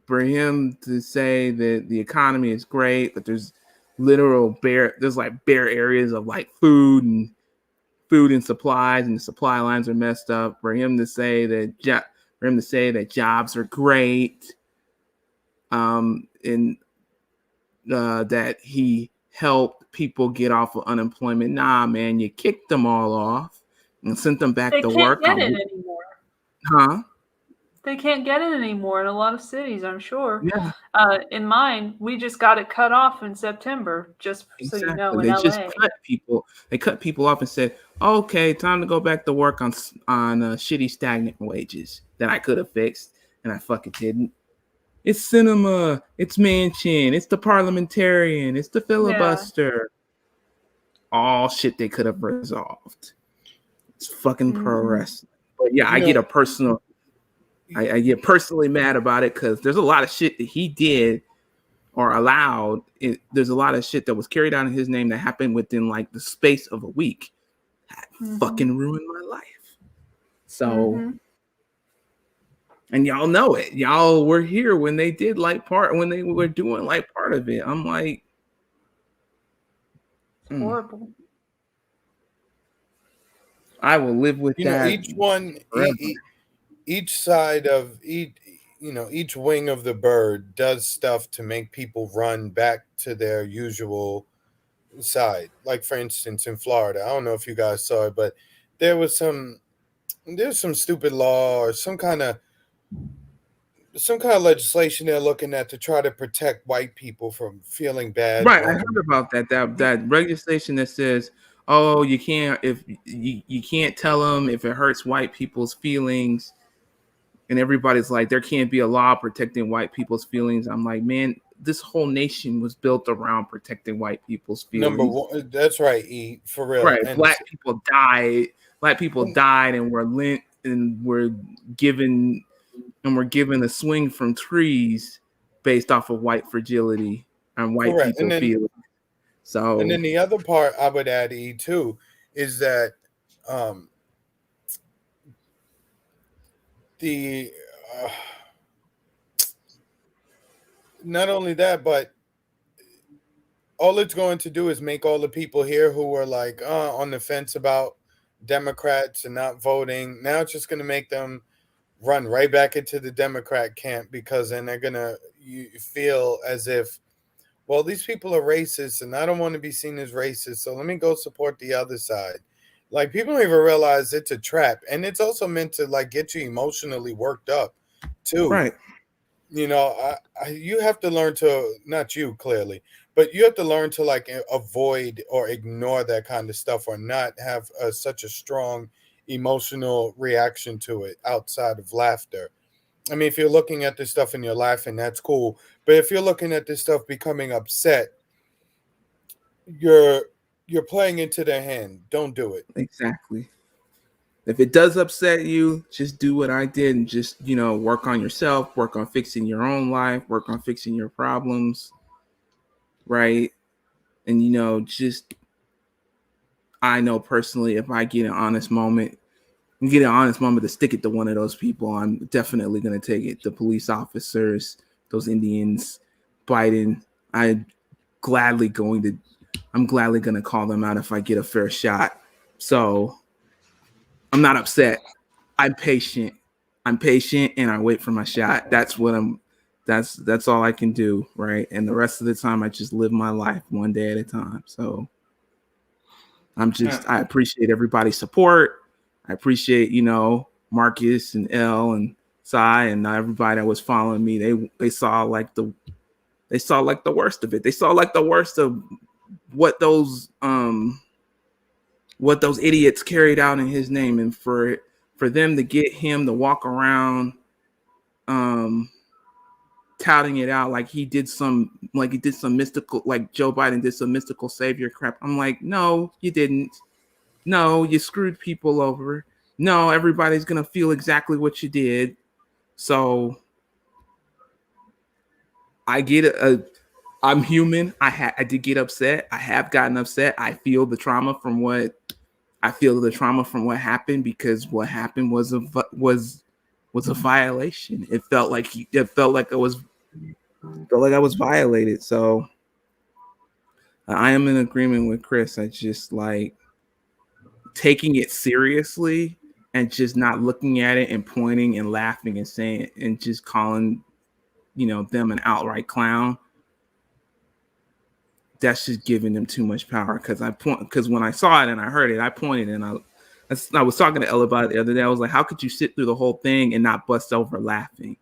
to say that the economy is great, but there's there's like bare areas of like food and supplies, and the supply lines are messed up. For him to say that jobs are great, and that he helped people get off of unemployment. Nah, man, you kicked them all off and sent them back They to can't work. get it anymore. Huh? They can't get it anymore in a lot of cities, I'm sure. Yeah. In mine, we just got it cut off in September, just so you know, in They LA. just cut people. They cut people off and said, "Okay, time to go back to work on shitty, stagnant wages that I could have fixed, and I fucking didn't." It's cinema. It's Manchin. It's the parliamentarian. It's the filibuster. All shit they could have resolved. It's fucking pro wrestling. But yeah, I get personally mad about it because there's a lot of shit that he did or allowed. There's a lot of shit that was carried out in his name that happened within like the space of a week. That fucking ruined my life. So, and y'all know it. Y'all were here when they did when they were doing like part of it. I'm like, horrible. I will live with that. Each side of each wing of the bird does stuff to make people run back to their usual side. Like, for instance, in Florida, I don't know if you guys saw it, but there's some stupid law or some kind of legislation they're looking at to try to protect white people from feeling bad. Right, I heard about that legislation that says, "Oh, you can't you can't tell them if it hurts white people's feelings." And everybody's like, there can't be a law protecting white people's feelings. I'm like, man, this whole nation was built around protecting white people's feelings. Number one, that's right, E, for real. Right, and black people died. Black people died, and were given a swing from trees based off of white fragility and white people feelings. So, and then the other part I would add, E, too, is that not only that, but all it's going to do is make all the people here who were like on the fence about Democrats and not voting, now it's just going to make them run right back into the Democrat camp, because then they're going to, you feel as if, well, these people are racist and I don't want to be seen as racist, so let me go support the other side. Like, people don't even realize it's a trap, and it's also meant to like get you emotionally worked up too. Right. You know, you have to learn to, not you clearly, but you have to learn to like avoid or ignore that kind of stuff, or not have such a strong emotional reaction to it outside of laughter. I mean, if you're looking at this stuff and you're laughing, that's cool. But if you're looking at this stuff becoming upset, you're playing into their hand. Don't do it. Exactly. If it does upset you, just do what I did and just, work on yourself, work on fixing your own life, work on fixing your problems, right? And, I know personally, if I get an honest moment to stick it to one of those people, I'm definitely going to take it. The police officers, those Indians, Biden, I'm gladly going to call them out if I get a fair shot. So I'm not upset. I'm patient and I wait for my shot. That's all I can do, right? And the rest of the time I just live my life one day at a time. So I appreciate everybody's support. I appreciate, Marcus and Elle and Cy and everybody that was following me. They saw like the worst of it. They saw like the worst of what those idiots carried out in his name, and for them to get him to walk around touting it out like he did some mystical, like Joe Biden did some mystical savior crap. I'm like, no, you didn't. No, you screwed people over. No, everybody's gonna feel exactly what you did. So I get I'm human. I did get upset. I have gotten upset. I feel the trauma from what happened, because what happened was a violation. It felt like I was violated. So I am in agreement with Chris. I just like taking it seriously and just not looking at it and pointing and laughing and saying and just calling, them an outright clown. That's just giving them too much power. Because when I saw it and I heard it, I pointed and I was talking to Ella about it the other day. I was like, how could you sit through the whole thing and not bust over laughing?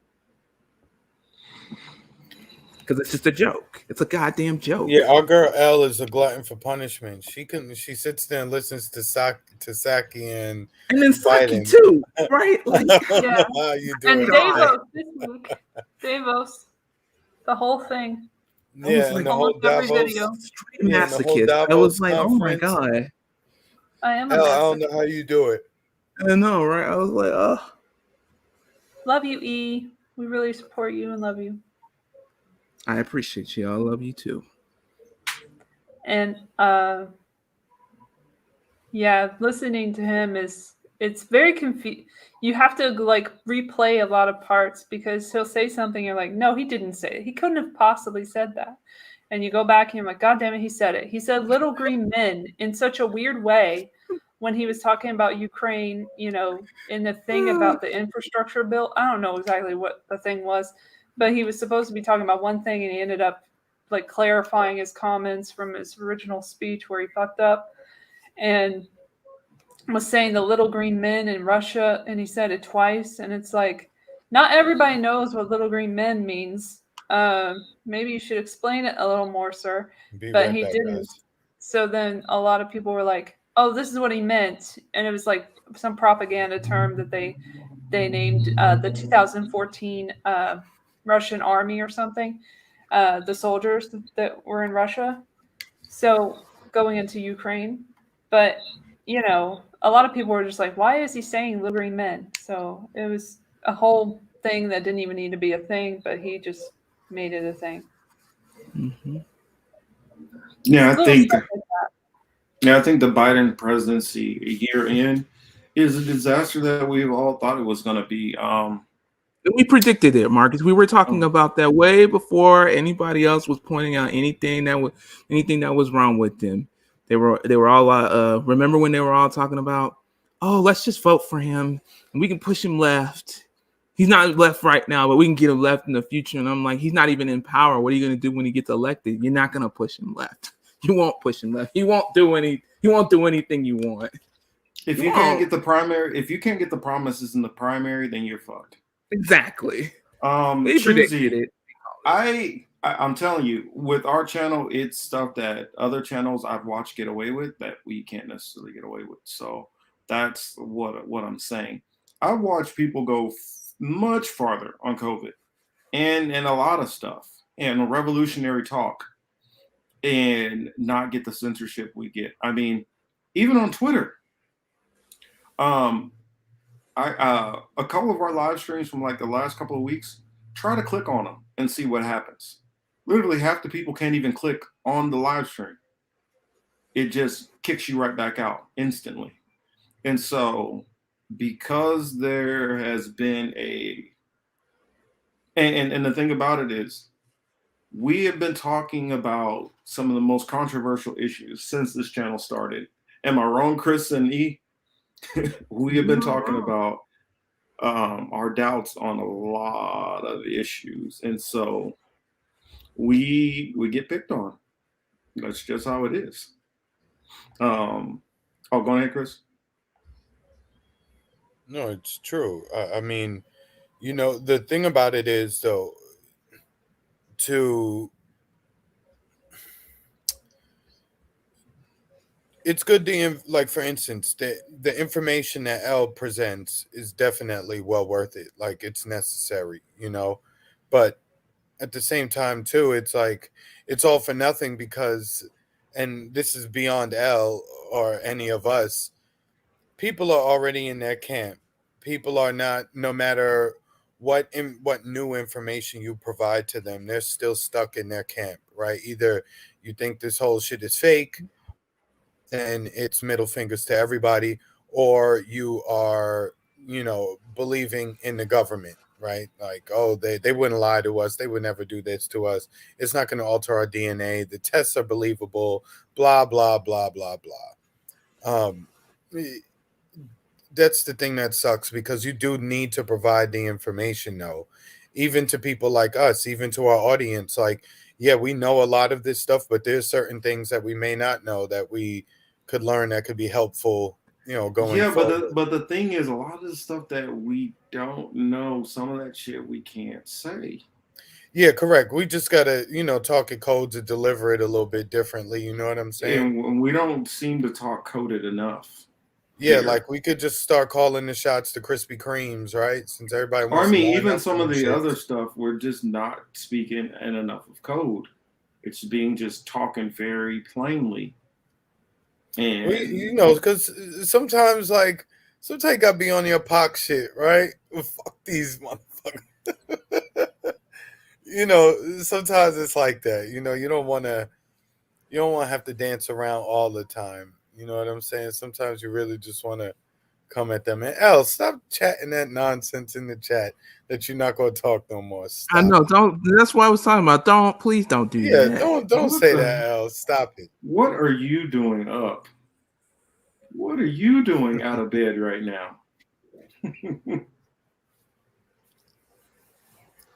Because it's just a joke. It's a goddamn joke. Yeah, our girl Elle is a glutton for punishment. She sits there and listens to Saki and then Saki too, right? Like, yeah. How you And doing? Davos this week. Davos, the whole thing. Yeah, and the whole Almost every Davos, video. yeah, and the whole Davos I was like, oh my conference. god. I am a Elle, I don't masochist. know how you do it. I know, right? I was like, oh. Love you, E. We really support you and love you. I appreciate you. I love you too. And yeah, listening to him it's very confusing. You have to like replay a lot of parts, because he'll say something, you're like, no, he didn't say it. He couldn't have possibly said that. And you go back and you're like, God damn it, he said it. He said little green men in such a weird way when he was talking about Ukraine, in the thing about the infrastructure bill. I don't know exactly what the thing was, but he was supposed to be talking about one thing and he ended up like clarifying his comments from his original speech where he fucked up, and was saying the little green men in Russia, and he said it twice, and it's like, not everybody knows what little green men means. Maybe you should explain it a little more, sir. But he didn't. Guys. So then a lot of people were like, oh, this is what he meant. And it was like some propaganda term that they named the 2014 Russian army or something, the soldiers that were in Russia. So going into Ukraine. But, a lot of people were just like, why is he saying little green men? So it was a whole thing that didn't even need to be a thing, but he just made it a thing. Mm-hmm. Yeah, I think. Stuff like that. Yeah, I think the Biden presidency a year in is a disaster that we've all thought it was going to be. We predicted it, Marcus. We were talking about that way before anybody else was pointing out anything that was wrong with them. They were all remember when they were all talking about, oh, let's just vote for him and we can push him left. he's not left right now, but we can get him left in the future. And I'm like, he's not even in power. What are you going to do when he gets elected? You're not going to push him left. You won't push him left. He won't do anything you want. If you can't get the primary, if you can't get the promises in the primary, then you're fucked. Exactly. Choosy, predicted it. I'm telling you, with our channel, it's stuff that other channels I've watched get away with that we can't necessarily get away with. So that's what I'm saying. I've watched people go much farther on COVID and a lot of stuff and revolutionary talk and not get the censorship we get. I mean, even on Twitter, a couple of our live streams from like the last couple of weeks, try to click on them and see what happens. Literally half the people can't even click on the live stream. It just kicks you right back out instantly. And so because there has been and the thing about it is we have been talking about some of the most controversial issues since this channel started. Am I wrong, Chris and E? We have been talking about our doubts on a lot of issues. And so we get picked on. That's just how it is. Go ahead, Chris. No, it's true. I mean, you know, the thing about it is, though, it's good to, like, for instance, the information that L presents is definitely well worth it. Like, it's necessary, you know, but at the same time, too, it's like it's all for nothing because, and this is beyond L or any of us, people are already in their camp. People are not, no matter what new information you provide to them, they're still stuck in their camp, right? Either you think this whole shit is fake and it's middle fingers to everybody, or you are, you know, believing in the government, right? Like, oh, they wouldn't lie to us. They would never do this to us. It's not going to alter our DNA. The tests are believable, blah, blah, blah, blah, blah. That's the thing that sucks, because you do need to provide the information, though, even to people like us, even to our audience. Like, yeah, we know a lot of this stuff, but there's certain things that we may not know that we could learn that could be helpful, you know, going forward. But the thing is, a lot of the stuff that we don't know, some of that shit we can't say. Yeah, correct. We just gotta, you know, talk in codes and deliver it a little bit differently. You know what I'm saying? And we don't seem to talk coded enough. Yeah, like we could just start calling the shots to Krispy Kremes, right? Since everybody Or, wants I mean, to line even up some for of the shit. other stuff, we're just not speaking in enough of code. It's being just talking very plainly. And you know, because sometimes you gotta be on your pox shit, right? Fuck these motherfuckers. You know, sometimes it's like that. You know, you don't want to have to dance around all the time. You know what I'm saying? Sometimes you really just want to come at them. And L, stop chatting that nonsense in the chat that you're not going to talk no more. Stop. I know. Don't. That's what I was talking about. Please don't do that. Yeah, don't say that, L. Stop it. What are you doing up? What are you doing out of bed right now?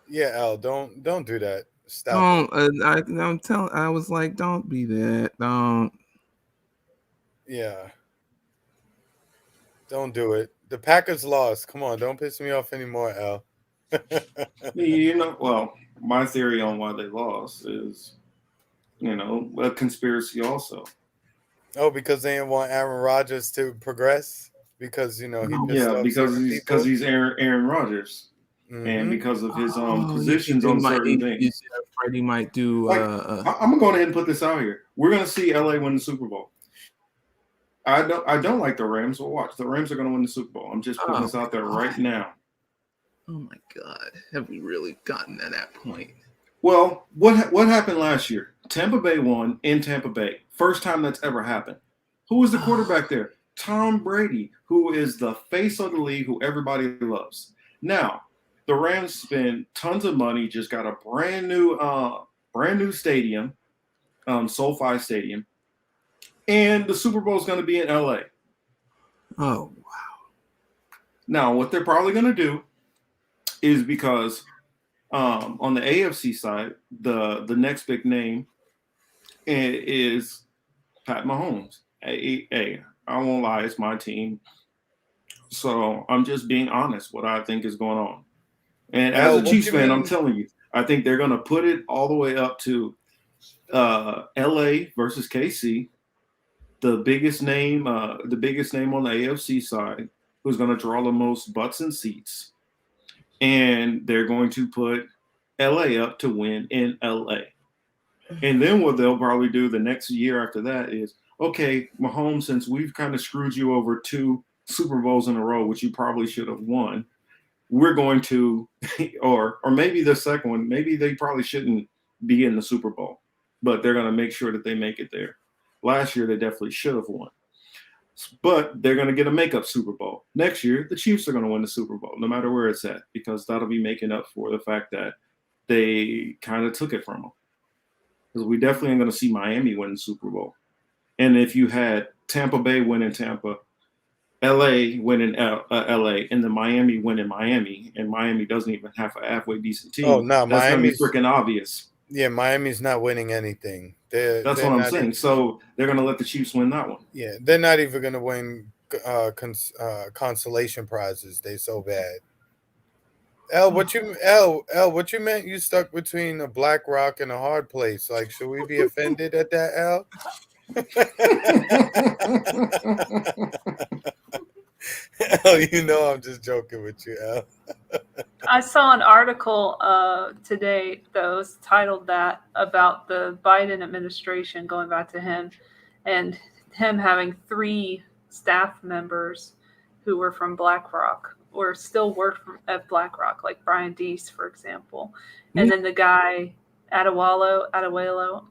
Yeah, L, don't do that. Stop. I'm telling. I was like, don't be that. Don't. Yeah. Don't do it. The Packers lost. Come on, don't piss me off anymore, L. You know, well, my theory on why they lost is, you know, a conspiracy also. Oh, because they didn't want Aaron Rodgers to progress? Because, you know, he pissed off because he's Aaron Rodgers. Mm-hmm. And because of his positions on certain things. Freddie might do. I'm gonna go ahead and put this out here. We're gonna see LA win the Super Bowl. I don't like the Rams. Well, watch, the Rams are gonna win the Super Bowl. I'm just putting this out there right now. Oh my God, have we really gotten to that point? Well, what happened last year? Tampa Bay won in Tampa Bay. First time that's ever happened. Who was the quarterback there? Tom Brady, who is the face of the league, who everybody loves. Now, the Rams spend tons of money, just got a brand new stadium, SoFi Stadium, and the Super Bowl is going to be in LA. Oh, wow. Now, what they're probably going to do is because on the AFC side, the next big name is Pat Mahomes. Hey, I won't lie, it's my team. So I'm just being honest what I think is going on. And as a Chiefs fan, I'm telling you, I think they're going to put it all the way up to LA versus KC, the biggest name on the AFC side, who's going to draw the most butts and seats. And they're going to put LA up to win in LA. And then what they'll probably do the next year after that is, okay, Mahomes, since we've kind of screwed you over 2 Super Bowls in a row, which you probably should have won, we're going to, or maybe the second one, maybe they probably shouldn't be in the Super Bowl, but they're going to make sure that they make it there. Last year, they definitely should have won. But they're going to get a makeup Super Bowl. Next year, the Chiefs are going to win the Super Bowl, no matter where it's at, because that'll be making up for the fact that they kind of took it from them. Because we definitely ain't going to see Miami win the Super Bowl. And if you had Tampa Bay win in Tampa, LA win in LA, and then Miami win in Miami, and Miami doesn't even have a halfway decent team, that's going to be freaking obvious. Yeah, Miami's not winning anything. That's what I'm saying. So they're going to let the Chiefs win that one. Yeah, they're not even going to win consolation prizes. They so bad. What you meant? You stuck between a black rock and a hard place. Like, should we be offended at that, L? You know I'm just joking with you, L. I saw an article today that was titled that about the Biden administration, going back to him, and him having 3 staff members who were from BlackRock or still work at BlackRock, like Brian Deese, for example. And then the guy, Adesuelo, I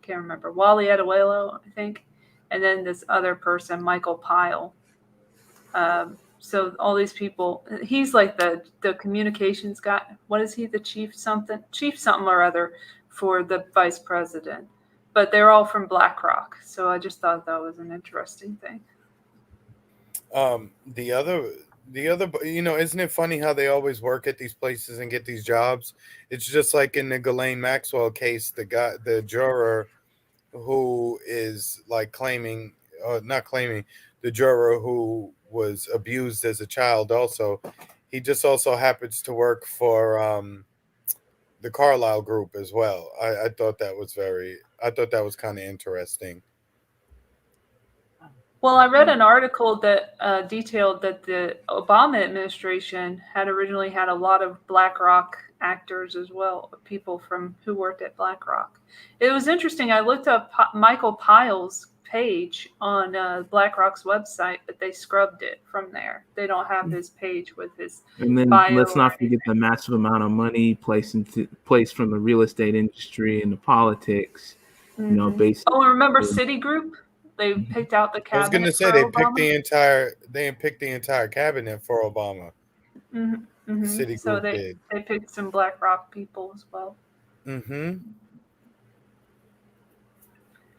can't remember, Wally Adesuelo, I think. And then this other person, Michael Pyle. So all these people, he's like the communications guy. What is he? The chief something or other for the vice president. But they're all from BlackRock. So I just thought that was an interesting thing. The other, isn't it funny how they always work at these places and get these jobs? It's just like in the Ghislaine Maxwell case, the juror who is like the juror who was abused as a child also, he just also happens to work for the Carlyle Group as well. I thought that was kind of interesting. Well, I read an article that detailed that the Obama administration had originally had a lot of BlackRock actors as well, people who worked at BlackRock. It was interesting. I looked up Michael Pyle's page on BlackRock's website, but they scrubbed it from there. They don't have his page with his and then bio. Let's not forget the massive amount of money placed from the real estate industry into politics. Mm-hmm. Basically. Oh, remember Citigroup? They picked out the cabinet. I was going to say they picked the entire cabinet for Obama. Mm-hmm. Mm-hmm. Citigroup so they picked some BlackRock people as well. Mm-hmm.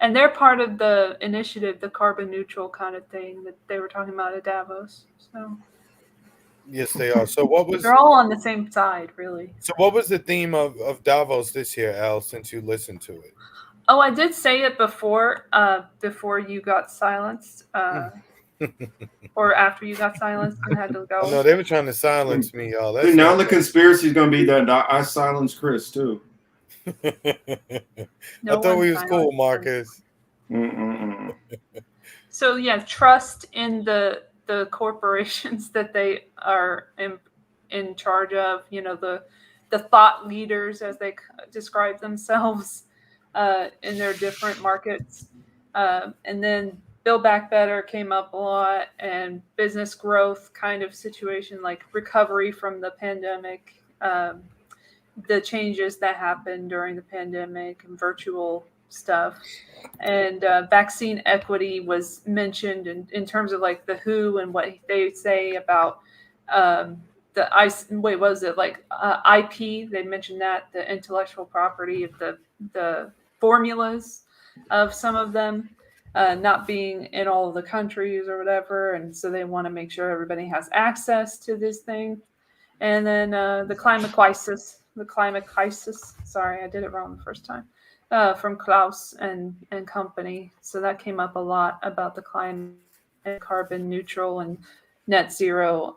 And they're part of the initiative, the carbon neutral kind of thing that they were talking about at Davos. So yes, they are. So they're all on the same side, really. So what was the theme of Davos this year, Al, since you listened to it? Oh, I did say it before you got silenced, or after you got silenced and had to go. Oh, no, they were trying to silence me, y'all. Dude, now the conspiracy is going to be that I silenced Chris, too. I thought we was cool, Marcus. So, yeah, trust in the corporations that they are in charge of, the thought leaders, as they describe themselves. In their different markets. And then Build Back Better came up a lot, and business growth kind of situation, like recovery from the pandemic, the changes that happened during the pandemic and virtual stuff. And vaccine equity was mentioned in terms of like the WHO and what they say about what was it, like IP? They mentioned that, the intellectual property of the formulas of some of them not being in all of the countries or whatever, and so they want to make sure everybody has access to this thing. And then the climate crisis. Sorry, I did it wrong the first time. From Klaus and company. So that came up a lot about the climate and carbon neutral and net zero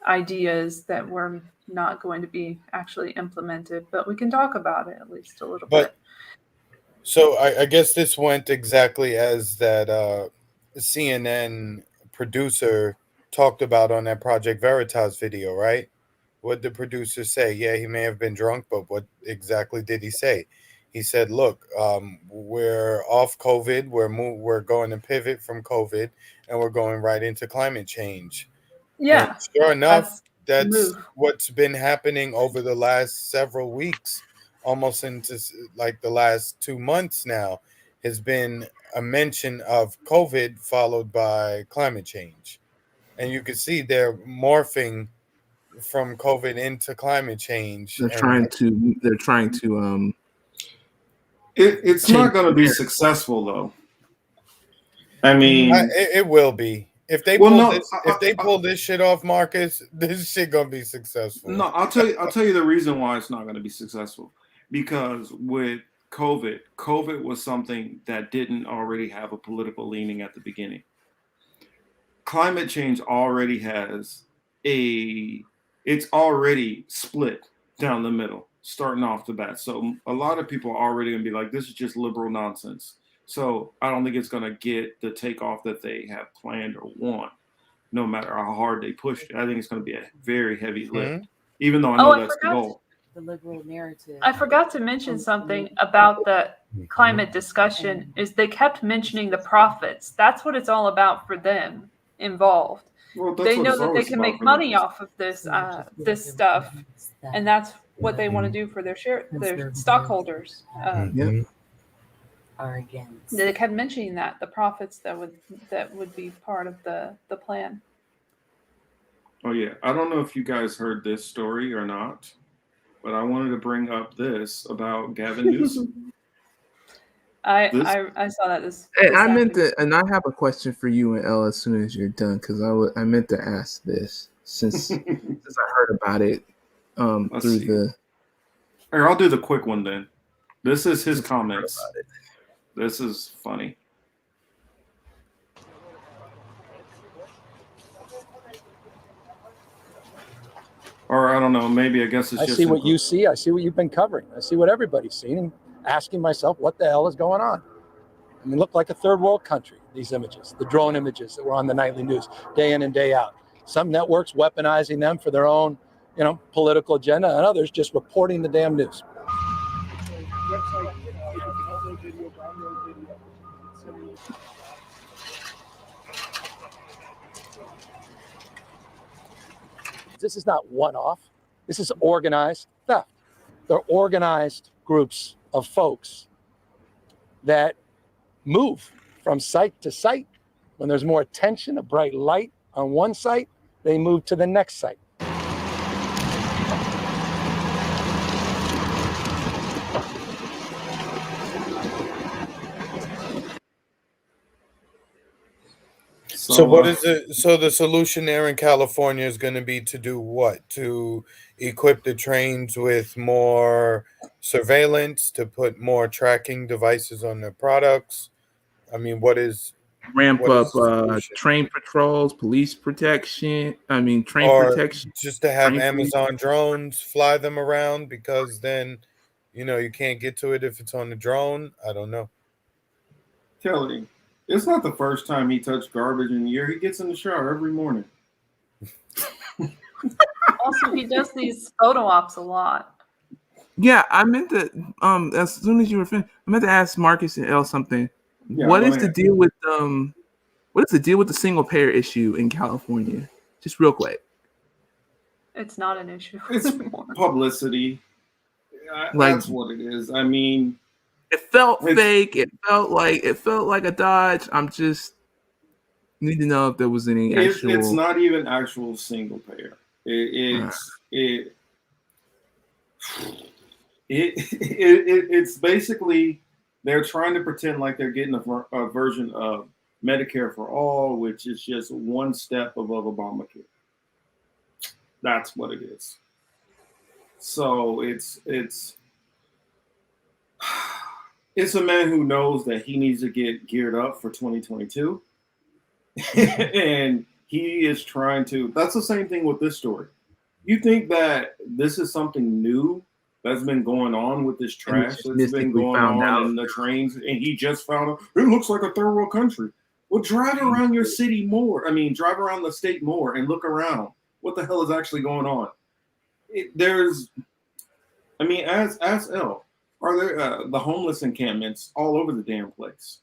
ideas that were not going to be actually implemented. But we can talk about it at least a little bit. So I guess this went exactly as that CNN producer talked about on that Project Veritas video, right? What did the producer say? Yeah, he may have been drunk, but what exactly did he say? He said, "Look, we're off COVID. We're going to pivot from COVID, and we're going right into climate change." Yeah, and sure enough, that's move. what's been happening over the last several weeks, almost into like the last 2 months now, has been a mention of COVID followed by climate change, and you can see they're morphing from COVID into climate change. They're trying to It's not going to be successful, though. I mean, it will be if they pull this shit off, Marcus. This shit gonna be successful. No, I'll tell you the reason why it's not going to be successful. Because with COVID was something that didn't already have a political leaning at the beginning. Climate change already has it's already split down the middle, starting off the bat. So a lot of people are already gonna be like, this is just liberal nonsense. So I don't think it's gonna get the takeoff that they have planned or want, no matter how hard they push it. I think it's gonna be a very heavy lift, even though I know that's the goal. The liberal narrative. I forgot to mention something about the climate discussion is they kept mentioning the profits. That's what it's all about for them involved. Well, they know that they can make money off of this this stuff, and that's what they want to do for their stockholders. Are against. They kept mentioning that the profits that would be part of the plan. Oh yeah, I don't know if you guys heard this story or not, but I wanted to bring up this about Gavin Newsom. I saw that I meant to, and I have a question for you and Elle as soon as you're done, because I meant to ask this since I heard about it through the. Here, I'll do the quick one then. This is his comments. This is funny. Or I don't know, maybe I guess it's I just. see what you see. I see what you've been covering. I see what everybody's seen, and asking myself, what the hell is going on? I mean, look like a third world country, these images, the drone images that were on the nightly news day in and day out. Some networks weaponizing them for their own, political agenda, and others just reporting the damn news. This is not one-off. This is organized theft. They're organized groups of folks that move from site to site. When there's more attention, a bright light on one site, they move to the next site. So what is it? So the solution there in California is going to be to do what? To equip the trains with more surveillance, to put more tracking devices on their products. I mean, ramp up train patrols, police protection. Train protection. Just to have Amazon drones fly them around, because then, you can't get to it if it's on the drone. I don't know. Kelly, it's not the first time he touched garbage in a year. He gets in the shower every morning. Also, he does these photo ops a lot. Yeah, I meant to. As soon as you were finished, I meant to ask Marcus and Elle something. Yeah, what is the deal with What is the deal with the single payer issue in California? Just real quick. It's not an issue. It's publicity. That's what it is. I mean, it felt fake. It felt like a dodge. I'm just need to know if there was any actual. It's not even actual single payer. It's basically they're trying to pretend like they're getting a version of Medicare for all, which is just one step above Obamacare. That's what it is. So it's a man who knows that he needs to get geared up for 2022. And he is trying to. That's the same thing with this story. You think that this is something new that's been going on with this And he trash just that's been mystically going found on out. in the trains, and he just found out it looks like a third world country. Well, drive around your city more. I mean, drive around the state more and look around. What the hell is actually going on? As L, are there the homeless encampments all over the damn place?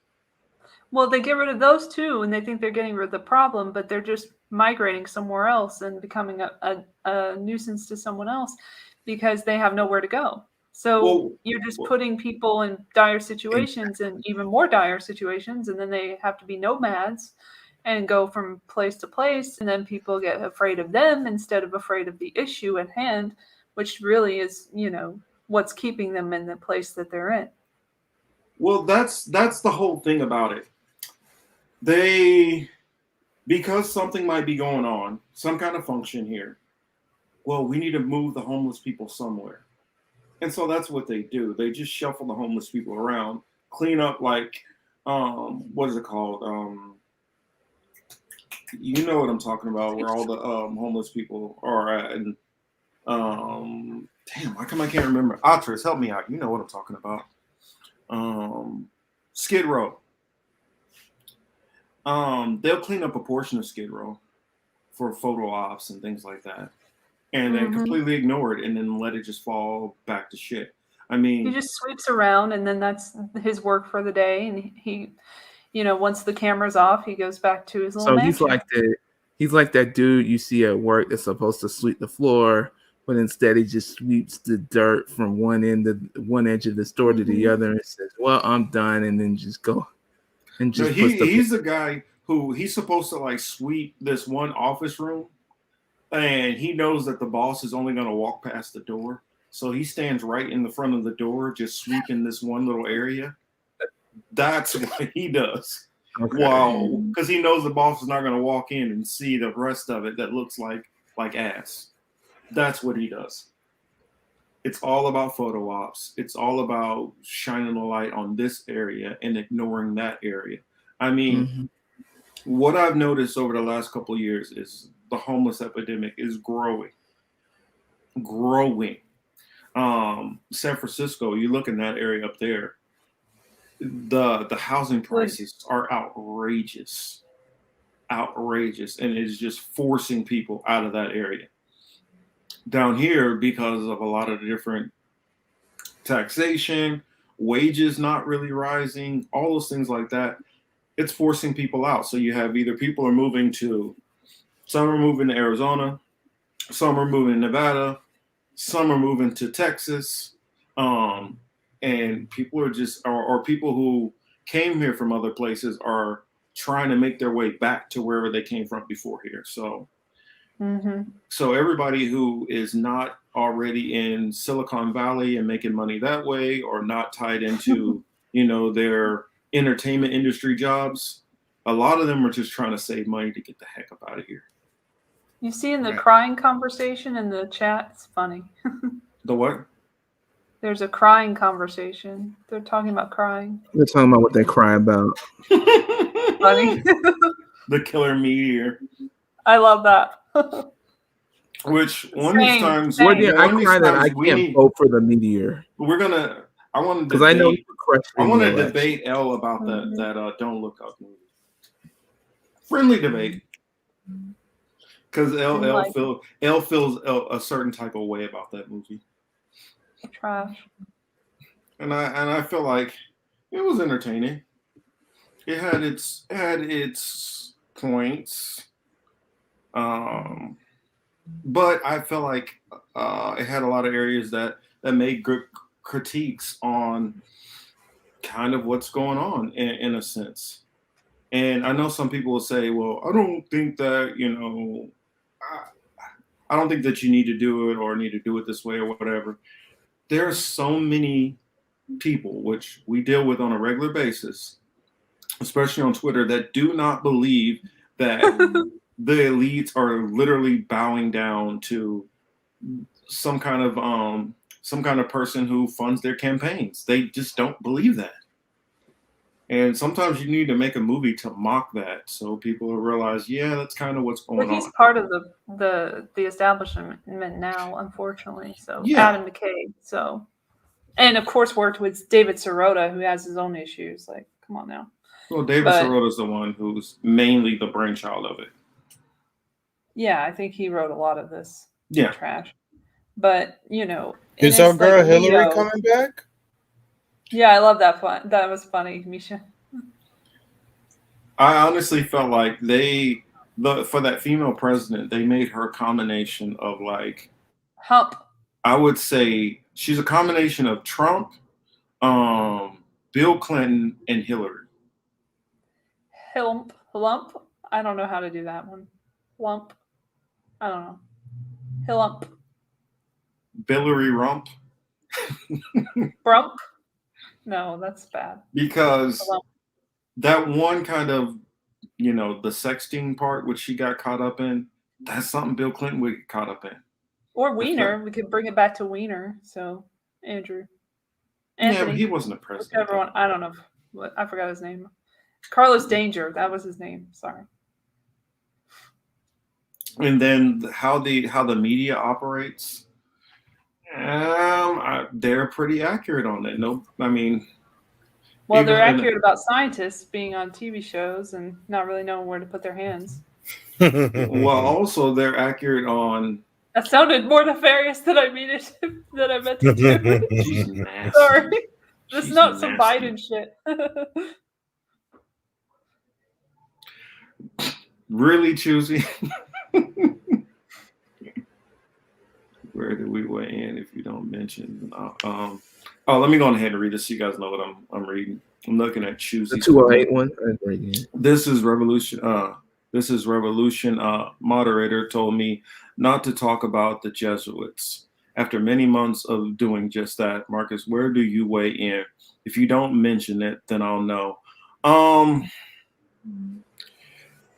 Well, they get rid of those too, and they think they're getting rid of the problem, but they're just migrating somewhere else and becoming a nuisance to someone else because they have nowhere to go. So you're just putting people in dire situations and even more dire situations, and then they have to be nomads and go from place to place, and then people get afraid of them instead of afraid of the issue at hand, which really is, what's keeping them in the place that they're in. Well, that's the whole thing about it. Because something might be going on, some kind of function here. Well, we need to move the homeless people somewhere. And so that's what they do. They just shuffle the homeless people around, clean up like, what is it called? You know what I'm talking about, where all the homeless people are at. And damn, how come I can't remember? Atras, help me out. You know what I'm talking about. Skid Row. They'll clean up a portion of Skid Row for photo ops and things like that, and then completely ignore it and then let it just fall back to shit. I mean, he just sweeps around, and then that's his work for the day. And he, once the camera's off, he goes back to his little mansion. He's like that dude you see at work that's supposed to sweep the floor, but instead he just sweeps the dirt from one edge of the store to the other and says, "Well, I'm done," and then just go. And just he's the guy who he's supposed to like sweep this one office room, and he knows that the boss is only going to walk past the door, so he stands right in the front of the door, just sweeping this one little area. That's what he does. Okay. Wow, because he knows the boss is not going to walk in and see the rest of it that looks like ass. That's what he does. It's all about photo ops. It's all about shining a light on this area and ignoring that area. I mean, what I've noticed over the last couple of years is the homeless epidemic is growing. San Francisco, you look in that area up there, the housing prices are outrageous, and it's just forcing people out of that area. Down here, because of a lot of the different taxation, wages not really rising, all those things like that, it's forcing people out. So you have either people are moving some are moving to Arizona, some are moving to Nevada, some are moving to Texas, and people are just, or people who came here from other places are trying to make their way back to wherever they came from before here. So everybody who is not already in Silicon Valley and making money that way, or not tied into, their entertainment industry jobs, a lot of them are just trying to save money to get the heck up out of here. You see in the crying conversation in the chat, it's funny. The what? There's a crying conversation. They're talking about crying. They're talking about what they cry about. Funny. The killer meteor. I love that. Which one of these times, I cry that I can't vote for the meteor. I want to because I know debate L about that Don't Look Up movie. Friendly debate, because L feels a certain type of way about that movie. Trash. And I feel like it was entertaining. It had its points. But I felt like it had a lot of areas that made good critiques on kind of what's going on in a sense. And I know some people will say, well, I don't think that, I don't think that you need to do it or need to do it this way or whatever. There are so many people, which we deal with on a regular basis, especially on Twitter, that do not believe that the elites are literally bowing down to some kind of person who funds their campaigns. They just don't believe that. And sometimes you need to make a movie to mock that, so people will realize, yeah, that's kind of what's going But he's on. part of the establishment now, unfortunately. So Yeah. Adam McKay. So, and of course worked with David Sirota, who has his own issues. Like, come on now. Well, David But Sirota is the one who's mainly the brainchild of it. yeah, I think he wrote a lot of this Yeah. trash. But and Is our it's girl like Hillary Leo. coming back? Yeah, I love that fun. That was funny, Misha. I honestly felt like for that female president, they made her a combination of like, Hump. I would say she's a combination of Trump, Bill Clinton, and Hillary. Lump. I don't know how to do that one. Lump. I don't know. Hillump. Hillary Rump. Brump. No, that's bad. Because Hillump. that one kind of, the sexting part, which she got caught up in, that's something Bill Clinton would get caught up in. Or Wiener. We could bring it back to Wiener. So, Andrew. Anthony. Yeah, but he wasn't a president. Everyone, I don't know. I forgot his name. Carlos Danger. That was his name. Sorry. And then how the media operates, they're pretty accurate on it. No, I mean, well, they're accurate about scientists being on TV shows and not really knowing where to put their hands. Well, also they're accurate on. That sounded more nefarious than I meant to do. She's nasty. Sorry, this is not some Biden shit. Really choosy. Where do we weigh in if you don't mention? Let me go ahead and read this so you guys know what I'm reading. I'm looking at choosy. The 208 one. This is Revolution. Moderator told me not to talk about the Jesuits. After many months of doing just that, Marcus, where do you weigh in? If you don't mention it, then I'll know.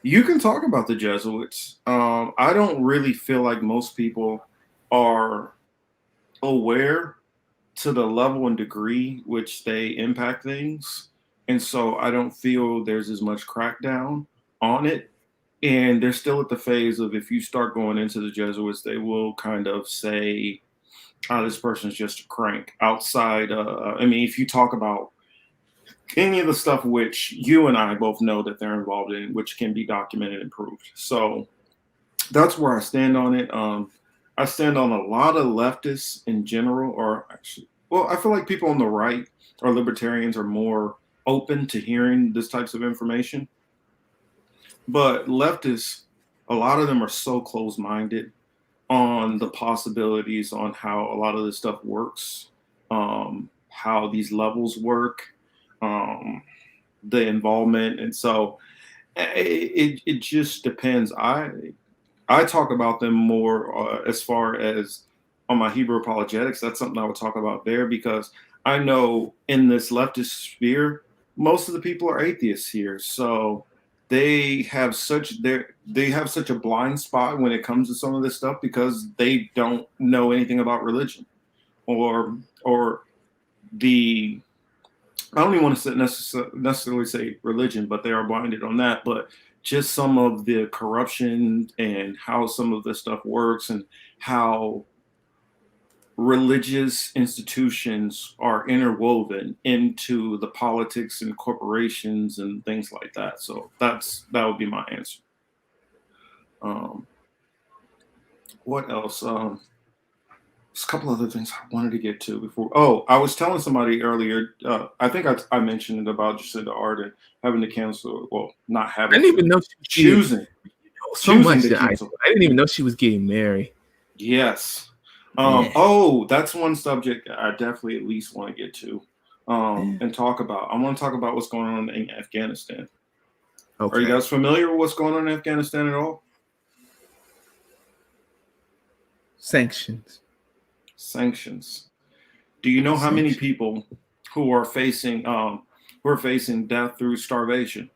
You can talk about the Jesuits. I don't really feel like most people are aware to the level and degree which they impact things. And so I don't feel there's as much crackdown on it. And they're still at the phase of, if you start going into the Jesuits, they will kind of say, this person's just a crank. Outside, if you talk about any of the stuff which you and I both know that they're involved in, which can be documented and proved. So that's where I stand on it. I stand on a lot of leftists in general, or actually, well, I feel like people on the right or libertarians are more open to hearing this types of information. But leftists, a lot of them are so close-minded on the possibilities on how a lot of this stuff works, how these levels work, the involvement. And so it just depends. I talk about them more as far as on my Hebrew apologetics. That's something I would talk about there, because I know in this leftist sphere, most of the people are atheists here. So they have such a blind spot when it comes to some of this stuff, because they don't know anything about religion or the, I don't even want to necessarily say religion, but they are blinded on that. But just some of the corruption and how some of this stuff works, and how religious institutions are interwoven into the politics and corporations and things like that. So that would be my answer. What else? There's a couple other things I wanted to get to before. Oh, I was telling somebody earlier. I think I mentioned it about Jacinda Ardern having to cancel. Well, not having. I didn't even know she was choosing. So much that I didn't even know she was getting married. Yes. Yeah. Oh, that's one subject I definitely at least want to get to and talk about. I want to talk about what's going on in Afghanistan. Okay. Are you guys familiar with what's going on in Afghanistan at all? Sanctions. Do you know how many people who are facing death through starvation?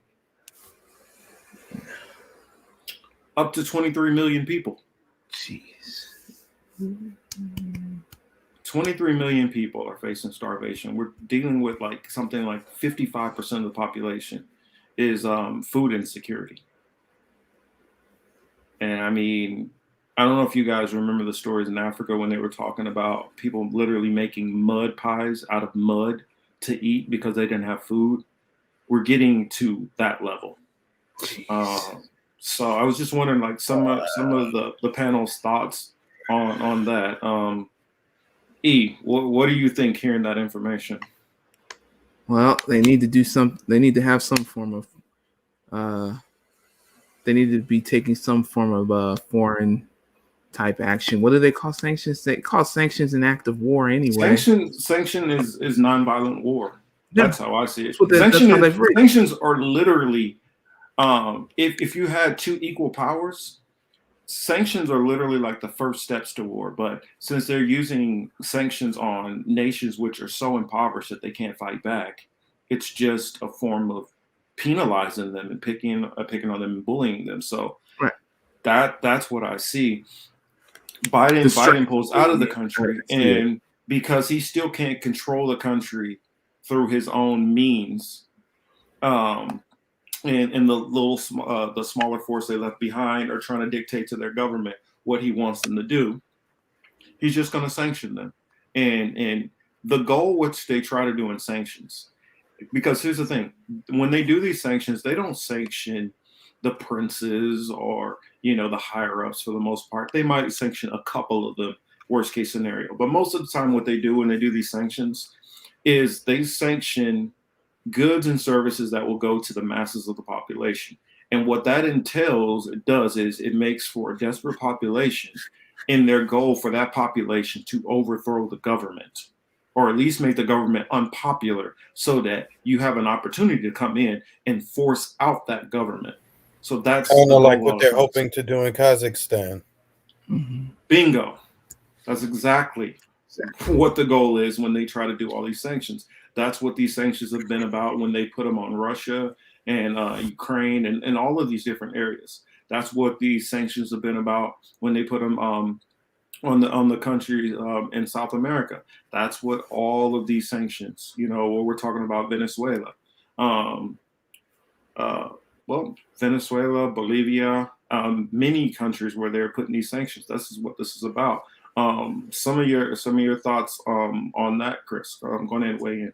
up to 23 million people. Jeez. 23 million people are facing starvation. We're dealing with like something like 55% of the population is food insecurity. And I mean, I don't know if you guys remember the stories in Africa when they were talking about people literally making mud pies out of mud to eat because they didn't have food. We're getting to that level. So I was just wondering, like some of the panel's thoughts on that. What do you think hearing that information? Well, they need to do some. They need to have some form of. They need to be taking some form of foreign type action. What do they call sanctions? They call sanctions an act of war anyway. Sanction is nonviolent war. That's how I see it. That's Sanctions are literally, if you had two equal powers, sanctions are literally like the first steps to war. But since they're using sanctions on nations which are so impoverished that they can't fight back, it's just a form of penalizing them and picking on them and bullying them. So that's what I see. Biden pulls out of the country, and because he still can't control the country through his own means, and the smaller force they left behind are trying to dictate to their government what he wants them to do, he's just going to sanction them. And the goal which they try to do in sanctions, because here's the thing, when they do these sanctions, they don't sanction the princes or the higher ups for the most part. They might sanction a couple of them, worst case scenario. But most of the time what they do when they do these sanctions is they sanction goods and services that will go to the masses of the population. And what that entails, it makes for a desperate population in their goal for that population to overthrow the government, or at least make the government unpopular so that you have an opportunity to come in and force out that government. So that's kind of like what they're hoping to do in Kazakhstan. Mm-hmm. Bingo. That's exactly what the goal is when they try to do all these sanctions. That's what these sanctions have been about when they put them on Russia and Ukraine and all of these different areas. That's what these sanctions have been about when they put them on the countries in South America. That's what all of these sanctions, what we're talking about Venezuela. Venezuela, Bolivia, many countries where they're putting these sanctions. This is what this is about. Some of your thoughts on that, Chris. I'm going to weigh in.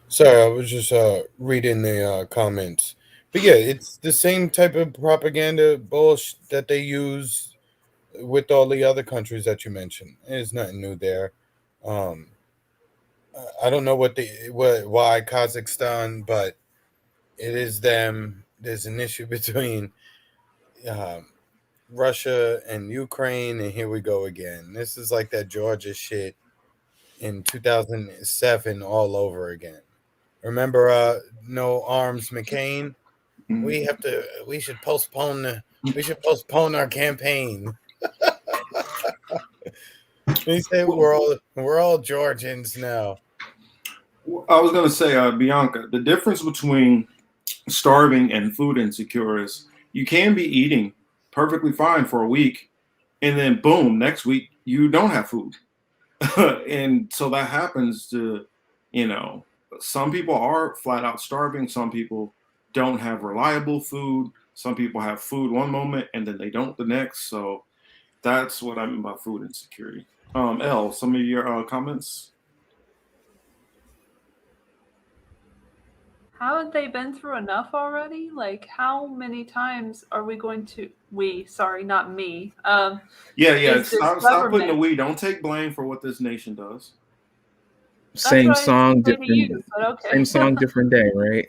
Sorry, I was just reading the comments. But yeah, it's the same type of propaganda bullshit that they use with all the other countries that you mentioned. There's nothing new there. I don't know why Kazakhstan, but it is them. There's an issue between Russia and Ukraine, and here we go again. This is like that Georgia shit in 2007 all over again. Remember, no arms, McCain. We should postpone our campaign. He said we're all Georgians now. I was going to say, Bianca, the difference between starving and food insecure is you can be eating perfectly fine for a week, and then boom, next week you don't have food. And so that happens to, some people are flat out starving. Some people don't have reliable food. Some people have food one moment and then they don't the next. So that's what I mean by food insecurity. Elle, some of your comments? Haven't they been through enough already? Like, how many times are we going to? Sorry, not me. Yeah. Stop putting the we. Don't take blame for what this nation does. Same song, different. Okay. Same song, different day, right?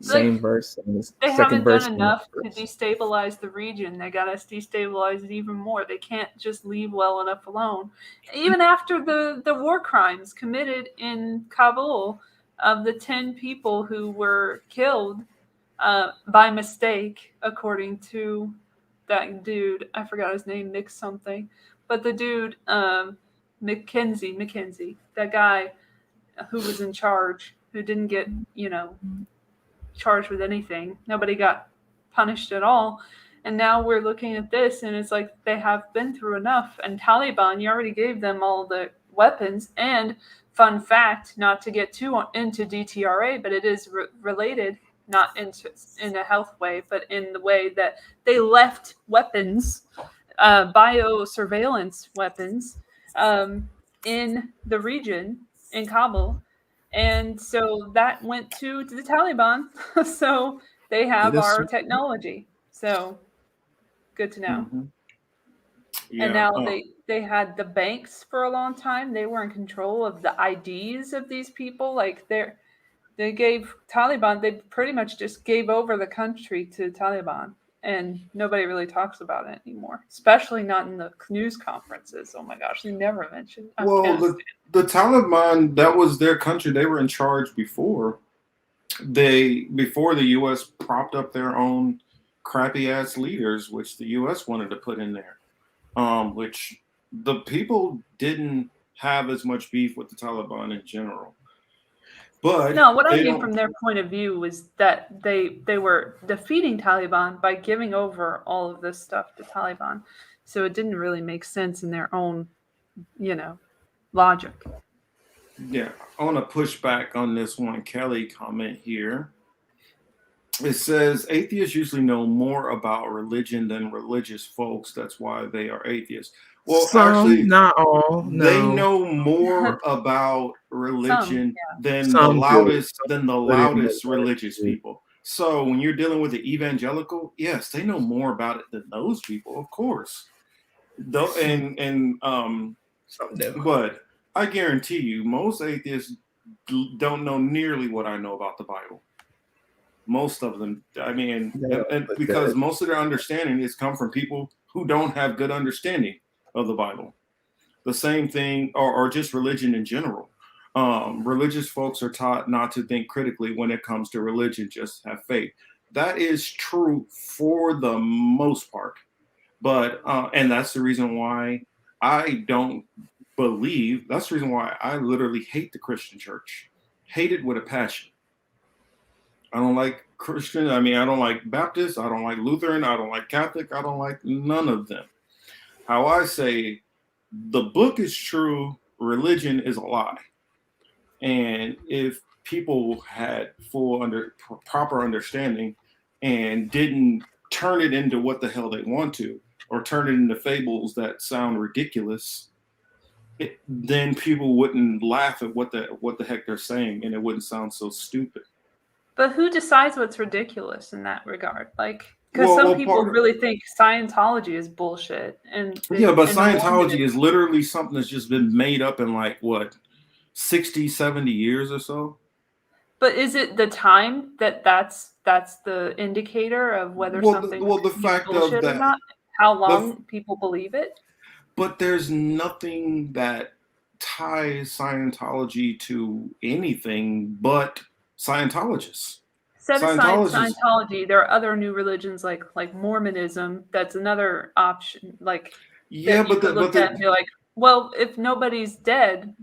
Same verse. They haven't done enough to destabilize the region. They got us destabilize it even more. They can't just leave well enough alone. Even after the war crimes committed in Kabul, of the 10 people who were killed by mistake, according to that dude, I forgot his name, Nick something, but the dude, McKenzie, that guy who was in charge, who didn't get, charged with anything. Nobody got punished at all. And now we're looking at this, and it's like they have been through enough. And Taliban, you already gave them all the weapons. And fun fact, not to get too into DTRA, but it is related, not in a health way, but in the way that they left weapons, biosurveillance weapons, in the region, in Kabul. And so that went to the Taliban. So they have our technology. So good to know. Mm-hmm. Yeah. And now they had the banks for a long time. They were in control of the IDs of these people. Like they gave Taliban, they pretty much just gave over the country to Taliban. And nobody really talks about it anymore, especially not in the news conferences. Oh my gosh, they never mentioned Afghanistan. The Taliban, that was their country. They were in charge before the U.S. propped up their own crappy ass leaders, which the U.S. wanted to put in there, which the people didn't have as much beef with the Taliban in general. But no, what I mean from their point of view was that they were defeating Taliban by giving over all of this stuff to Taliban. So it didn't really make sense in their own, logic. Yeah, I want to push back on this one Kelly comment here. It says atheists usually know more about religion than religious folks. That's why they are atheists. Well, actually, not all. No. They know more about religion than the loudest religious people. So when you're dealing with the evangelical, yes, they know more about it than those people, of course. But I guarantee you, most atheists don't know nearly what I know about the Bible. Most of them, because most of their understanding is come from people who don't have good understanding of the Bible. The same thing, or just religion in general. Religious folks are taught not to think critically when it comes to religion, just have faith. That is true for the most part. But, and that's the reason why I don't believe, that's the reason why I literally hate the Christian church. Hate it with a passion. I don't like Christian. I don't like Baptist. I don't like Lutheran. I don't like Catholic. I don't like none of them. How I say the book is true, religion is a lie. And if people had proper understanding and didn't turn it into what the hell they want to, or turn it into fables that sound ridiculous, then people wouldn't laugh at what the heck they're saying, and it wouldn't sound so stupid. But who decides what's ridiculous in that regard? Because some people really think Scientology is bullshit. But Scientology is literally something that's just been made up in 60, 70 years or so. But is it the time that's the indicator of whether something is bullshit or not? How long people believe it? But there's nothing that ties Scientology to anything but Scientologists. Set aside Scientology, there are other new religions like Mormonism. That's another option. And be like, well, if nobody's dead,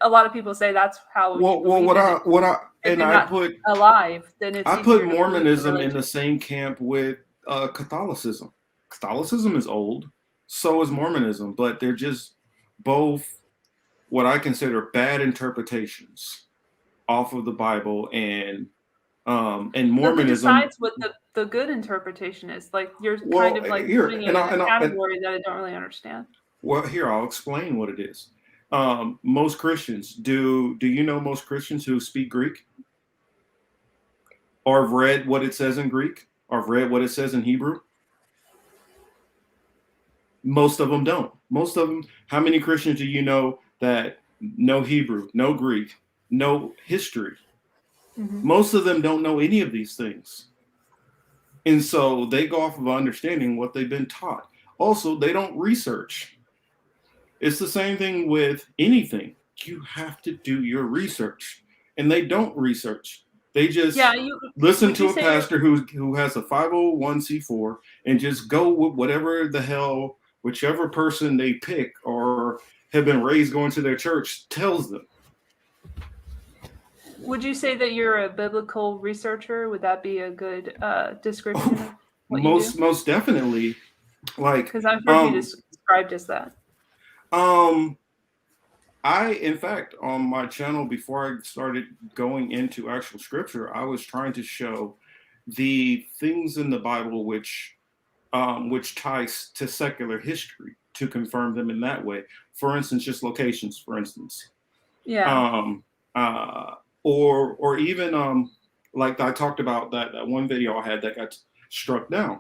a lot of people say that's how. I put alive, then it's. I put Mormonism in the same camp with Catholicism. Catholicism is old, so is Mormonism, but they're just both what I consider bad interpretations off of the Bible, and Mormonism. But who decides what the good interpretation is? You're kind of putting it in a category that I don't really understand. Well, here, I'll explain what it is. Most Christians, do you know most Christians who speak Greek? Or have read what it says in Greek? Or have read what it says in Hebrew? Most of them don't. Most of them, how many Christians do you know that know Hebrew, know Greek, know history? Mm-hmm. Most of them don't know any of these things. And so they go off of understanding what they've been taught. Also, they don't research. It's the same thing with anything. You have to do your research. And they don't research. They just listen to a pastor who has a 501c4 and just go with whatever the hell, whichever person they pick or have been raised going to their church tells them. Would you say that you're a biblical researcher? Would that be a good description of what you do? Most definitely. Like, Because I've heard you described as that. In fact, on my channel, before I started going into actual scripture, I was trying to show the things in the Bible which ties to secular history to confirm them in that way. For instance, just locations, for instance. Yeah. Or even like I talked about that one video I had that got struck down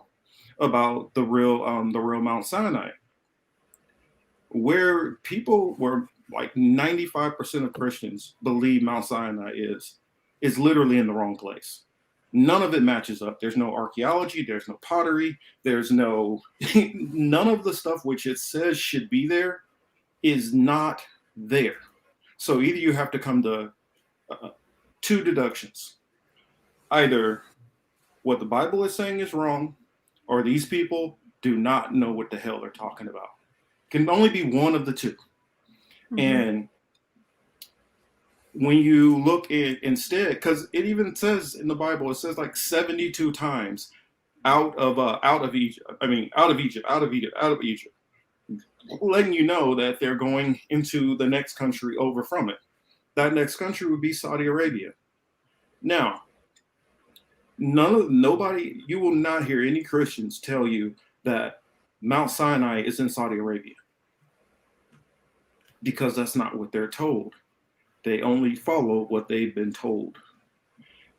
about the real Mount Sinai, where people were like 95% of Christians believe Mount Sinai is literally in the wrong place. None of it matches up. There's no archaeology, there's no pottery, there's no none of the stuff which it says should be there is not there. So either you have to come to two deductions. Either what the Bible is saying is wrong, or these people do not know what the hell they're talking about. Can only be one of the two. Mm-hmm. And when you look at instead, because it even says in the Bible, it says like 72 times out of Egypt, letting you know that they're going into the next country over from it. That next country would be Saudi Arabia. Now, nobody, you will not hear any Christians tell you that Mount Sinai is in Saudi Arabia, because that's not what they're told. They only follow what they've been told.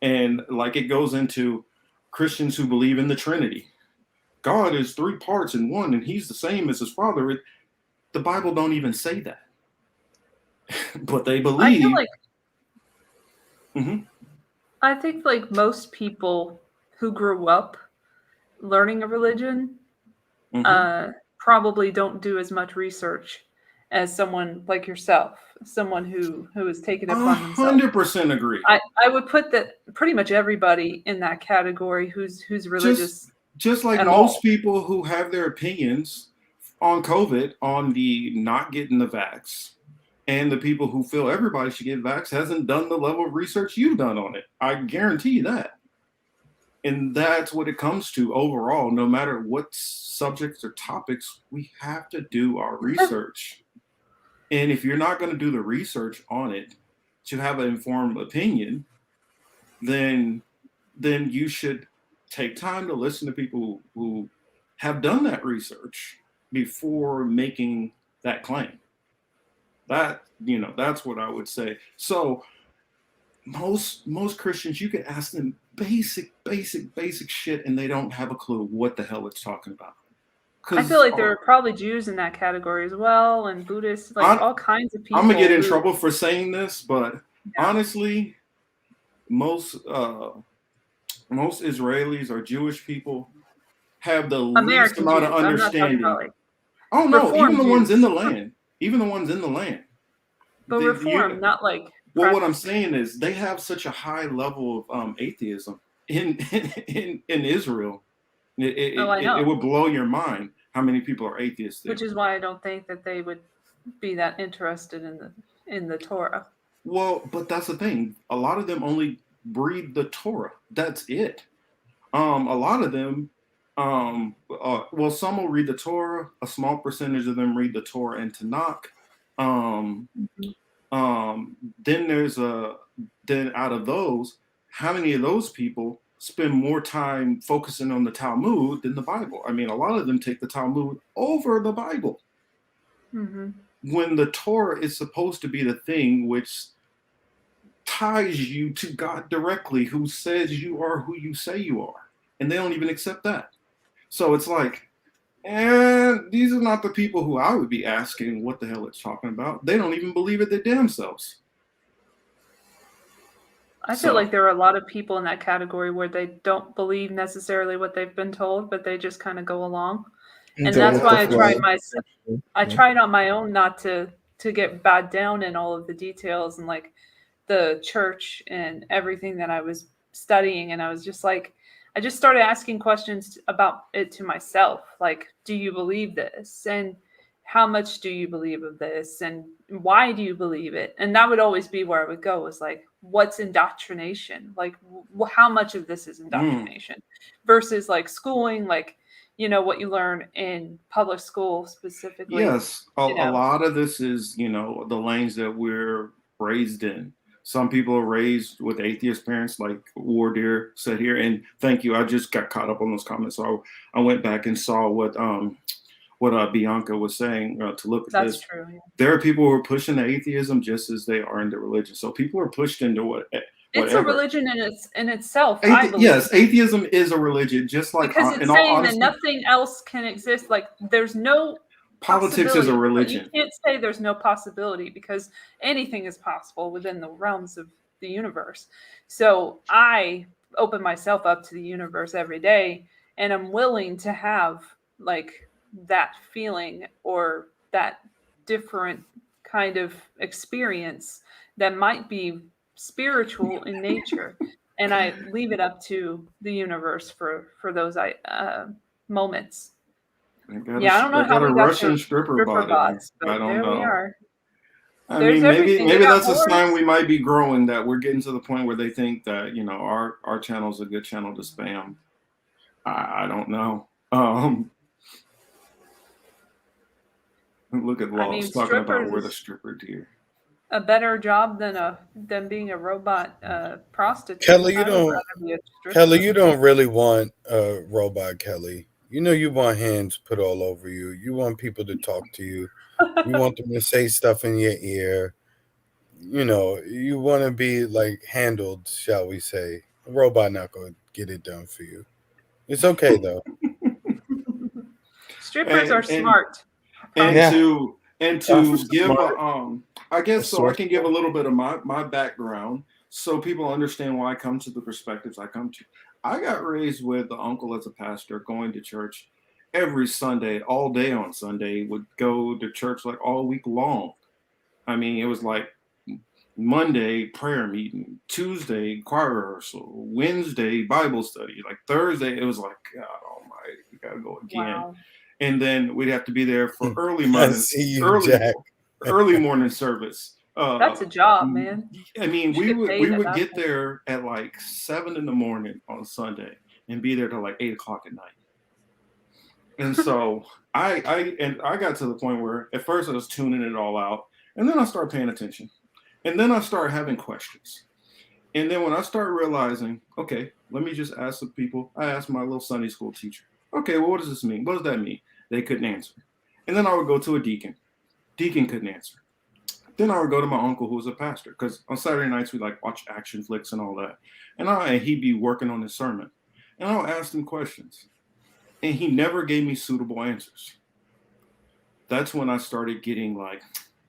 And like it goes into Christians who believe in the Trinity. God is three parts in one, and he's the same as his Father. The Bible don't even say that. But they believe. I think like most people who grew up learning a religion probably don't do as much research as someone like yourself, someone who has taken it upon themselves. 100% agree. I would put that pretty much everybody in that category who's religious. Just like most people who have their opinions on COVID, on the not getting the vax, and the people who feel everybody should get vax hasn't done the level of research you've done on it. I guarantee you that. And that's what it comes to overall. No matter what subjects or topics, we have to do our research. And if you're not going to do the research on it to have an informed opinion, then you should take time to listen to people who have done that research before making that claim. That's what I would say. So most Christians, you can ask them basic shit, and they don't have a clue what the hell it's talking about. I feel like there are probably Jews in that category as well, and Buddhists, like all kinds of people. I'm gonna get in trouble for saying this, but honestly, most Israelis or Jewish people have the least amount of understanding. Oh no, even the ones in the land. Even the ones in the land. But Reform, not like. Well, what I'm saying is they have such a high level of atheism in Israel. It would blow your mind how many people are atheists there. Which is why I don't think that they would be that interested in the Torah. Well, but that's the thing. A lot of them only read the Torah. That's it. A lot of them, some will read the Torah. A small percentage of them read the Torah and Tanakh. Then out of those, how many of those people spend more time focusing on the Talmud than the Bible? I mean, a lot of them take the Talmud over the Bible. When the Torah is supposed to be the thing which ties you to God directly, who says you are who you say you are. And they don't even accept that. So it's like, and these are not the people who I would be asking what the hell it's talking about. They don't even believe it their damn selves. I feel like there are a lot of people in that category where they don't believe necessarily what they've been told, but they just kind of go along. And that's why I tried on my own not to get bogged down in all of the details and like the church and everything that I was studying. And I was just like, I just started asking questions about it to myself. Like, do you believe this? And how much do you believe of this, and why do you believe it? And that would always be where I would go, was like, what's indoctrination? Like, how much of this is indoctrination versus like schooling, like, you know, what you learn in public school specifically. Yes, a You know, lot of this is, you know, the lanes that we're raised in. Some people are raised with atheist parents, like Wardeer said here. And thank you. I just got caught up on those comments, so I went back and saw what Bianca was saying to look at that's this. true. Yeah. There are people who are pushing atheism just as they are into religion. So people are pushed into whatever. It's a religion in itself. I believe. Yes, atheism is a religion, just like Because it's in all saying honesty, that nothing else can exist. Like, there's no politics is a possibility. religion. You can't say there's no possibility, because anything is possible within the realms of the universe. So I open myself up to the universe every day, and I'm willing to have like that feeling or that different kind of experience that might be spiritual in nature, and I leave it up to the universe for those moments. Yeah, I don't know I how got a we got Russian to stripper body. gods, I but don't there we know. are. I There's mean, maybe everything. They got that's a sign horns. we might be growing, that we're getting to the point where they think that, you know, our channel's a good channel to spam. I don't know. Look at I mean, Laws talking about strippers we're the is stripper deer. a better job than being a robot prostitute. Kelly, you I would don't. rather be a stripper. Kelly, you don't really want a robot, Kelly. You know you want hands put all over you. You want people to talk to you. You want them to say stuff in your ear. You know, you want to be like handled, shall we say. A robot not going to get it done for you. It's okay though. Strippers are And smart. to give smart. I guess so I source can give a little bit of my background so people understand why I come to the perspectives I come to. I got raised with the uncle as a pastor, going to church every Sunday, all day on Sunday, would go to church like all week long. I mean, it was like Monday prayer meeting, Tuesday choir rehearsal, Wednesday Bible study, like Thursday it was like, God almighty, we gotta go again. Wow. And then we'd have to be there for early I morning, see you, Jack. early morning service. That's a job, man. I mean, You we should get would paid at that get point. there at like 7 in the morning on Sunday and be there till like 8 o'clock at night. And so I got to the point where at first I was tuning it all out, and then I started paying attention, and then I started having questions. And then when I started realizing, okay, let me just ask the people. I asked my little Sunday school teacher, okay, well, what does this mean? What does that mean? They couldn't answer. And then I would go to a deacon. Deacon couldn't answer. Then I would go to my uncle, who was a pastor, because on Saturday nights we like watch action flicks and all that. And he'd be working on his sermon, and I would ask him questions, and he never gave me suitable answers. That's when I started getting like,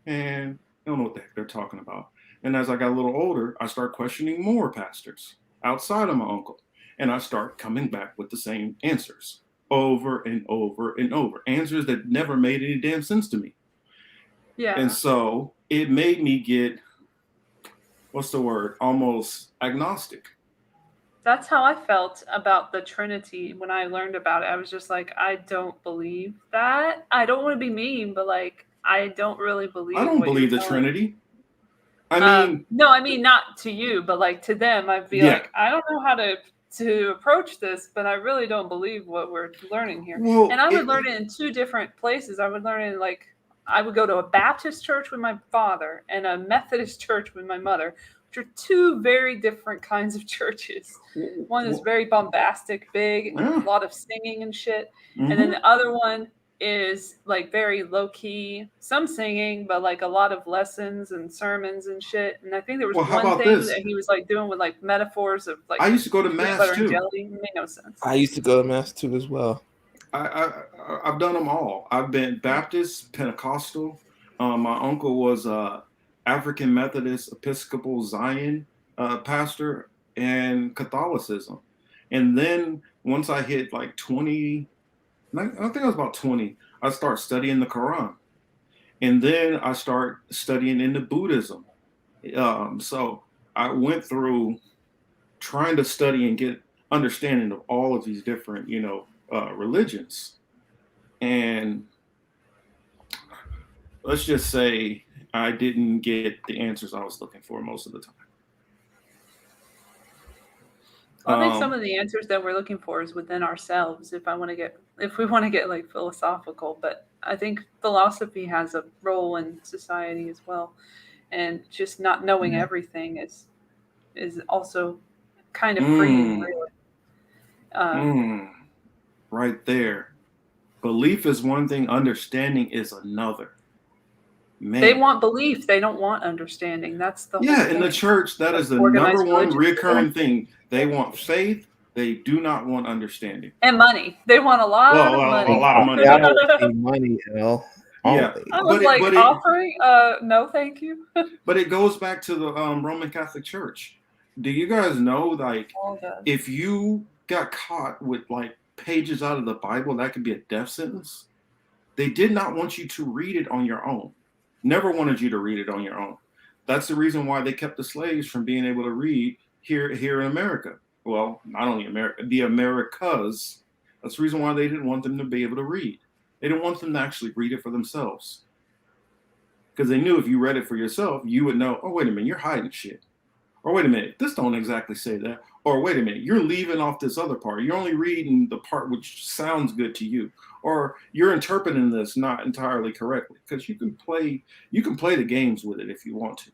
man, I don't know what the heck they're talking about. And as I got a little older, I started questioning more pastors outside of my uncle, and I start coming back with the same answers over and over and over, answers that never made any damn sense to me. Yeah. And so it made me get, what's the word, almost agnostic. That's how I felt about the Trinity when I learned about it. I was just like, I don't believe that. I don't want to be mean, but like, I don't really believe. I don't what believe you're the telling me. Trinity. I mean, no, I mean not to you, but like to them, I'd be Yeah. like, I don't know how to approach this, but I really don't believe what we're learning here. Well, and I would learn it in two different places. I would learn it like I would go to a Baptist church with my father and a Methodist church with my mother, which are two very different kinds of churches. One is very bombastic, big, Yeah. a lot of singing and shit, Mhm. and then the other one is like very low key, some singing, but like a lot of lessons and sermons and shit. And I think there was Well, how one about thing this? that he was like doing with like metaphors of like I used to go to peanut mass, butter and too. jelly. It made no sense. I used to go to mass too as well. I've done them all. I've been Baptist, Pentecostal. My uncle was African Methodist Episcopal Zion pastor, and Catholicism. And then once I hit like 20, I think I was about 20, I start studying the Quran. And then I start studying into Buddhism. So I went through trying to study and get understanding of all of these different, religions. And let's just say I didn't get the answers I was looking for most of the time. I think some of the answers that we're looking for is within ourselves. If we want to get like philosophical, but I think philosophy has a role in society as well, and just not knowing everything is also kind of freeing, really. Right there. Belief is one thing, understanding is another. Man. They want belief. They don't want understanding. That's the whole in the point. church, that is the number one recurring thing. They want faith. They do not want understanding. And money. They want a lot of money. A lot of money. I don't see money, L. Yeah. I was offering? No, thank you. But it goes back to the Roman Catholic Church. Do you guys know, like, if you got caught with, like, pages out of the Bible, that could be a death sentence? They did not want you to read it on your own. Never wanted you to read it on your own. That's the reason why they kept the slaves from being able to read here in America. Well, not only America, the Americas. That's the reason why they didn't want them to be able to read. They didn't want them to actually read it for themselves. Because they knew if you read it for yourself, you would know, oh, wait a minute, you're hiding shit. Or wait a minute, this don't exactly say that. Or wait a minute, you're leaving off this other part. You're only reading the part which sounds good to you. Or you're interpreting this not entirely correctly. Because you can play the games with it if you want to.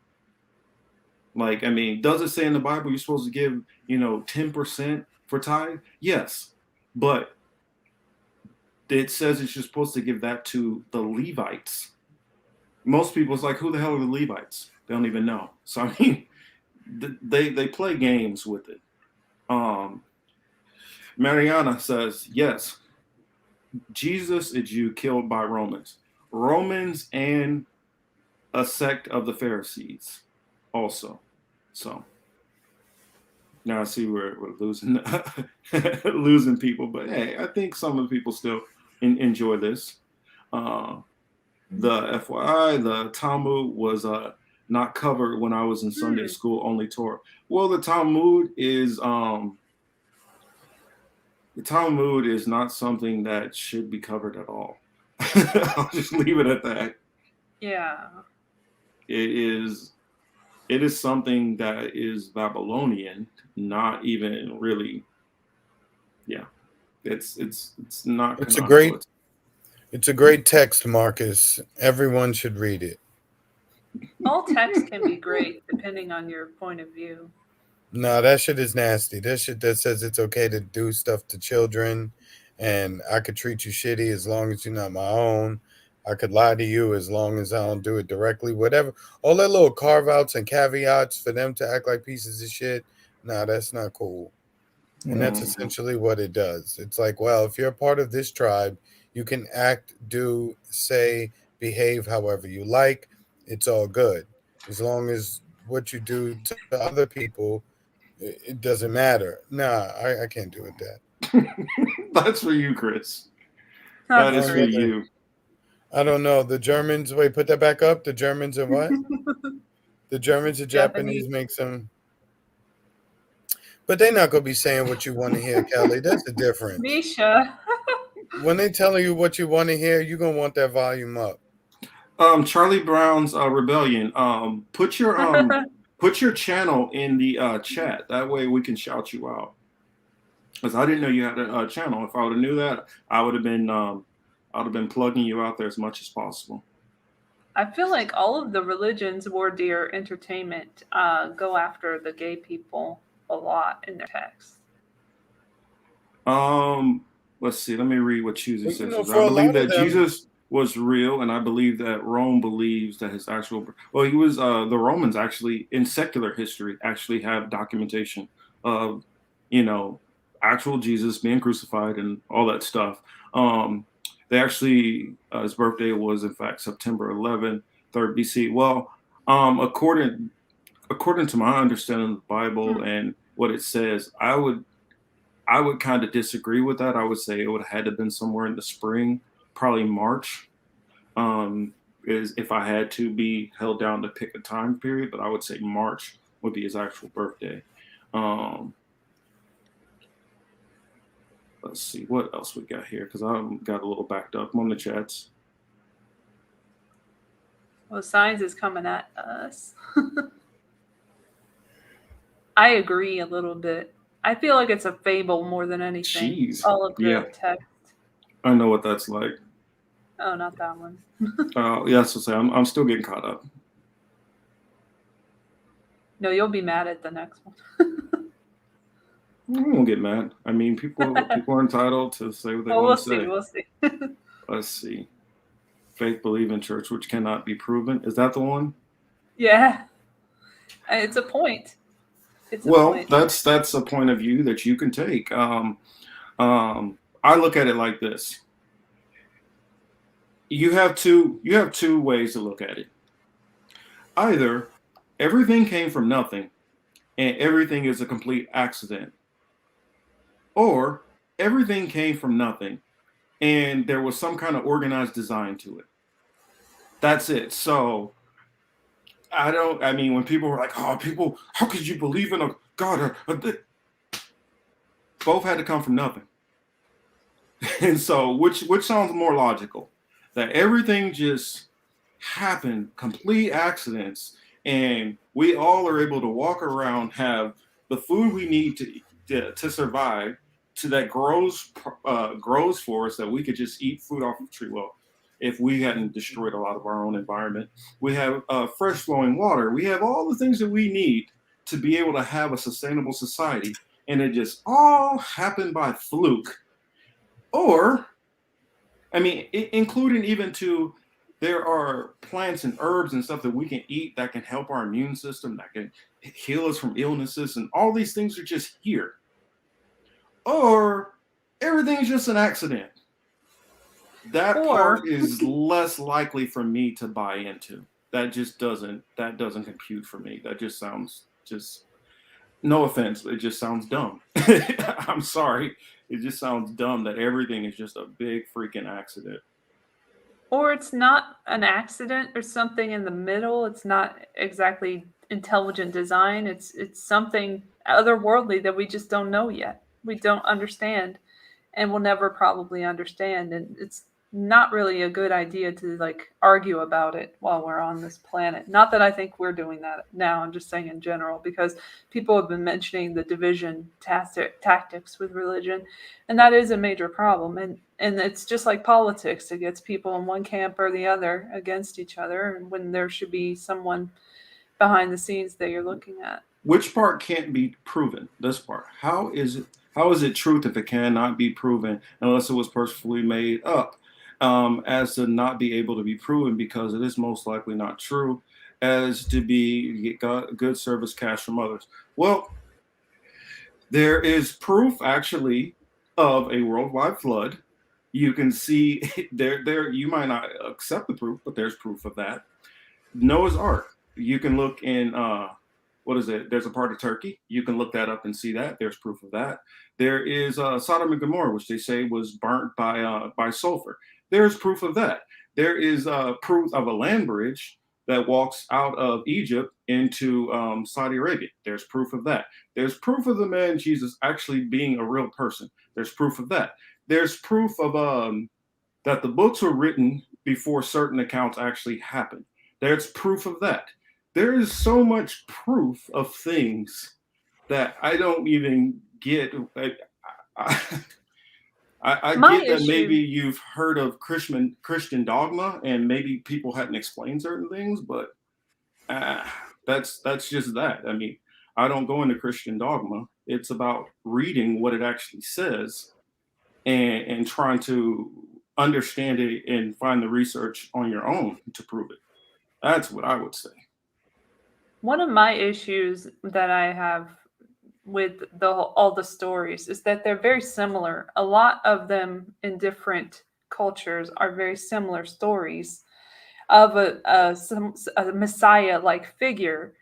Like, I mean, does it say in the Bible you're supposed to give, 10% for tithe? Yes. But it says that you're supposed to give that to the Levites. Most people, it's like, who the hell are the Levites? They don't even know. So, I mean, they play games with it. Mariana says, yes, Jesus, a Jew killed by Romans. Romans and a sect of the Pharisees also. So now I see we're losing losing people, but hey, I think some of the people still enjoy this. The FYI, the Talmud was not covered when I was in Sunday school, only Torah. Well, the Talmud is not something that should be covered at all. I'll just leave it at that. Yeah. It is something that is Babylonian, not even really. Yeah, it's not. It's a great text, Marcus. Everyone should read it. All text can be great depending on your point of view. No, that shit is nasty. That shit that says it's okay to do stuff to children, and I could treat you shitty as long as you're not my own. I could lie to you as long as I don't do it directly. Whatever. All that little carve outs and caveats for them to act like pieces of shit. Nah, that's not cool. And that's essentially what it does. It's like, well, if you're a part of this tribe, you can act, do, say, behave however you like. It's all good. As long as what you do to other people, it doesn't matter. Nah, I can't do with that. That's for you, Chris. That is for you. I don't know. The Germans, wait, put that back up. The Germans and what? The Germans and Japanese make some. But they're not going to be saying what you want to hear, Kelly. That's the difference. Misha. When they telling you what you want to hear, you're going to want that volume up. Charlie Brown's Rebellion. Put your channel in the chat. That way we can shout you out. Because I didn't know you had a channel. If I would have knew that, I would have been plugging you out there as much as possible. I feel like all of the religions war dear entertainment go after the gay people a lot in their texts. Let's see. Let me read what Choosy says. I for a believe lot that of them- Jesus was real, and I believe that Rome believes that his actual. Well, he was. The Romans actually, in secular history, actually have documentation of, actual Jesus being crucified and all that stuff. They actually, his birthday was in fact September 11th, 3rd BC. Well, according to my understanding of the Bible and what it says, I would kind of disagree with that. I would say it would have had to have been somewhere in the spring, probably March. Is if I had to be held down to pick a time period, but I would say March would be his actual birthday. Let's see what else we got here, because I got a little backed up on the chats. Well, science is coming at us. I agree a little bit. I feel like it's a fable more than anything. Jeez. All of the Yeah. text. I know what that's like. Oh, not that one. Yeah, so I'm still getting caught up. No, you'll be mad at the next one. I won't get mad. I mean, people are entitled to say what they Well, want we'll to say. see. We'll see. Let's see. Faith, believe in church, which cannot be proven. Is that the one? Yeah. It's a point. It's a Well, point. that's a point of view that you can take. I look at it like this. You have two ways to look at it. Either everything came from nothing and everything is a complete accident, or everything came from nothing and there was some kind of organized design to it. That's it. So I mean, when people were like, oh, people, how could you believe in a God? Both had to come from nothing. And so which sounds more logical? That everything just happened, complete accidents, and we all are able to walk around, have the food we need to survive, that grows for us, that we could just eat food off of the tree. Well, if we hadn't destroyed a lot of our own environment, we have fresh flowing water. We have all the things that we need to be able to have a sustainable society, and it just all happened by fluke. Or, I mean, including even to, there are plants and herbs and stuff that we can eat that can help our immune system, that can heal us from illnesses, and all these things are just here. Or everything's just an accident. That part is less likely for me to buy into. That doesn't compute for me. That just sounds no offense, it just sounds dumb. I'm sorry. It just sounds dumb that everything is just a big freaking accident. Or it's not an accident or something in the middle. It's not exactly intelligent design. It's something otherworldly that we just don't know yet. We don't understand and will never probably understand. And it's not really a good idea to like argue about it while we're on this planet. Not that I think we're doing that now. I'm just saying in general, because people have been mentioning the division tactics with religion, and that is a major problem. And it's just like politics. It gets people in one camp or the other against each other, and when there should be someone behind the scenes that you're looking at. Which part can't be proven? This part. How is it truth if it cannot be proven unless it was purposefully made up, as to not be able to be proven because it is most likely not true, as to be get good service cash from others? Well, there is proof actually of a worldwide flood. You can see there. You might not accept the proof, but there's proof of that. Noah's Ark. You can look in what is it? There's a part of Turkey. You can look that up and see that. There's proof of that. There is Sodom and Gomorrah, which they say was burnt by sulfur. There's proof of that. There is proof of a land bridge that walks out of Egypt into Saudi Arabia. There's proof of that. There's proof of the man Jesus actually being a real person. There's proof of that. There's proof of that the books were written before certain accounts actually happened. There's proof of that. There is so much proof of things that I don't even get. I get that maybe you've heard of Christian dogma, and maybe people hadn't explained certain things, but that's just that. I mean, I don't go into Christian dogma. It's about reading what it actually says and trying to understand it and find the research on your own to prove it. That's what I would say. One of my issues that I have with all the stories is that they're very similar. A lot of them in different cultures are very similar stories of a Messiah-like figure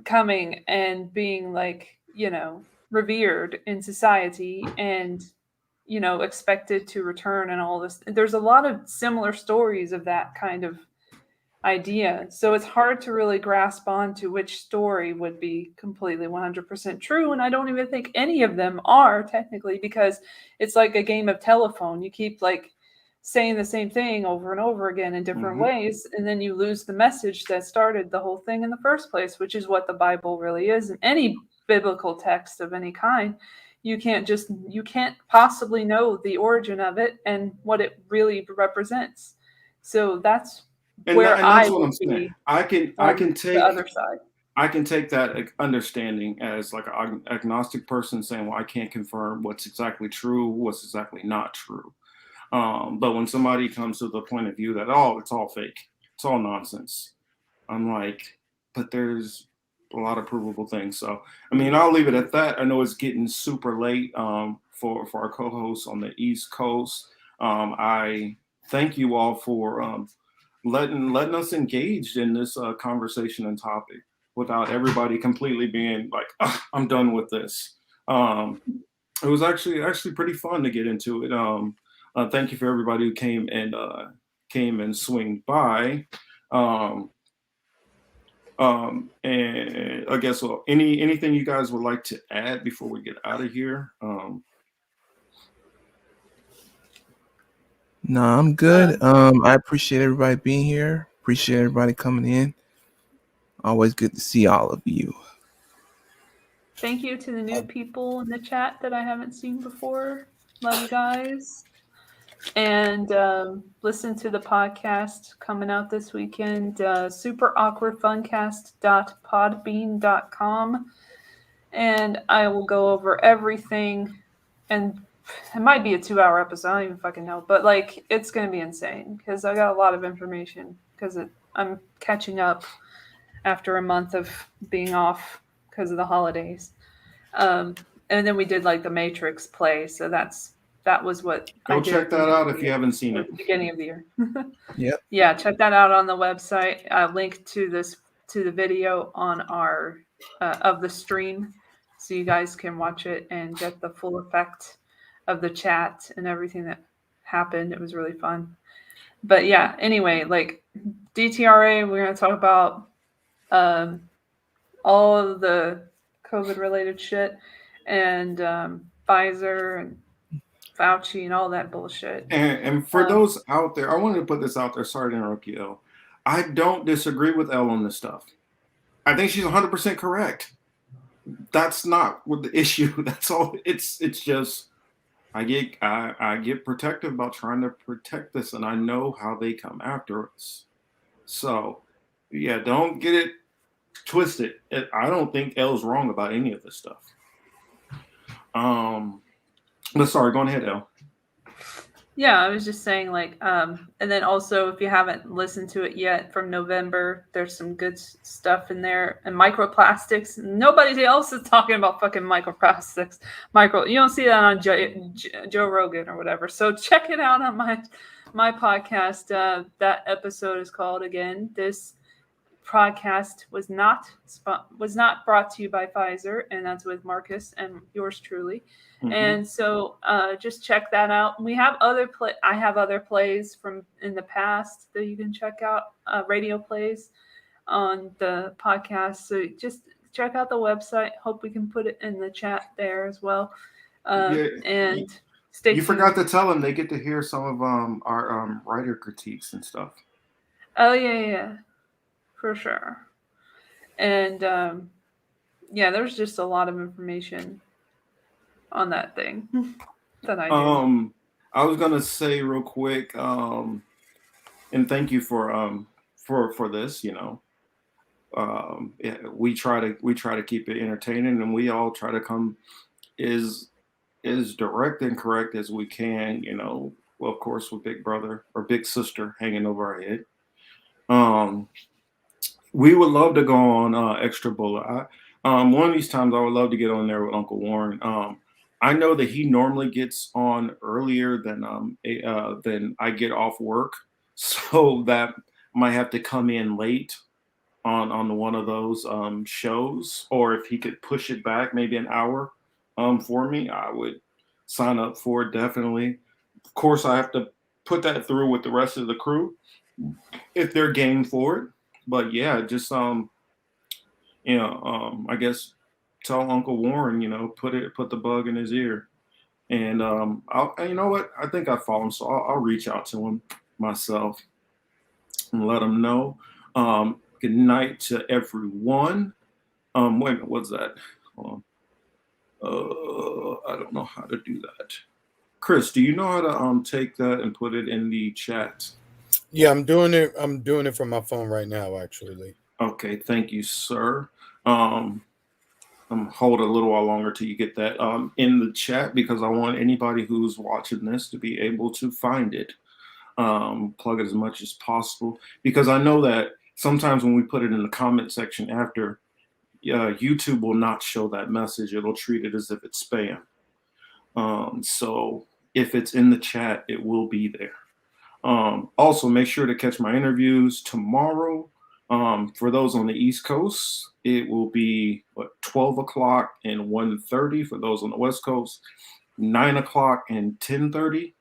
coming and being like, revered in society and, expected to return and all this. There's a lot of similar stories of that kind of idea. So it's hard to really grasp onto which story would be completely 100% true. And I don't even think any of them are technically, because it's like a game of telephone. You keep like saying the same thing over and over again in different Mhm. ways, and then you lose the message that started the whole thing in the first place, which is what the Bible really is. And any biblical text of any kind, you can't possibly know the origin of it and what it really represents. So that's where And I that's what I'm would saying. be I can on the take other side. I can take that understanding as like an agnostic person saying, well, I can't confirm what's exactly true, what's exactly not true. But when somebody comes to the point of view that, oh, it's all fake, it's all nonsense, I'm like, but there's a lot of provable things. So, I mean, I'll leave it at that. I know it's getting super late for our co-hosts on the East Coast. I thank you all for letting us engaged in this conversation and topic without everybody completely being like, "Ugh, I'm done with this." It was actually pretty fun to get into it. Thank you for everybody who came and swing by. Um, and I guess well, anything you guys would like to add before we get out of here? No, I'm good. I appreciate everybody being here. Appreciate everybody coming in. Always good to see all of you. Thank you to the new people in the chat that I haven't seen before. Love you guys. And listen to the podcast coming out this weekend, superawkwardfuncast.podbean.com. And I will go over everything. And it might be a 2-hour episode. I don't even fucking know. But like, it's going to be insane because I got a lot of information because I'm catching up after a month of being off because of the holidays. And then we did like the Matrix play. So that was what I Go did check that out if you haven't seen at it. the beginning of the year. Yep. Yeah, check that out on the website. Link to the video on our of the stream, so you guys can watch it and get the full effect of the chat and everything that happened. It was really fun. But yeah, anyway, like DTRA, we're gonna talk about all of the COVID related shit and Pfizer and Fauci and all that bullshit. And for those out there, I wanted to put this out there. Sorry to interrupt you, Elle. I don't disagree with Elle on this stuff. I think she's 100% correct. That's not what the issue. That's all. It's just I get protective about trying to protect this, and I know how they come after us. So yeah, don't get it twisted. I don't think Elle's wrong about any of this stuff. But sorry, go ahead, Elle. Yeah, I was just saying, like, and then also, if you haven't listened to it yet from November, there's some good stuff in there. And microplastics. Nobody else is talking about fucking microplastics. You don't see that on Joe Rogan or whatever. So check it out on my podcast. That episode is called, again, this podcast was not brought to you by Pfizer, and that's with Marcus and yours truly. Mm-hmm. And so just check that out. We have I have other plays from in the past that you can check out, radio plays on the podcast. So just check out the website. Hope we can put it in the chat there as well. And stay tuned. You forgot to tell them they get to hear some of our writer critiques and stuff. Oh yeah. For sure. And yeah, there's just a lot of information on that thing that I did. I was gonna say real quick, and thank you for this. You know, we try to keep it entertaining, and we all try to come as direct and correct as we can. You know, well, of course, with Big Brother or Big Sister hanging over our head. We would love to go on Extra Bullet. One of these times, I would love to get on there with Uncle Warren. I know that he normally gets on earlier than I get off work, so that might have to come in late on one of those shows. Or if he could push it back maybe an hour for me, I would sign up for it definitely. Of course, I have to put that through with the rest of the crew if they're game for it. But yeah, just I guess tell Uncle Warren, put the bug in his ear. And and you know what? I think I follow him, so I'll reach out to him myself and let him know. Good night to everyone. Wait a minute, what's that? Hold on. I don't know how to do that. Chris, do you know how to take that and put it in the chat? Yeah, I'm doing it. I'm doing it from my phone right now, actually. Okay, thank you, sir. Hold a little while longer till you get that in the chat because I want anybody who's watching this to be able to find it. Plug it as much as possible because I know that sometimes when we put it in the comment section after, YouTube will not show that message. It'll treat it as if it's spam. So if it's in the chat, it will be there. Also, make sure to catch my interviews tomorrow. For those on the East Coast, it will be 12 o'clock and 1:30. For those on the West Coast, 9 o'clock and 10:30.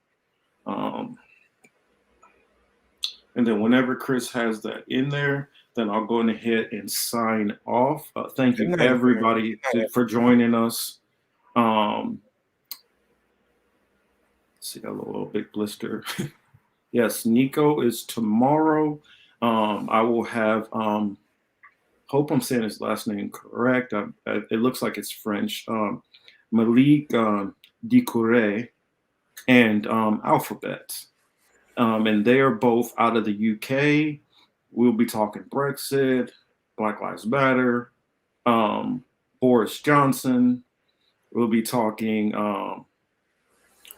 And then whenever Chris has that in there, then I'll go ahead and sign off. Thank you, everybody, for joining us. See a little big blister. Yes, Nico is tomorrow. I will have, hope I'm saying his last name correct. It looks like it's French. Malik Dicouret and Alphabet. And they are both out of the UK. We'll be talking Brexit, Black Lives Matter, Boris Johnson. We'll be talking,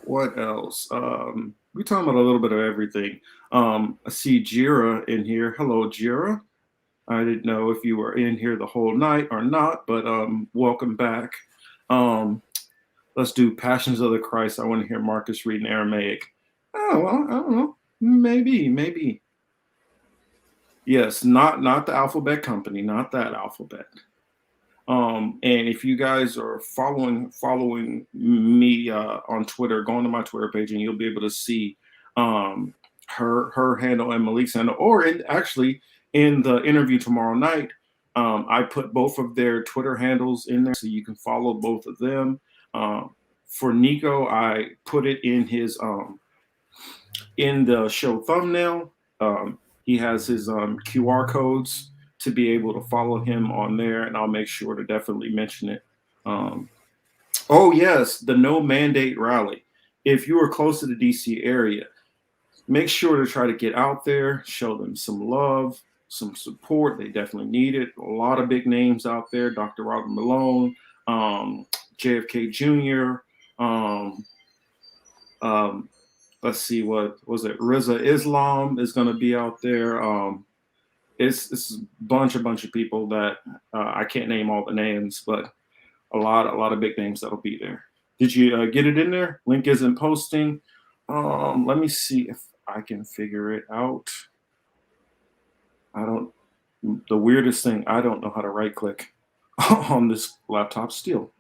what else? We're talking about a little bit of everything. I see Jira in here. Hello, Jira. I didn't know if you were in here the whole night or not, but welcome back. Let's do Passions of the Christ. I want to hear Marcus reading Aramaic. Oh, well, I don't know. Maybe. Yes, not the Alphabet Company, not that Alphabet. And if you guys are following me on Twitter, go to my Twitter page and you'll be able to see her handle and Malik's handle, or actually in the interview tomorrow night, I put both of their Twitter handles in there so you can follow both of them. For Nico, I put it in his in the show thumbnail. He has his QR codes to be able to follow him on there, and I'll make sure to definitely mention it. Oh yes, the No Mandate Rally. If you are close to the DC area, make sure to try to get out there, show them some love, some support. They definitely need it. A lot of big names out there: Dr. Robert Malone, JFK Jr. Let's see, what was it? Riza Islam is going to be out there. It's a bunch of people that I can't name all the names, but a lot of big names that'll be there. Did you get it in there? Link isn't posting. Let me see if I can figure it out. The weirdest thing, I don't know how to right click on this laptop still.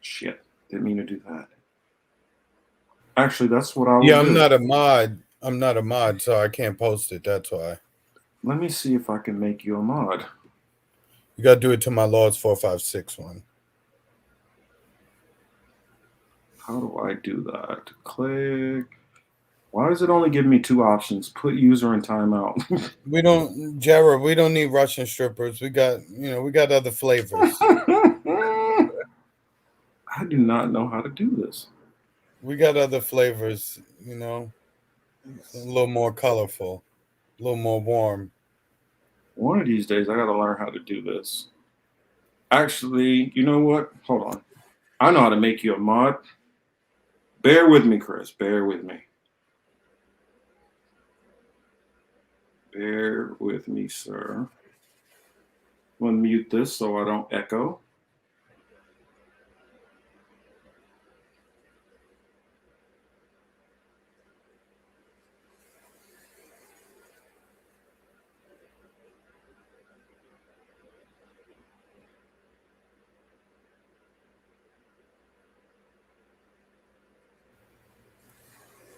Shit, didn't mean to do that. Actually, that's what I will do. I'm not a mod. I'm not a mod, so I can't post it. That's why. Let me see if I can make you a mod. You got to do it to my Lords 456 one. How do I do that? Click. Why does it only give me two options? Put user in timeout. We don't, Jared, we don't need Russian strippers. We got other flavors. I do not know how to do this. We got other flavors, a little more colorful, a little more warm. One of these days, I got to learn how to do this. Actually, you know what? Hold on. I know how to make you a mod. Bear with me, Chris. Bear with me. Bear with me, sir. I'm going to mute this so I don't echo.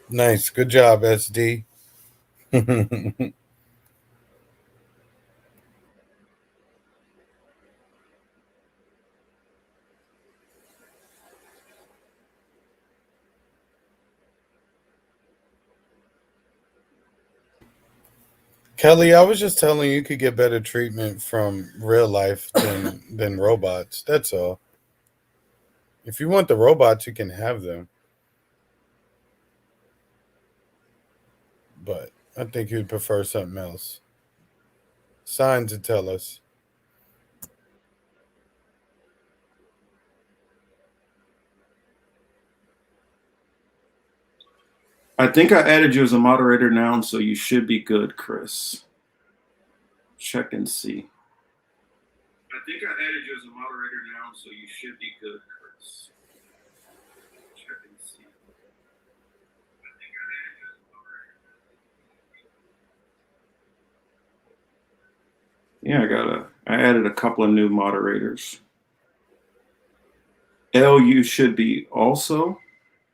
Nice. Good job, SD. Kelly, I was just telling you could get better treatment from real life than robots. That's all. If you want the robots, you can have them. But I think you'd prefer something else. Signs to tell us. I think I added you as a moderator now, so you should be good, Chris. Check and see. I think I added you as a moderator now, so you should be good, Chris. Check and see. I think I added you as a moderator. Yeah, I added a couple of new moderators. L, you should be also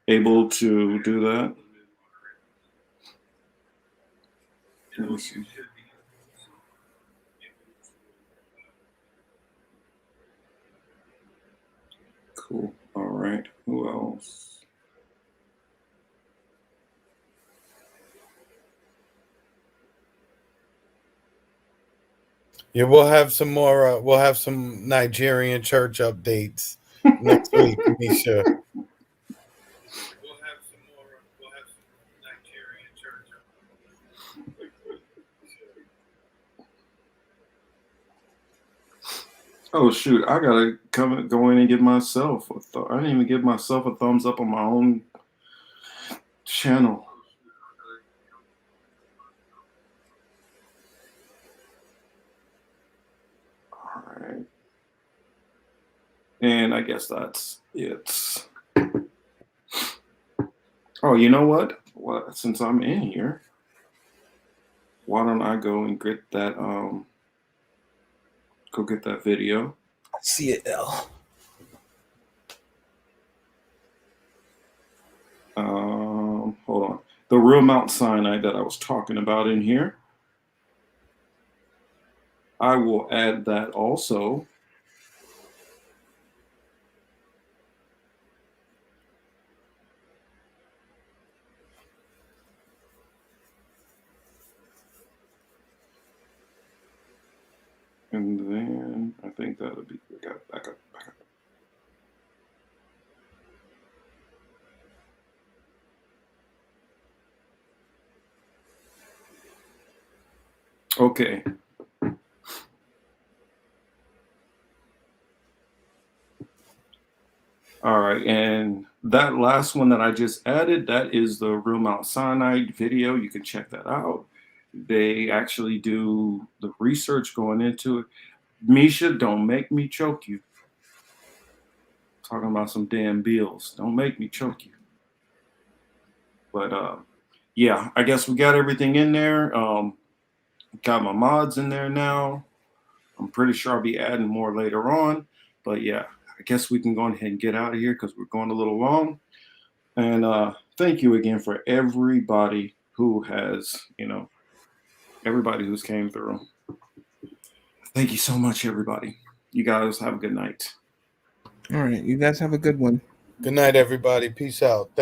able to do that. Let me see. Cool. All right. Who else? Yeah, we'll have some more. We'll have some Nigerian church updates next week, Misha. Oh shoot! I gotta go in and give myself I didn't even give myself a thumbs up on my own channel. All right, and I guess that's it. Oh, you know what? Well, since I'm in here, why don't I go and get that? Go get that video. I see it, L. Hold on. The real Mount Sinai that I was talking about in here. I will add that also. And then I think that'll be back up. Okay. All right, and that last one that I just added, that is the real Mount Sinai video. You can check that out. They actually do the research going into it. Misha, don't make me choke you. Talking about some damn bills. Don't make me choke you. But yeah, I guess we got everything in there. Got my mods in there now. I'm pretty sure I'll be adding more later on. But yeah, I guess we can go ahead and get out of here because we're going a little long. And thank you again for everybody who has, everybody who's came through. Thank you so much, everybody. You guys have a good night. All right. You guys have a good one. Good night, everybody. Peace out. Thank